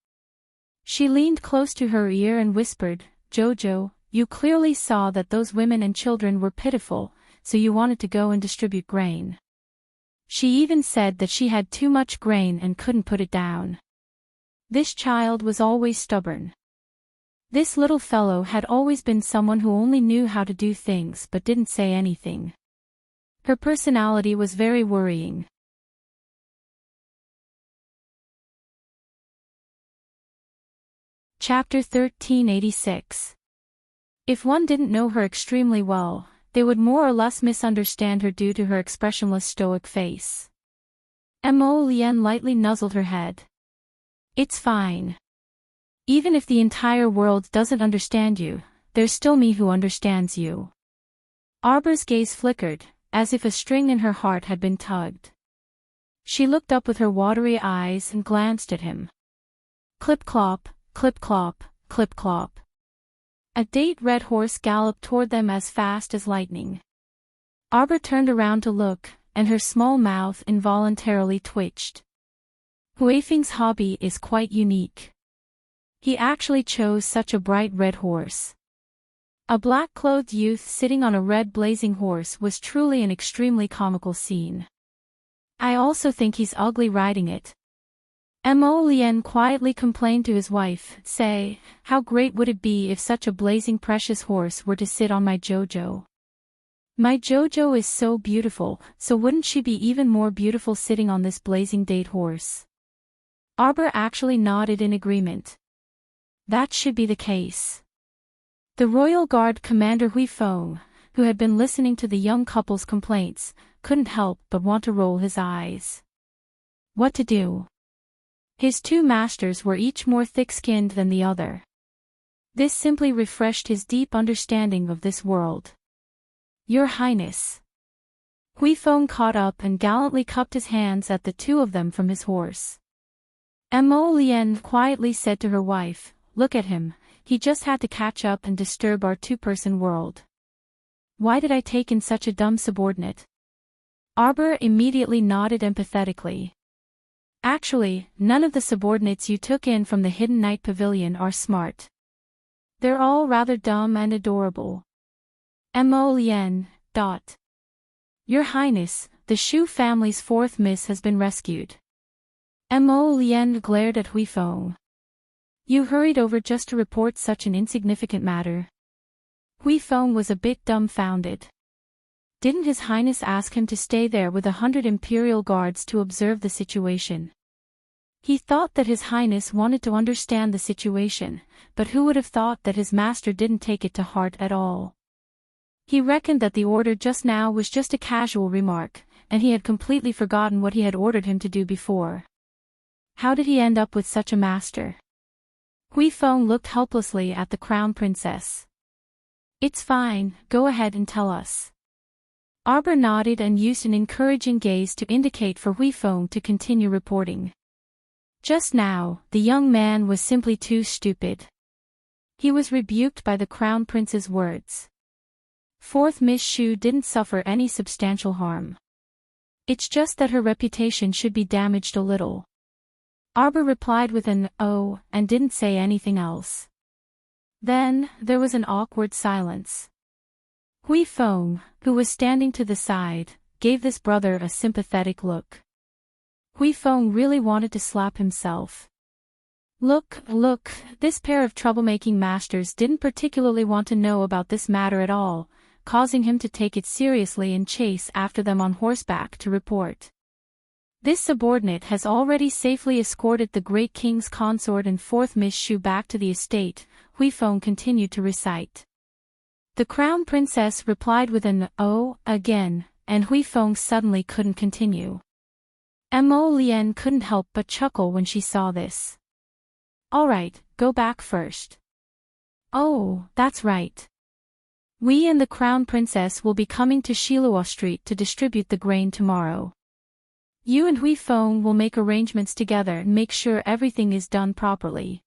[SPEAKER 1] She leaned close to her ear and whispered, Jojo, you clearly saw that those women and children were pitiful, so you wanted to go and distribute grain. She even said that she had too much grain and couldn't put it down. This child was always stubborn. This little fellow had always been someone who only knew how to do things but didn't say anything. Her personality was very worrying. Chapter 1386. If one didn't know her extremely well, they would more or less misunderstand her due to her expressionless stoic face. Mo Lien lightly nuzzled her head. It's fine. Even if the entire world doesn't understand you, there's still me who understands you. Arbor's gaze flickered, as if a string in her heart had been tugged. She looked up with her watery eyes and glanced at him. Clip-clop, clip-clop, clip-clop. A date red horse galloped toward them as fast as lightning. Arbor turned around to look, and her small mouth involuntarily twitched. Huifeng's hobby is quite unique. He actually chose such a bright red horse. A black-clothed youth sitting on a red blazing horse was truly an extremely comical scene. I also think he's ugly riding it. Mo Lien quietly complained to his wife, say, how great would it be if such a blazing precious horse were to sit on my Jojo? My Jojo is so beautiful, so wouldn't she be even more beautiful sitting on this blazing date horse? Arbor actually nodded in agreement. That should be the case. The Royal Guard Commander Huifeng, who had been listening to the young couple's complaints, couldn't help but want to roll his eyes. What to do? His two masters were each more thick-skinned than the other. This simply refreshed his deep understanding of this world. Your Highness. Huifeng caught up and gallantly cupped his hands at the two of them from his horse. Mo Lien quietly said to her wife, look at him, he just had to catch up and disturb our two-person world. Why did I take in such a dumb subordinate? Arbor immediately nodded empathetically. Actually, none of the subordinates you took in from the Hidden Night Pavilion are smart. They're all rather dumb and adorable. Mo Lien. Your Highness, the Shu family's fourth miss has been rescued. Mo Lien glared at Huifeng. You hurried over just to report such an insignificant matter. Huifeng was a bit dumbfounded. Didn't His Highness ask him to stay there with 100 Imperial guards to observe the situation? He thought that His Highness wanted to understand the situation, but who would have thought that his master didn't take it to heart at all? He reckoned that the order just now was just a casual remark, and he had completely forgotten what he had ordered him to do before. How did he end up with such a master? Huifeng looked helplessly at the Crown Princess. It's fine, go ahead and tell us. Arbor nodded and used an encouraging gaze to indicate for Huifeng to continue reporting. Just now, the young man was simply too stupid. He was rebuked by the Crown Prince's words. Fourth Miss Shu didn't suffer any substantial harm. It's just that her reputation should be damaged a little. Arbor replied with an "oh" and didn't say anything else. Then, there was an awkward silence. Huifeng, who was standing to the side, gave this brother a sympathetic look. Hui Feng really wanted to slap himself. Look, this pair of troublemaking masters didn't particularly want to know about this matter at all, causing him to take it seriously and chase after them on horseback to report. This subordinate has already safely escorted the great king's consort and fourth Miss Shu back to the estate, Hui Feng continued to recite. The crown princess replied with an "oh" again, and Hui Feng suddenly couldn't continue. Mo Lian couldn't help but chuckle when she saw this. Alright, go back first. Oh, that's right. We and the crown princess will be coming to Shiluo Street to distribute the grain tomorrow. You and Hui Feng will make arrangements together and make sure everything is done properly.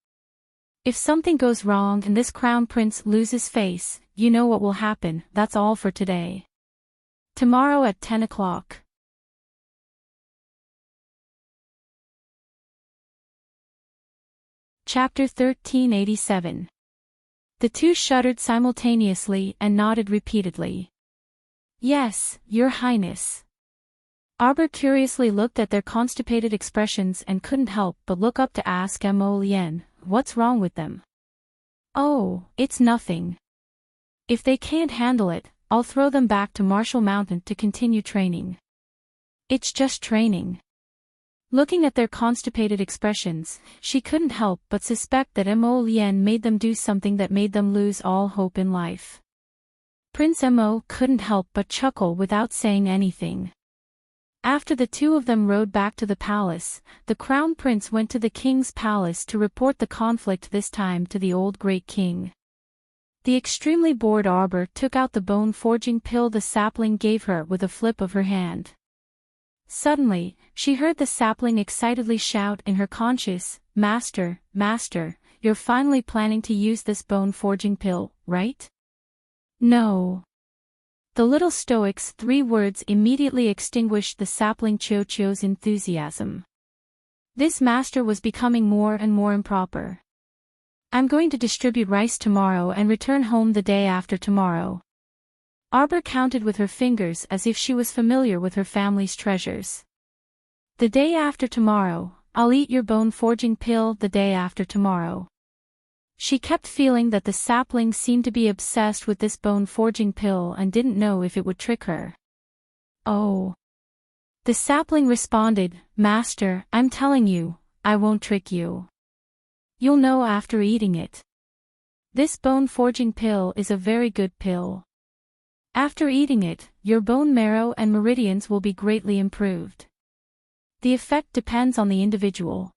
[SPEAKER 1] If something goes wrong and this crown prince loses face, you know what will happen. That's all for today. Tomorrow at 10 o'clock. Chapter 1387. The two shuddered simultaneously and nodded repeatedly. Yes, Your Highness. Arbor curiously looked at their constipated expressions and couldn't help but look up to ask Mo Lian, what's wrong with them? Oh, it's nothing. If they can't handle it, I'll throw them back to Marshall Mountain to continue training. It's just training. Looking at their constipated expressions, she couldn't help but suspect that Mo Lian made them do something that made them lose all hope in life. Prince Mo couldn't help but chuckle without saying anything. After the two of them rode back to the palace, the crown prince went to the king's palace to report the conflict, this time to the old great king. The extremely bored Arbor took out the bone-forging pill the sapling gave her with a flip of her hand. Suddenly, she heard the sapling excitedly shout in her conscience, Master, you're finally planning to use this bone-forging pill, right? No. The little stoic's 3 words immediately extinguished the sapling Cho's enthusiasm. This master was becoming more and more improper. I'm going to distribute rice tomorrow and return home the day after tomorrow. Arbor counted with her fingers as if she was familiar with her family's treasures. The day after tomorrow, I'll eat your bone-forging pill the day after tomorrow. She kept feeling that the sapling seemed to be obsessed with this bone-forging pill and didn't know if it would trick her. Oh. The sapling responded, Master, I'm telling you, I won't trick you. You'll know after eating it. This bone-forging pill is a very good pill. After eating it, your bone marrow and meridians will be greatly improved. The effect depends on the individual.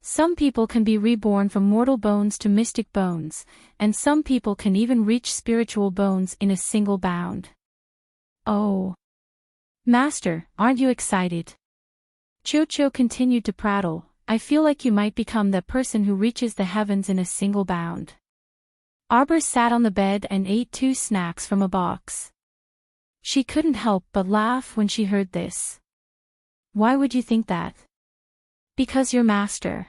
[SPEAKER 1] Some people can be reborn from mortal bones to mystic bones, and some people can even reach spiritual bones in a single bound. Oh. Master, aren't you excited? Cho continued to prattle, I feel like you might become that person who reaches the heavens in a single bound. Arbor sat on the bed and ate 2 snacks from a box. She couldn't help but laugh when she heard this. Why would you think that? Because you're master.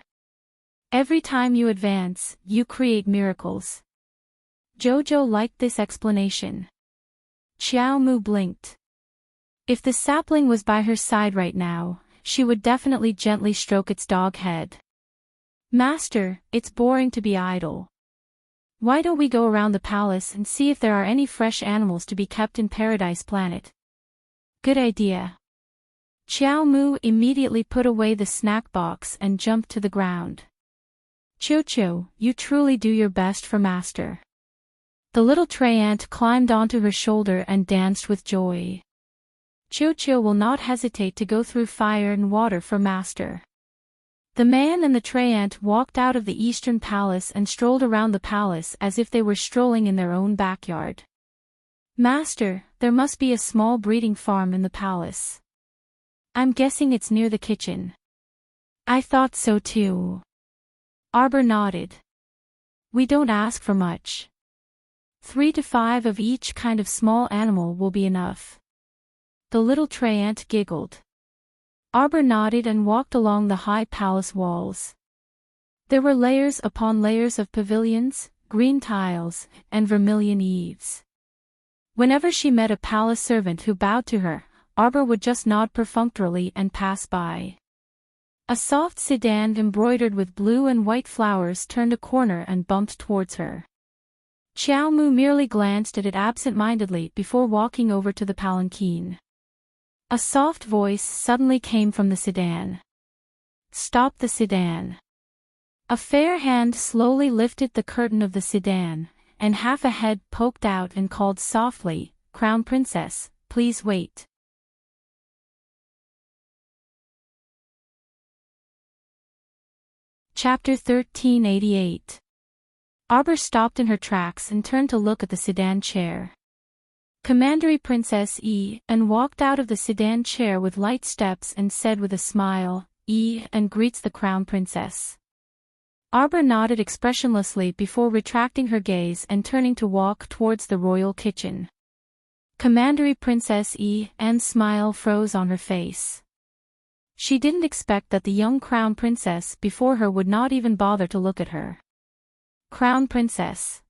[SPEAKER 1] Every time you advance, you create miracles. Jojo liked this explanation. Xiao Mu blinked. If the sapling was by her side right now, she would definitely gently stroke its dog head. Master, it's boring to be idle. Why don't we go around the palace and see if there are any fresh animals to be kept in Paradise Planet? Good idea. Xiao Mu immediately put away the snack box and jumped to the ground. Cho, you truly do your best for Master. The little tray ant climbed onto her shoulder and danced with joy. Cho will not hesitate to go through fire and water for Master. The man and the tray ant walked out of the Eastern Palace and strolled around the palace as if they were strolling in their own backyard. Master, there must be a small breeding farm in the palace. I'm guessing it's near the kitchen. I thought so too. Arbor nodded. We don't ask for much. 3 to 5 of each kind of small animal will be enough. The little tray ant giggled. Arbor nodded and walked along the high palace walls. There were layers upon layers of pavilions, green tiles, and vermilion eaves. Whenever she met a palace servant who bowed to her, Arbor would just nod perfunctorily and pass by. A soft sedan embroidered with blue and white flowers turned a corner and bumped towards her. Xiao Mu merely glanced at it absent-mindedly before walking over to the palanquin. A soft voice suddenly came from the sedan. "Stop the sedan." A fair hand slowly lifted the curtain of the sedan, and half a head poked out and called softly, "Crown Princess, please wait." Chapter 1388. Arbor stopped in her tracks and turned to look at the sedan chair. Commandery Princess and walked out of the sedan chair with light steps and said with a smile, and greets the Crown Princess." Arbor nodded expressionlessly before retracting her gaze and turning to walk towards the royal kitchen. Commandery Princess Anne's smile froze on her face. She didn't expect that the young Crown Princess before her would not even bother to look at her. "Crown Princess."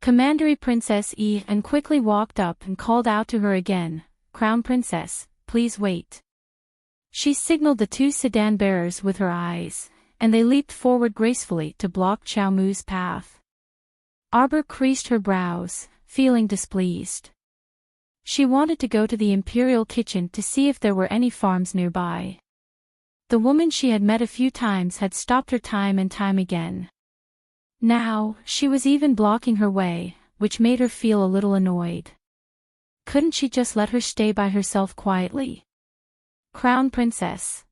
[SPEAKER 1] Commandery Princess Anne quickly walked up and called out to her again, "Crown Princess, please wait." She signaled the two sedan bearers with her eyes, and they leaped forward gracefully to block Xiao Mu's path. Arbor creased her brows, feeling displeased. She wanted to go to the imperial kitchen to see if there were any farms nearby. The woman she had met a few times had stopped her time and time again. Now, she was even blocking her way, which made her feel a little annoyed. Couldn't she just let her stay by herself quietly? "Crown Princess."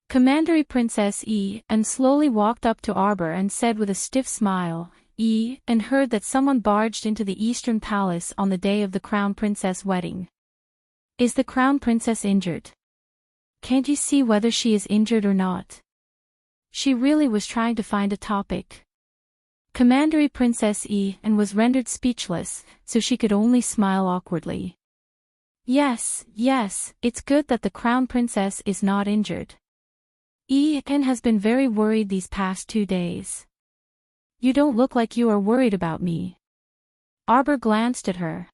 [SPEAKER 1] Commandery Princess and slowly walked up to Arbor and said with a stiff smile, and heard that someone barged into the Eastern Palace on the day of the Crown Princess wedding. "Is the Crown Princess injured? Can't you see whether she is injured or not?" She really was trying to find a topic. Commandery Princess and was rendered speechless, so she could only smile awkwardly. Yes, it's good that the Crown Princess is not injured. Anne has been very worried these past 2 days. You don't look like you are worried about me. Arbor glanced at her.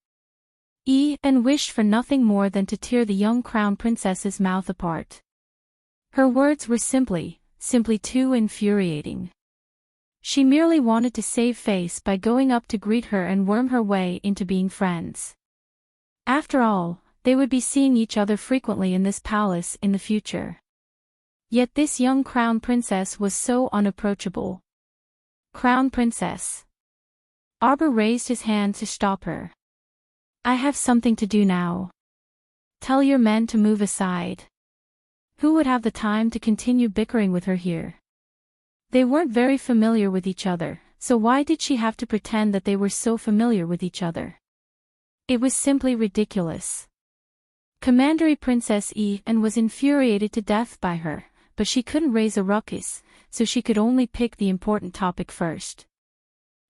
[SPEAKER 1] Anne wished for nothing more than to tear the young Crown Princess's mouth apart. Her words were simply too infuriating. She merely wanted to save face by going up to greet her and worm her way into being friends. After all, they would be seeing each other frequently in this palace in the future. Yet this young Crown Princess was so unapproachable. "Crown Princess." Arbor raised his hand to stop her. "I have something to do now. Tell your men to move aside." Who would have the time to continue bickering with her here? They weren't very familiar with each other, so why did she have to pretend that they were so familiar with each other? It was simply ridiculous. Commandery Princess Anne was infuriated to death by her, but she couldn't raise a ruckus, so she could only pick the important topic first.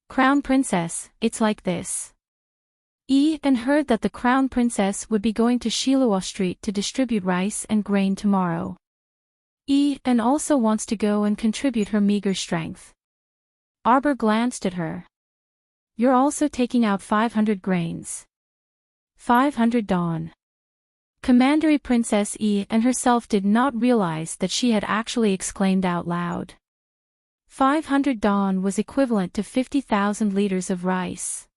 [SPEAKER 1] "Crown Princess, it's like this. Anne heard that the Crown Princess would be going to Shilua Street to distribute rice and grain tomorrow. Anne also wants to go and contribute her meager strength." Arbor glanced at her. "You're also taking out 500 grains. 500 dawn." Commandery Princess Anne herself did not realize that she had actually exclaimed out loud. 500 dawn was equivalent to 50,000 liters of rice.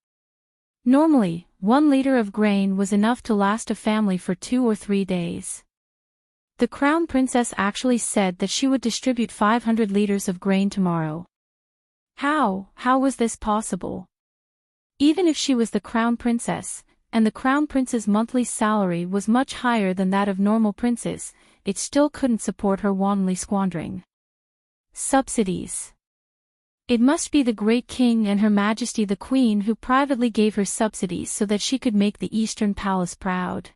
[SPEAKER 1] Normally, 1 liter of grain was enough to last a family for 2 or 3 days. The Crown Princess actually said that she would distribute 500 liters of grain tomorrow. How was this possible? Even if she was the Crown Princess, and the Crown Prince's monthly salary was much higher than that of normal princes, it still couldn't support her wantonly squandering. Subsidies. It must be the great king and Her Majesty the Queen who privately gave her subsidies so that she could make the Eastern Palace proud.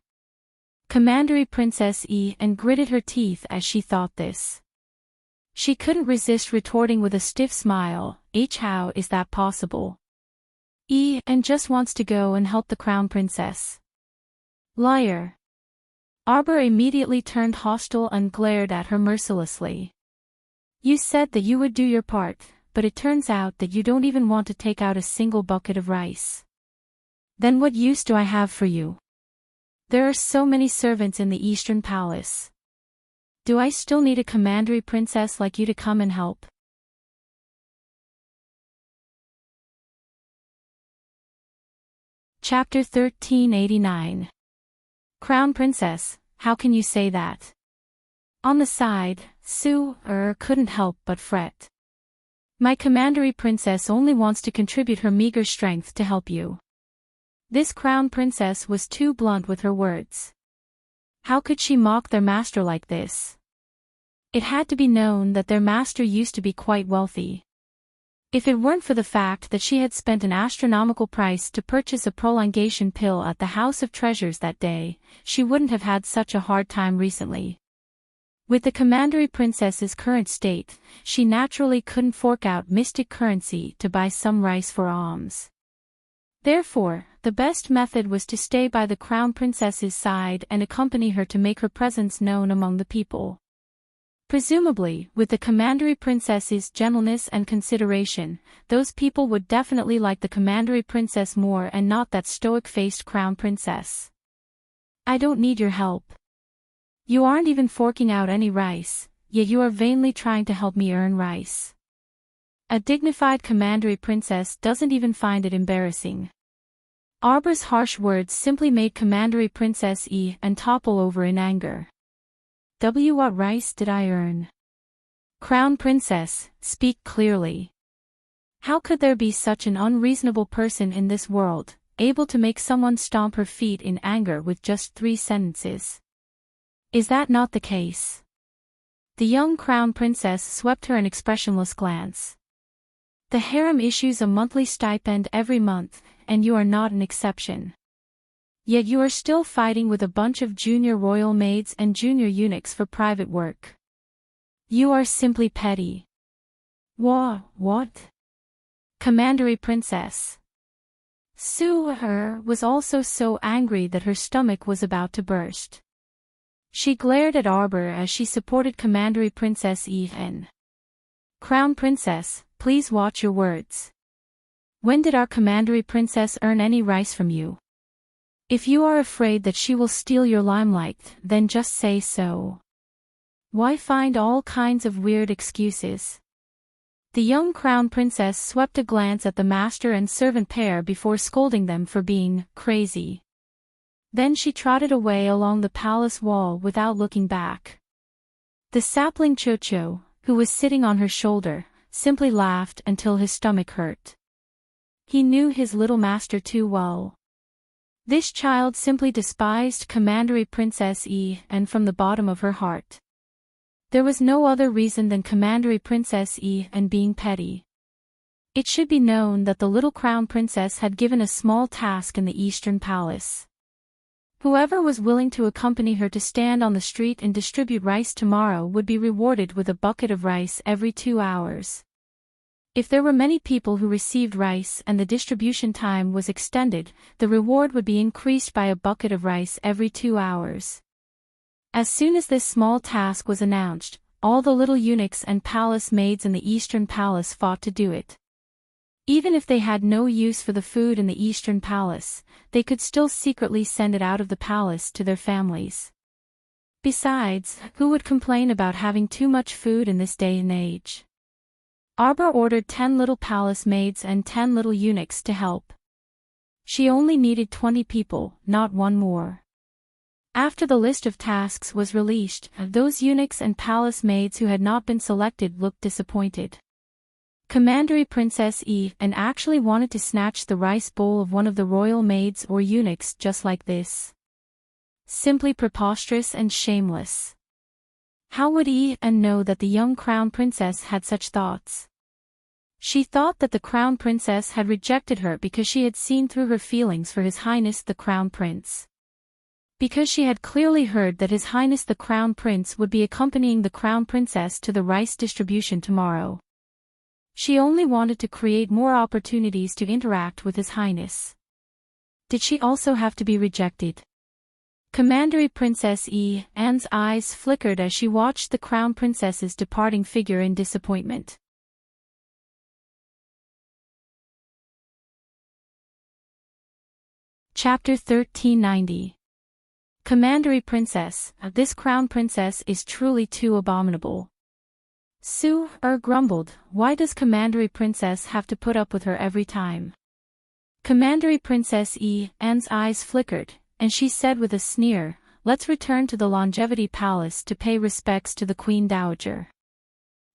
[SPEAKER 1] Commandery Princess Anne gritted her teeth as she thought this. She couldn't resist retorting with a stiff smile, "How is that possible? Anne just wants to go and help the Crown Princess." "Liar." Arbor immediately turned hostile and glared at her mercilessly. "You said that you would do your part, but it turns out that you don't even want to take out a single bucket of rice. Then what use do I have for you? There are so many servants in the Eastern Palace. Do I still need a commandery princess like you to come and help? Chapter 1389. Crown Princess, how can you say that? On the side, Sue couldn't help but fret. My commandery princess only wants to contribute her meager strength to help you. This crown princess was too blunt with her words. How could she mock their master like this? It had to be known that their master used to be quite wealthy. If it weren't for the fact that she had spent an astronomical price to purchase a prolongation pill at the House of Treasures that day, she wouldn't have had such a hard time recently. With the commandery princess's current state, she naturally couldn't fork out mystic currency to buy some rice for alms. Therefore, the best method was to stay by the crown princess's side and accompany her to make her presence known among the people. Presumably, with the commandery princess's gentleness and consideration, those people would definitely like the commandery princess more and not that stoic-faced crown princess. I don't need your help. You aren't even forking out any rice, yet you are vainly trying to help me earn rice. A dignified commandery princess doesn't even find it embarrassing. Arbor's harsh words simply made commandery princess and topple over in anger. What rice did I earn? Crown princess, speak clearly. How could there be such an unreasonable person in this world, able to make someone stomp her feet in anger with just 3 sentences? Is that not the case? The young crown princess swept her an expressionless glance. The harem issues a monthly stipend every month, and you are not an exception. Yet you are still fighting with a bunch of junior royal maids and junior eunuchs for private work. You are simply petty. What? Commandery princess. Sue was also so angry that her stomach was about to burst. She glared at Arbor as she supported commandery princess Eve. Crown princess, please watch your words. When did our commandery princess earn any rice from you? If you are afraid that she will steal your limelight, then just say so. Why find all kinds of weird excuses? The young crown princess swept a glance at the master and servant pair before scolding them for being crazy. Then she trotted away along the palace wall without looking back. The sapling Chocho, who was sitting on her shoulder, simply laughed until his stomach hurt. He knew his little master too well. This child simply despised commandery princess and from the bottom of her heart. There was no other reason than commandery princess and being petty. It should be known that the little crown princess had given a small task in the Eastern Palace. Whoever was willing to accompany her to stand on the street and distribute rice tomorrow would be rewarded with a bucket of rice every 2 hours. If there were many people who received rice and the distribution time was extended, the reward would be increased by a bucket of rice every 2 hours. As soon as this small task was announced, all the little eunuchs and palace maids in the Eastern Palace fought to do it. Even if they had no use for the food in the Eastern Palace, they could still secretly send it out of the palace to their families. Besides, who would complain about having too much food in this day and age? Arbor ordered 10 little palace maids and 10 little eunuchs to help. She only needed 20 people, not one more. After the list of tasks was released, those eunuchs and palace maids who had not been selected looked disappointed. Commandery Princess and actually wanted to snatch the rice bowl of one of the royal maids or eunuchs just like this. Simply preposterous and shameless. How would know that the young crown princess had such thoughts? She thought that the crown princess had rejected her because she had seen through her feelings for His Highness the Crown Prince. Because she had clearly heard that His Highness the Crown Prince would be accompanying the crown princess to the rice distribution tomorrow. She only wanted to create more opportunities to interact with His Highness. Did she also have to be rejected? Commandery Princess Anne's eyes flickered as she watched the crown princess's departing figure in disappointment. Chapter 1390. Commandery Princess, this crown princess is truly too abominable. Sue grumbled, why does Commandery Princess have to put up with her every time? Commandery Princess Anne's eyes flickered, and she said with a sneer, let's return to the Longevity Palace to pay respects to the Queen Dowager.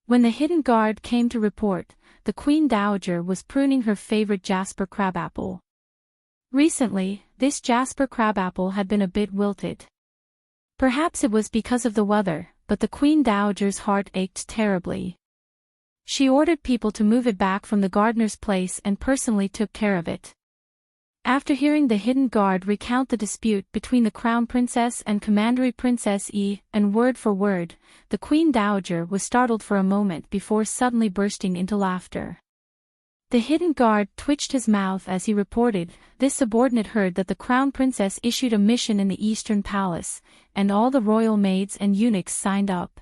[SPEAKER 1] When the hidden guard came to report, the Queen Dowager was pruning her favorite Jasper crabapple. Recently, this Jasper crabapple had been a bit wilted. Perhaps it was because of the weather, but the Queen Dowager's heart ached terribly. She ordered people to move it back from the gardener's place and personally took care of it. After hearing the hidden guard recount the dispute between the Crown Princess and Commandery Princess and word for word, the Queen Dowager was startled for a moment before suddenly bursting into laughter. The hidden guard twitched his mouth as he reported, this subordinate heard that the Crown Princess issued a mission in the Eastern Palace, and all the royal maids and eunuchs signed up.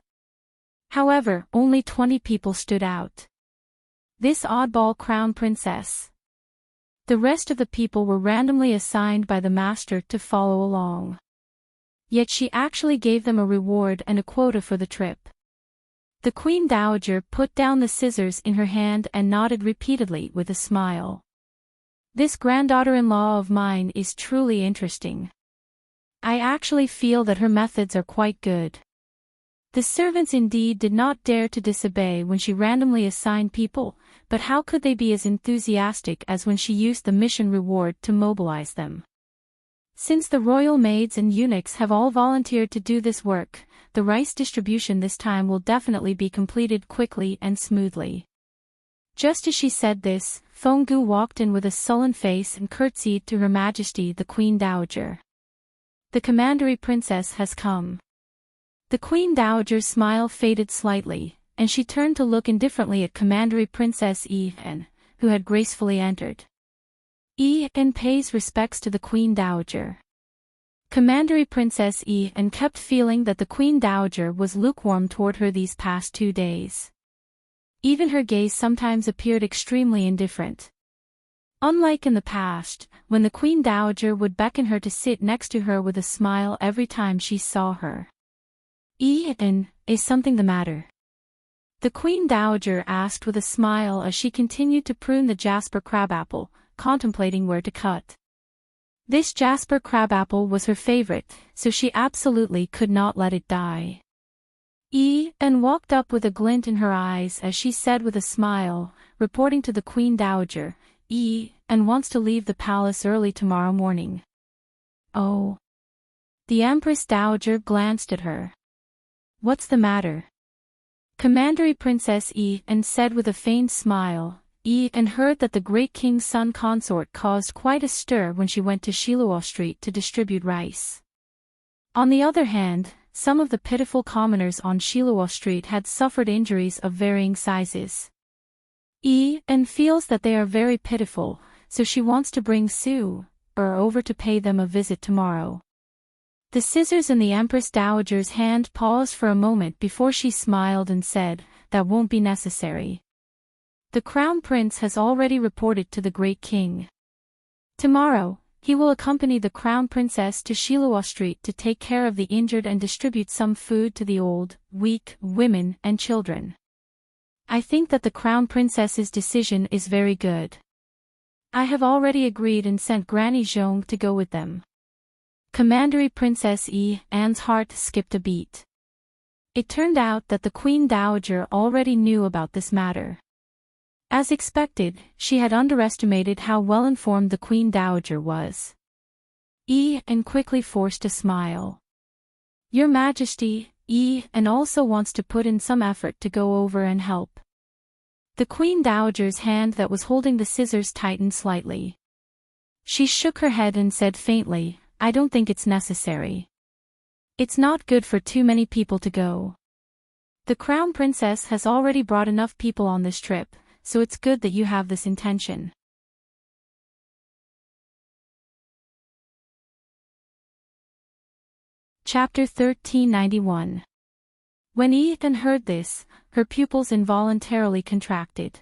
[SPEAKER 1] However, only 20 people stood out. This oddball Crown Princess. The rest of the people were randomly assigned by the master to follow along. Yet she actually gave them a reward and a quota for the trip. The Queen Dowager put down the scissors in her hand and nodded repeatedly with a smile. This granddaughter-in-law of mine is truly interesting. I actually feel that her methods are quite good. The servants indeed did not dare to disobey when she randomly assigned people, but how could they be as enthusiastic as when she used the mission reward to mobilize them? Since the royal maids and eunuchs have all volunteered to do this work, the rice distribution this time will definitely be completed quickly and smoothly. Just as she said this, Fonggu walked in with a sullen face and curtsied to Her Majesty the Queen Dowager. The Commandery Princess has come. The Queen Dowager's smile faded slightly, and she turned to look indifferently at Commandery Princess An, who had gracefully entered. An pays respects to the Queen Dowager. Commandery Princess An kept feeling that the Queen Dowager was lukewarm toward her these past 2 days. Even her gaze sometimes appeared extremely indifferent. Unlike in the past, when the Queen Dowager would beckon her to sit next to her with a smile every time she saw her. An, is something the matter? The Queen Dowager asked with a smile as she continued to prune the Jasper crabapple, contemplating where to cut. This Jasper crabapple was her favorite, so she absolutely could not let it die. An walked up with a glint in her eyes as she said with a smile, reporting to the Queen Dowager, An wants to leave the palace early tomorrow morning. Oh. The Empress Dowager glanced at her. What's the matter? Commandery Princess An said with a faint smile, and heard that the great king's son Consort caused quite a stir when she went to Shiluo Street to distribute rice. On the other hand, some of the pitiful commoners on Shiluo Street had suffered injuries of varying sizes. And feels that they are very pitiful, so she wants to bring Sue over to pay them a visit tomorrow. The scissors in the Empress Dowager's hand paused for a moment before she smiled and said, that won't be necessary. The Crown Prince has already reported to the Great King. Tomorrow, he will accompany the Crown Princess to Shiluo Street to take care of the injured and distribute some food to the old, weak, women and children. I think that the Crown Princess's decision is very good. I have already agreed and sent Granny Zhong to go with them. Commandery Princess Anne's heart skipped a beat. It turned out that the Queen Dowager already knew about this matter. As expected, she had underestimated how well-informed the Queen Dowager was. Anne quickly forced a smile. Your Majesty, Anne also wants to put in some effort to go over and help. The Queen Dowager's hand that was holding the scissors tightened slightly. She shook her head and said faintly, I don't think it's necessary. It's not good for too many people to go. The Crown Princess has already brought enough people on this trip, so it's good that you have this intention. Chapter 1391. When Anne heard this, her pupils involuntarily contracted.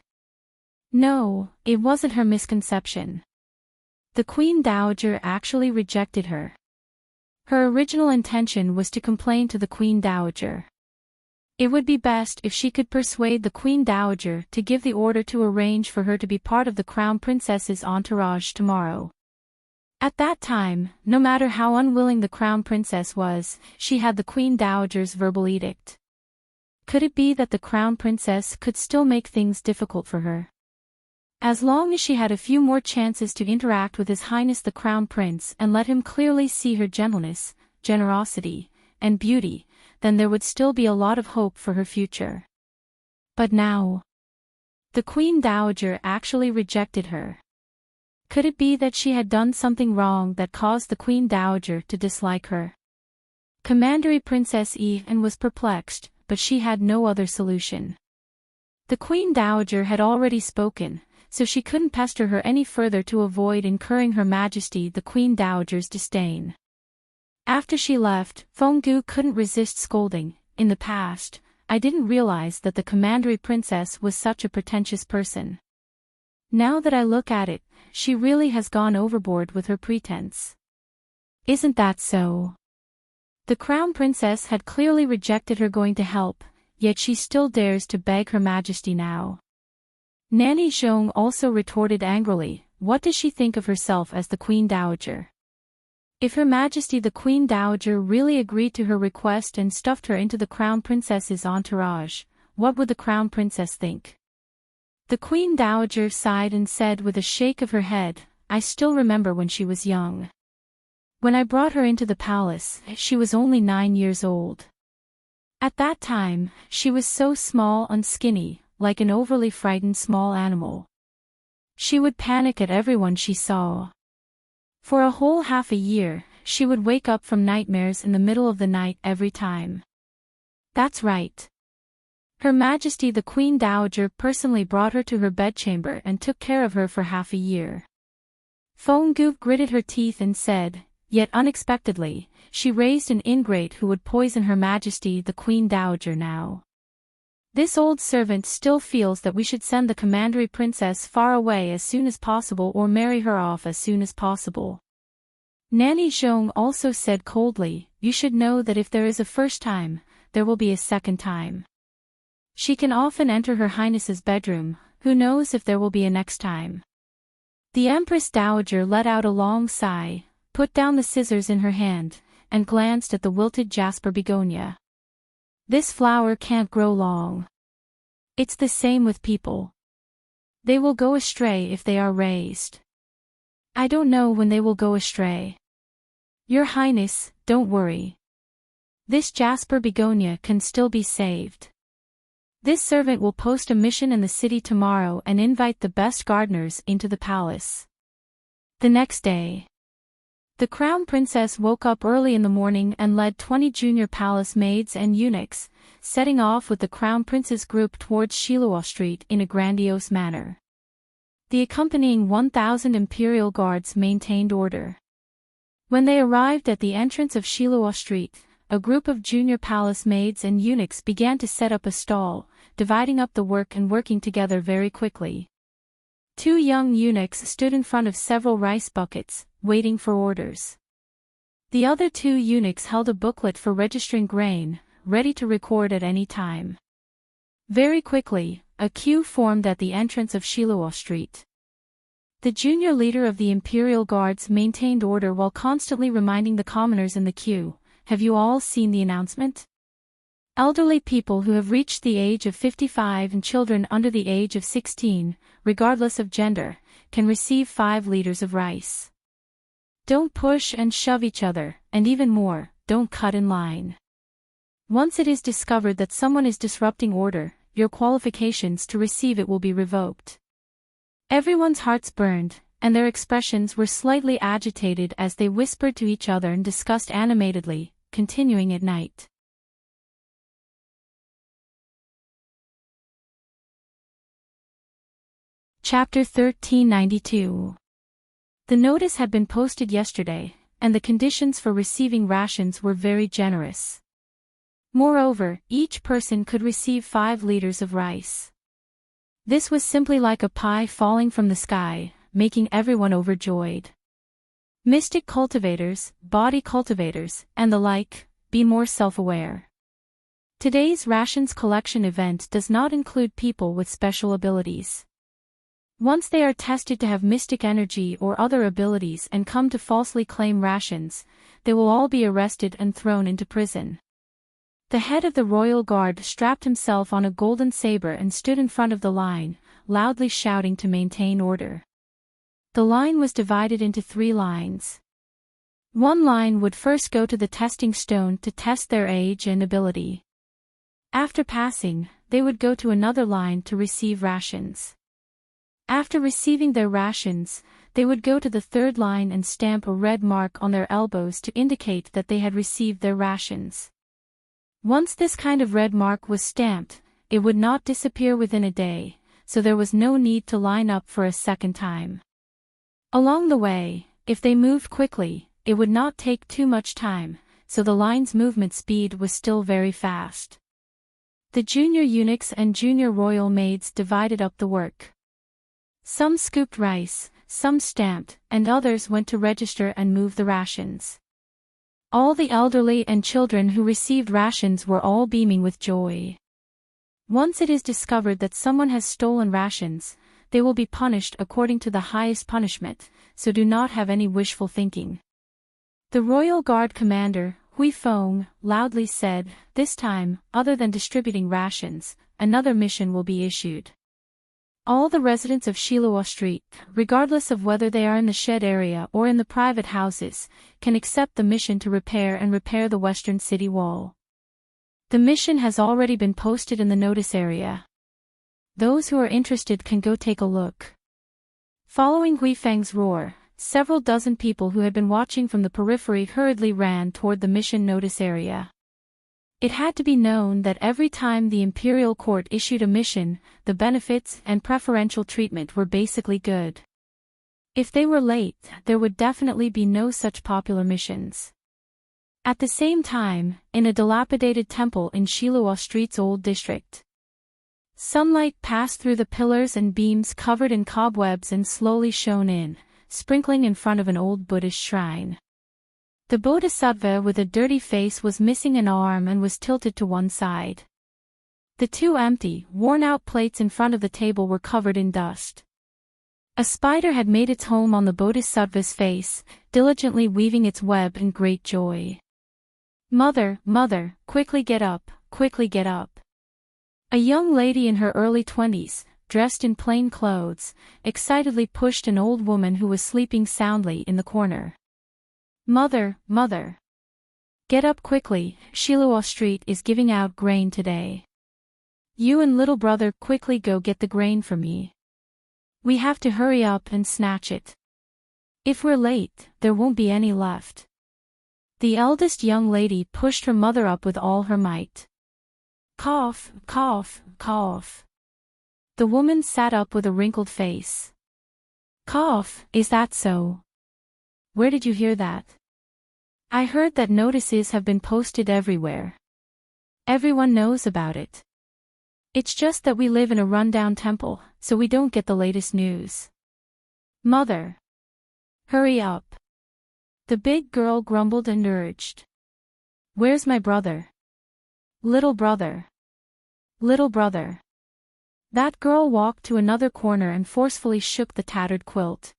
[SPEAKER 1] No, it wasn't her misconception. The Queen Dowager actually rejected her. Her original intention was to complain to the Queen Dowager. It would be best if she could persuade the Queen Dowager to give the order to arrange for her to be part of the Crown Princess's entourage tomorrow. At that time, no matter how unwilling the Crown Princess was, she had the Queen Dowager's verbal edict. Could it be that the Crown Princess could still make things difficult for her? As long as she had a few more chances to interact with His Highness the Crown Prince and let him clearly see her gentleness, generosity, and beauty, then there would still be a lot of hope for her future. But now, the Queen Dowager actually rejected her. Could it be that she had done something wrong that caused the Queen Dowager to dislike her? Commandery Princess Ian was perplexed, but she had no other solution. The Queen Dowager had already spoken, so she couldn't pester her any further to avoid incurring Her Majesty the Queen Dowager's disdain. After she left, Fenggu couldn't resist scolding. In the past, I didn't realize that the Commandery Princess was such a pretentious person. Now that I look at it, she really has gone overboard with her pretense. Isn't that so? The Crown Princess had clearly rejected her going to help, yet she still dares to beg Her Majesty now. Nanny Zhong also retorted angrily, what does she think of herself as the Queen Dowager? If Her Majesty the Queen Dowager really agreed to her request and stuffed her into the Crown Princess's entourage, what would the Crown Princess think? The Queen Dowager sighed and said with a shake of her head, I still remember when she was young. When I brought her into the palace, she was only 9 years old. At that time, she was so small and skinny, like an overly frightened small animal. She would panic at everyone she saw. For a whole half a year, she would wake up from nightmares in the middle of the night every time. That's right. Her Majesty the Queen Dowager personally brought her to her bedchamber and took care of her for half a year. Fenggu gritted her teeth and said, yet unexpectedly, she raised an ingrate who would poison Her Majesty the Queen Dowager now. This old servant still feels that we should send the Commandery Princess far away as soon as possible or marry her off as soon as possible. Nanny Zhong also said coldly, you should know that if there is a first time, there will be a second time. She can often enter Her Highness's bedroom, who knows if there will be a next time. The Empress Dowager let out a long sigh, put down the scissors in her hand, and glanced at the wilted jasper begonia. This flower can't grow long. It's the same with people. They will go astray if they are raised. I don't know when they will go astray. Your Highness, don't worry. This jasper begonia can still be saved. This servant will post a mission in the city tomorrow and invite the best gardeners into the palace. The next day, the Crown Princess woke up early in the morning and led 20 junior palace maids and eunuchs, setting off with the Crown Prince's group towards Shiluo Street in a grandiose manner. The accompanying 1,000 imperial guards maintained order. When they arrived at the entrance of Shiluo Street, a group of junior palace maids and eunuchs began to set up a stall, dividing up the work and working together very quickly. 2 young eunuchs stood in front of several rice buckets, waiting for orders. The other 2 eunuchs held a booklet for registering grain, ready to record at any time. Very quickly, a queue formed at the entrance of Shiluo Street. The junior leader of the Imperial Guards maintained order while constantly reminding the commoners in the queue, have you all seen the announcement? Elderly people who have reached the age of 55 and children under the age of 16, regardless of gender, can receive 5 liters of rice. Don't push and shove each other, and even more, don't cut in line. Once it is discovered that someone is disrupting order, your qualifications to receive it will be revoked. Everyone's hearts burned, and their expressions were slightly agitated as they whispered to each other and discussed animatedly, continuing at night. Chapter 1392. The notice had been posted yesterday, and the conditions for receiving rations were very generous. Moreover, each person could receive 5 liters of rice. This was simply like a pie falling from the sky, making everyone overjoyed. Mystic cultivators, body cultivators, and the like, be more self-aware. Today's rations collection event does not include people with special abilities. Once they are tested to have mystic energy or other abilities and come to falsely claim rations, they will all be arrested and thrown into prison. The head of the royal guard strapped himself on a golden saber and stood in front of the line, loudly shouting to maintain order. The line was divided into 3 lines. One line would first go to the testing stone to test their age and ability. After passing, they would go to another line to receive rations. After receiving their rations, they would go to the 3rd line and stamp a red mark on their elbows to indicate that they had received their rations. Once this kind of red mark was stamped, it would not disappear within a day, so there was no need to line up for a second time. Along the way, if they moved quickly, it would not take too much time, so the line's movement speed was still very fast. The junior eunuchs and junior royal maids divided up the work. Some scooped rice, some stamped, and others went to register and move the rations. All the elderly and children who received rations were all beaming with joy. Once it is discovered that someone has stolen rations, they will be punished according to the highest punishment, so do not have any wishful thinking. The royal guard commander, Hui Feng, loudly said, "This time, other than distributing rations, another mission will be issued. All the residents of Shiluo Street, regardless of whether they are in the shed area or in the private houses, can accept the mission to repair the western city wall. The mission has already been posted in the notice area. Those who are interested can go take a look." Following Hui Feng's roar, several dozen people who had been watching from the periphery hurriedly ran toward the mission notice area. It had to be known that every time the imperial court issued a mission, the benefits and preferential treatment were basically good. If they were late, there would definitely be no such popular missions. At the same time, in a dilapidated temple in Shiluo Street's old district, sunlight passed through the pillars and beams covered in cobwebs and slowly shone in, sprinkling in front of an old Buddhist shrine. The bodhisattva with a dirty face was missing an arm and was tilted to one side. The 2 empty, worn-out plates in front of the table were covered in dust. A spider had made its home on the bodhisattva's face, diligently weaving its web in great joy. "Mother, mother, quickly get up, quickly get up." A young lady in her early 20s, dressed in plain clothes, excitedly pushed an old woman who was sleeping soundly in the corner. "Mother, mother. Get up quickly, Shiluo Street is giving out grain today. You and little brother quickly go get the grain for me. We have to hurry up and snatch it. If we're late, there won't be any left." The eldest young lady pushed her mother up with all her might. Cough, cough, cough. The woman sat up with a wrinkled face. "Cough, is that so? Where did you hear that?" "I heard that notices have been posted everywhere. Everyone knows about it. It's just that we live in a rundown temple, so we don't get the latest news." "Mother. Hurry up." The big girl grumbled and urged. "Where's my brother? Little brother. Little brother." That girl walked to another corner and forcefully shook the tattered quilt.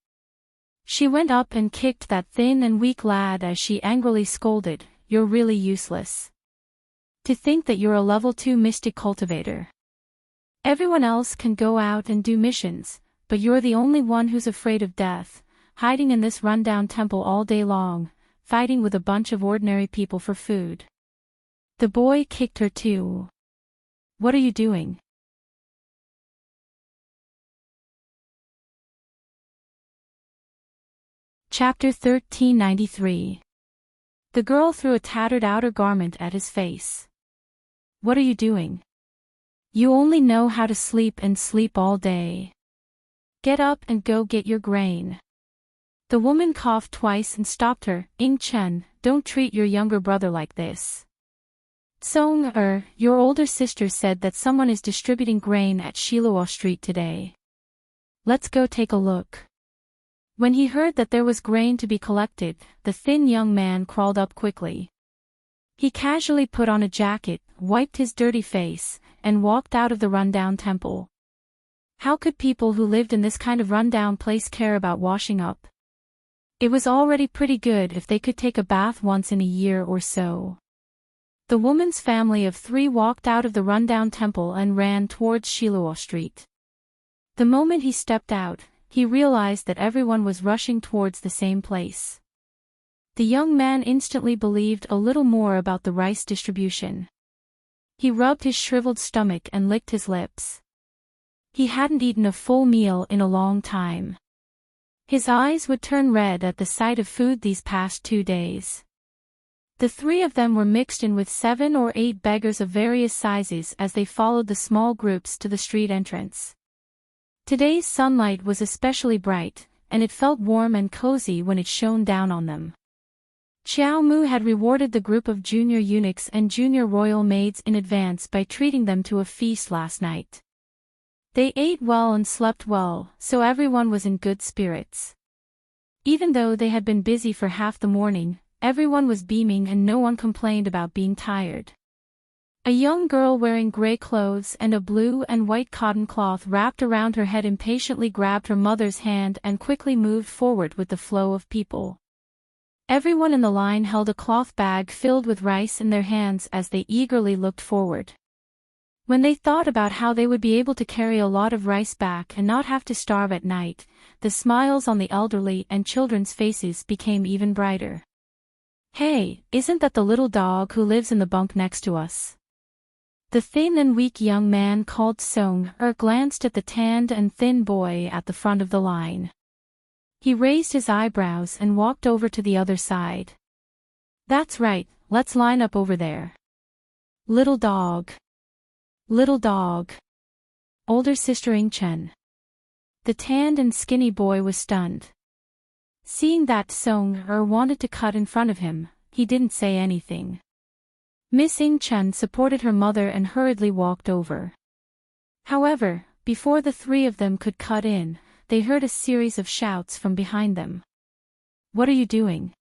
[SPEAKER 1] She went up and kicked that thin and weak lad as she angrily scolded, "You're really useless. To think that you're a level 2 mystic cultivator. Everyone else can go out and do missions, but you're the only one who's afraid of death, hiding in this rundown temple all day long, fighting with a bunch of ordinary people for food." The boy kicked her too. "What are you doing?" Chapter 1393. The girl threw a tattered outer garment at his face. "What are you doing? You only know how to sleep and sleep all day. Get up and go get your grain." The woman coughed twice and stopped her. "Ing Chen, don't treat your younger brother like this. Song, your older sister said that someone is distributing grain at Shiluo Street today. Let's go take a look." When he heard that there was grain to be collected, the thin young man crawled up quickly. He casually put on a jacket, wiped his dirty face, and walked out of the rundown temple. How could people who lived in this kind of rundown place care about washing up? It was already pretty good if they could take a bath once in a year or so. The woman's family of 3 walked out of the rundown temple and ran towards Shiluo Street. The moment he stepped out, he realized that everyone was rushing towards the same place. The young man instantly believed a little more about the rice distribution. He rubbed his shriveled stomach and licked his lips. He hadn't eaten a full meal in a long time. His eyes would turn red at the sight of food these past 2 days. The 3 of them were mixed in with 7 or 8 beggars of various sizes as they followed the small groups to the street entrance. Today's sunlight was especially bright, and it felt warm and cozy when it shone down on them. Xiao Mu had rewarded the group of junior eunuchs and junior royal maids in advance by treating them to a feast last night. They ate well and slept well, so everyone was in good spirits. Even though they had been busy for half the morning, everyone was beaming and no one complained about being tired. A young girl wearing gray clothes and a blue and white cotton cloth wrapped around her head impatiently grabbed her mother's hand and quickly moved forward with the flow of people. Everyone in the line held a cloth bag filled with rice in their hands as they eagerly looked forward. When they thought about how they would be able to carry a lot of rice back and not have to starve at night, the smiles on the elderly and children's faces became even brighter. "Hey, isn't that the little dog who lives in the bunk next to us?" The thin and weak young man called Song glanced at the tanned and thin boy at the front of the line. He raised his eyebrows and walked over to the other side. "That's right, let's line up over there." "Little dog. Little dog." Older sister Ing-chen. The tanned and skinny boy was stunned. Seeing that Song wanted to cut in front of him, he didn't say anything. Miss Ing-chen supported her mother and hurriedly walked over. However, before the 3 of them could cut in, they heard a series of shouts from behind them. "What are you doing?"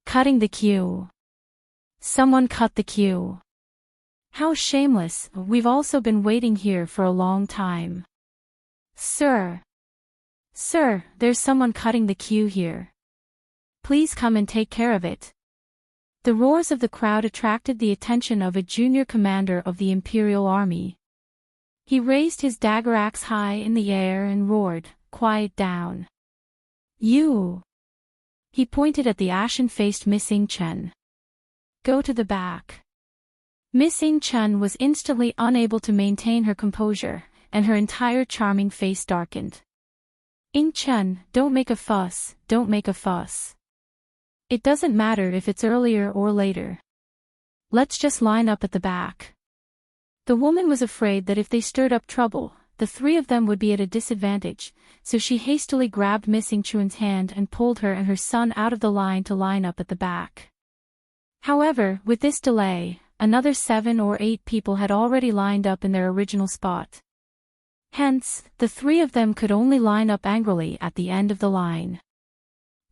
[SPEAKER 1] "Cutting the queue." "Someone cut the queue." "How shameless, we've also been waiting here for a long time." "Sir. Sir, there's someone cutting the queue here. Please come and take care of it." The roars of the crowd attracted the attention of a junior commander of the Imperial Army. He raised his dagger axe high in the air and roared, "Quiet down. You." He pointed at the ashen-faced Miss Ing-chen. "Go to the back." Miss Ing-chen was instantly unable to maintain her composure, and her entire charming face darkened. "Ing-chen, don't make a fuss, don't make a fuss. It doesn't matter if it's earlier or later. Let's just line up at the back." The woman was afraid that if they stirred up trouble, the 3 of them would be at a disadvantage, so she hastily grabbed Miss Ing-chen's hand and pulled her and her son out of the line to line up at the back. However, with this delay, another 7 or 8 people had already lined up in their original spot. Hence, the 3 of them could only line up angrily at the end of the line.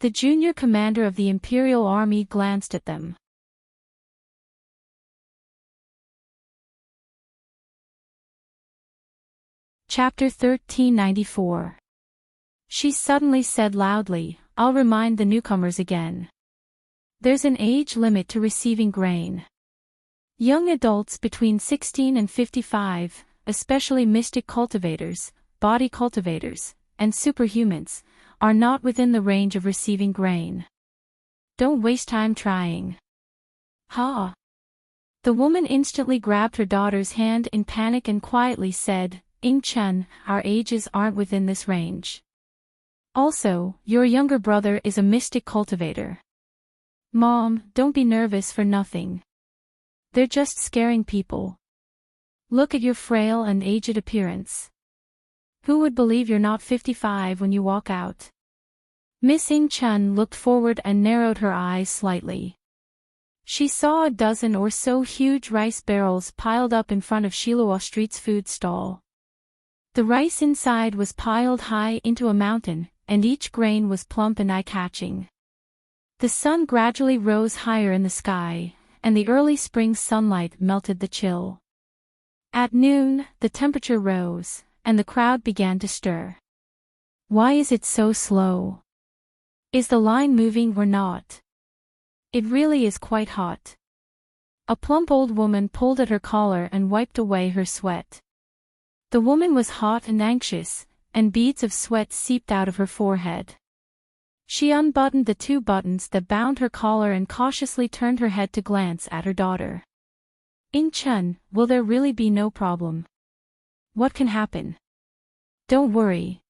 [SPEAKER 1] The junior commander of the Imperial Army glanced at them. Chapter 1394. She suddenly said loudly, "I'll remind the newcomers again. There's an age limit to receiving grain. Young adults between 16 and 55, especially mystic cultivators, body cultivators, and superhumans, are not within the range of receiving grain. Don't waste time trying." "Ha!" The woman instantly grabbed her daughter's hand in panic and quietly said, "Ing-chen, our ages aren't within this range. Also, your younger brother is a mystic cultivator. Mom, don't be nervous for nothing. They're just scaring people. Look at your frail and aged appearance. Who would believe you're not 55 when you walk out?" Miss Ing-chen looked forward and narrowed her eyes slightly. She saw a dozen or so huge rice barrels piled up in front of Shiluo Street's food stall. The rice inside was piled high into a mountain, and each grain was plump and eye-catching. The sun gradually rose higher in the sky, and the early spring sunlight melted the chill. At noon, the temperature rose, and the crowd began to stir. Why is it so slow? Is the line moving or not? It really is quite hot. A plump old woman pulled at her collar and wiped away her sweat. The woman was hot and anxious, and beads of sweat seeped out of her forehead. She unbuttoned the 2 buttons that bound her collar and cautiously turned her head to glance at her daughter. "Chun, will there really be no problem? What can happen? Don't worry."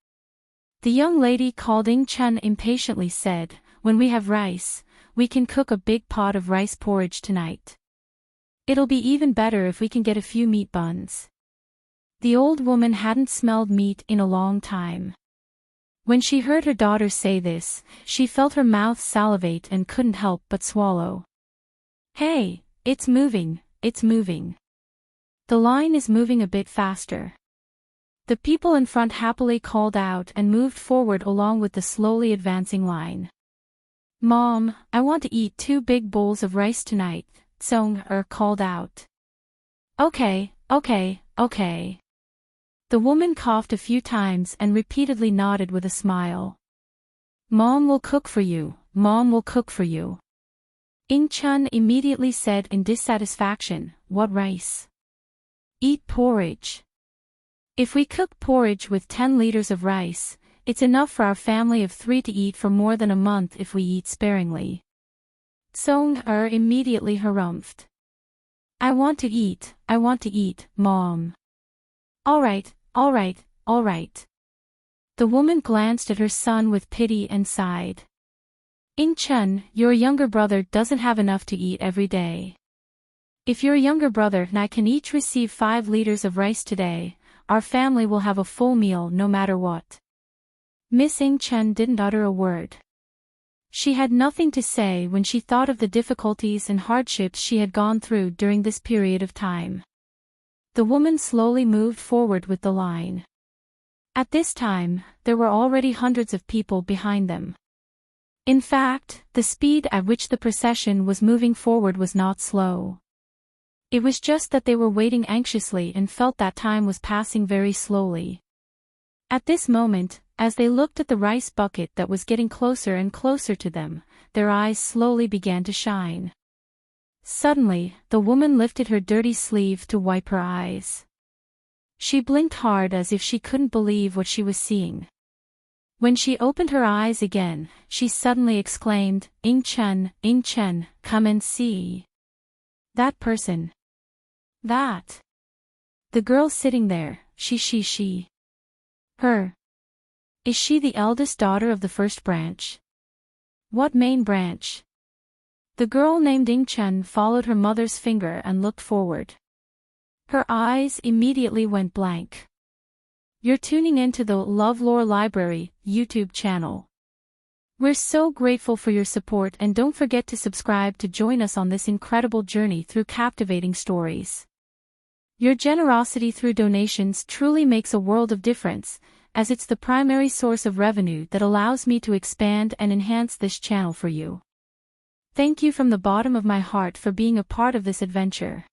[SPEAKER 1] The young lady called Chun impatiently said, "When we have rice, we can cook a big pot of rice porridge tonight. It'll be even better if we can get a few meat buns." The old woman hadn't smelled meat in a long time. When she heard her daughter say this, she felt her mouth salivate and couldn't help but swallow. "Hey, it's moving, it's moving. The line is moving a bit faster." The people in front happily called out and moved forward along with the slowly advancing line. "Mom, I want to eat 2 big bowls of rice tonight," Song-er called out. Okay. The woman coughed a few times and repeatedly nodded with a smile. "Mom will cook for you, Mom will cook for you." Chun immediately said in dissatisfaction, "What rice? Eat porridge. If we cook porridge with 10 liters of rice, it's enough for our family of 3 to eat for more than a month if we eat sparingly." Song-er immediately harumphed. I want to eat, Mom." All right. The woman glanced at her son with pity and sighed. "Chun, your younger brother doesn't have enough to eat every day. If your younger brother and I can each receive 5 liters of rice today, our family will have a full meal no matter what." Miss Chun didn't utter a word. She had nothing to say when she thought of the difficulties and hardships she had gone through during this period of time. The woman slowly moved forward with the line. At this time, there were already hundreds of people behind them. In fact, the speed at which the procession was moving forward was not slow. It was just that they were waiting anxiously and felt that time was passing very slowly. At this moment, as they looked at the rice bucket that was getting closer and closer to them, their eyes slowly began to shine. Suddenly, the woman lifted her dirty sleeve to wipe her eyes. She blinked hard as if she couldn't believe what she was seeing. When she opened her eyes again, she suddenly exclaimed, Chun, come and see. That person. That. The girl sitting there, she. Her. Is she the eldest daughter of the first branch? What main branch? The girl named Chun followed her mother's finger and looked forward. Her eyes immediately went blank. You're tuning into the LoveLore Library YouTube channel. We're so grateful for your support, and don't forget to subscribe to join us on this incredible journey through captivating stories. Your generosity through donations truly makes a world of difference, as it's the primary source of revenue that allows me to expand and enhance this channel for you. Thank you from the bottom of my heart for being a part of this adventure.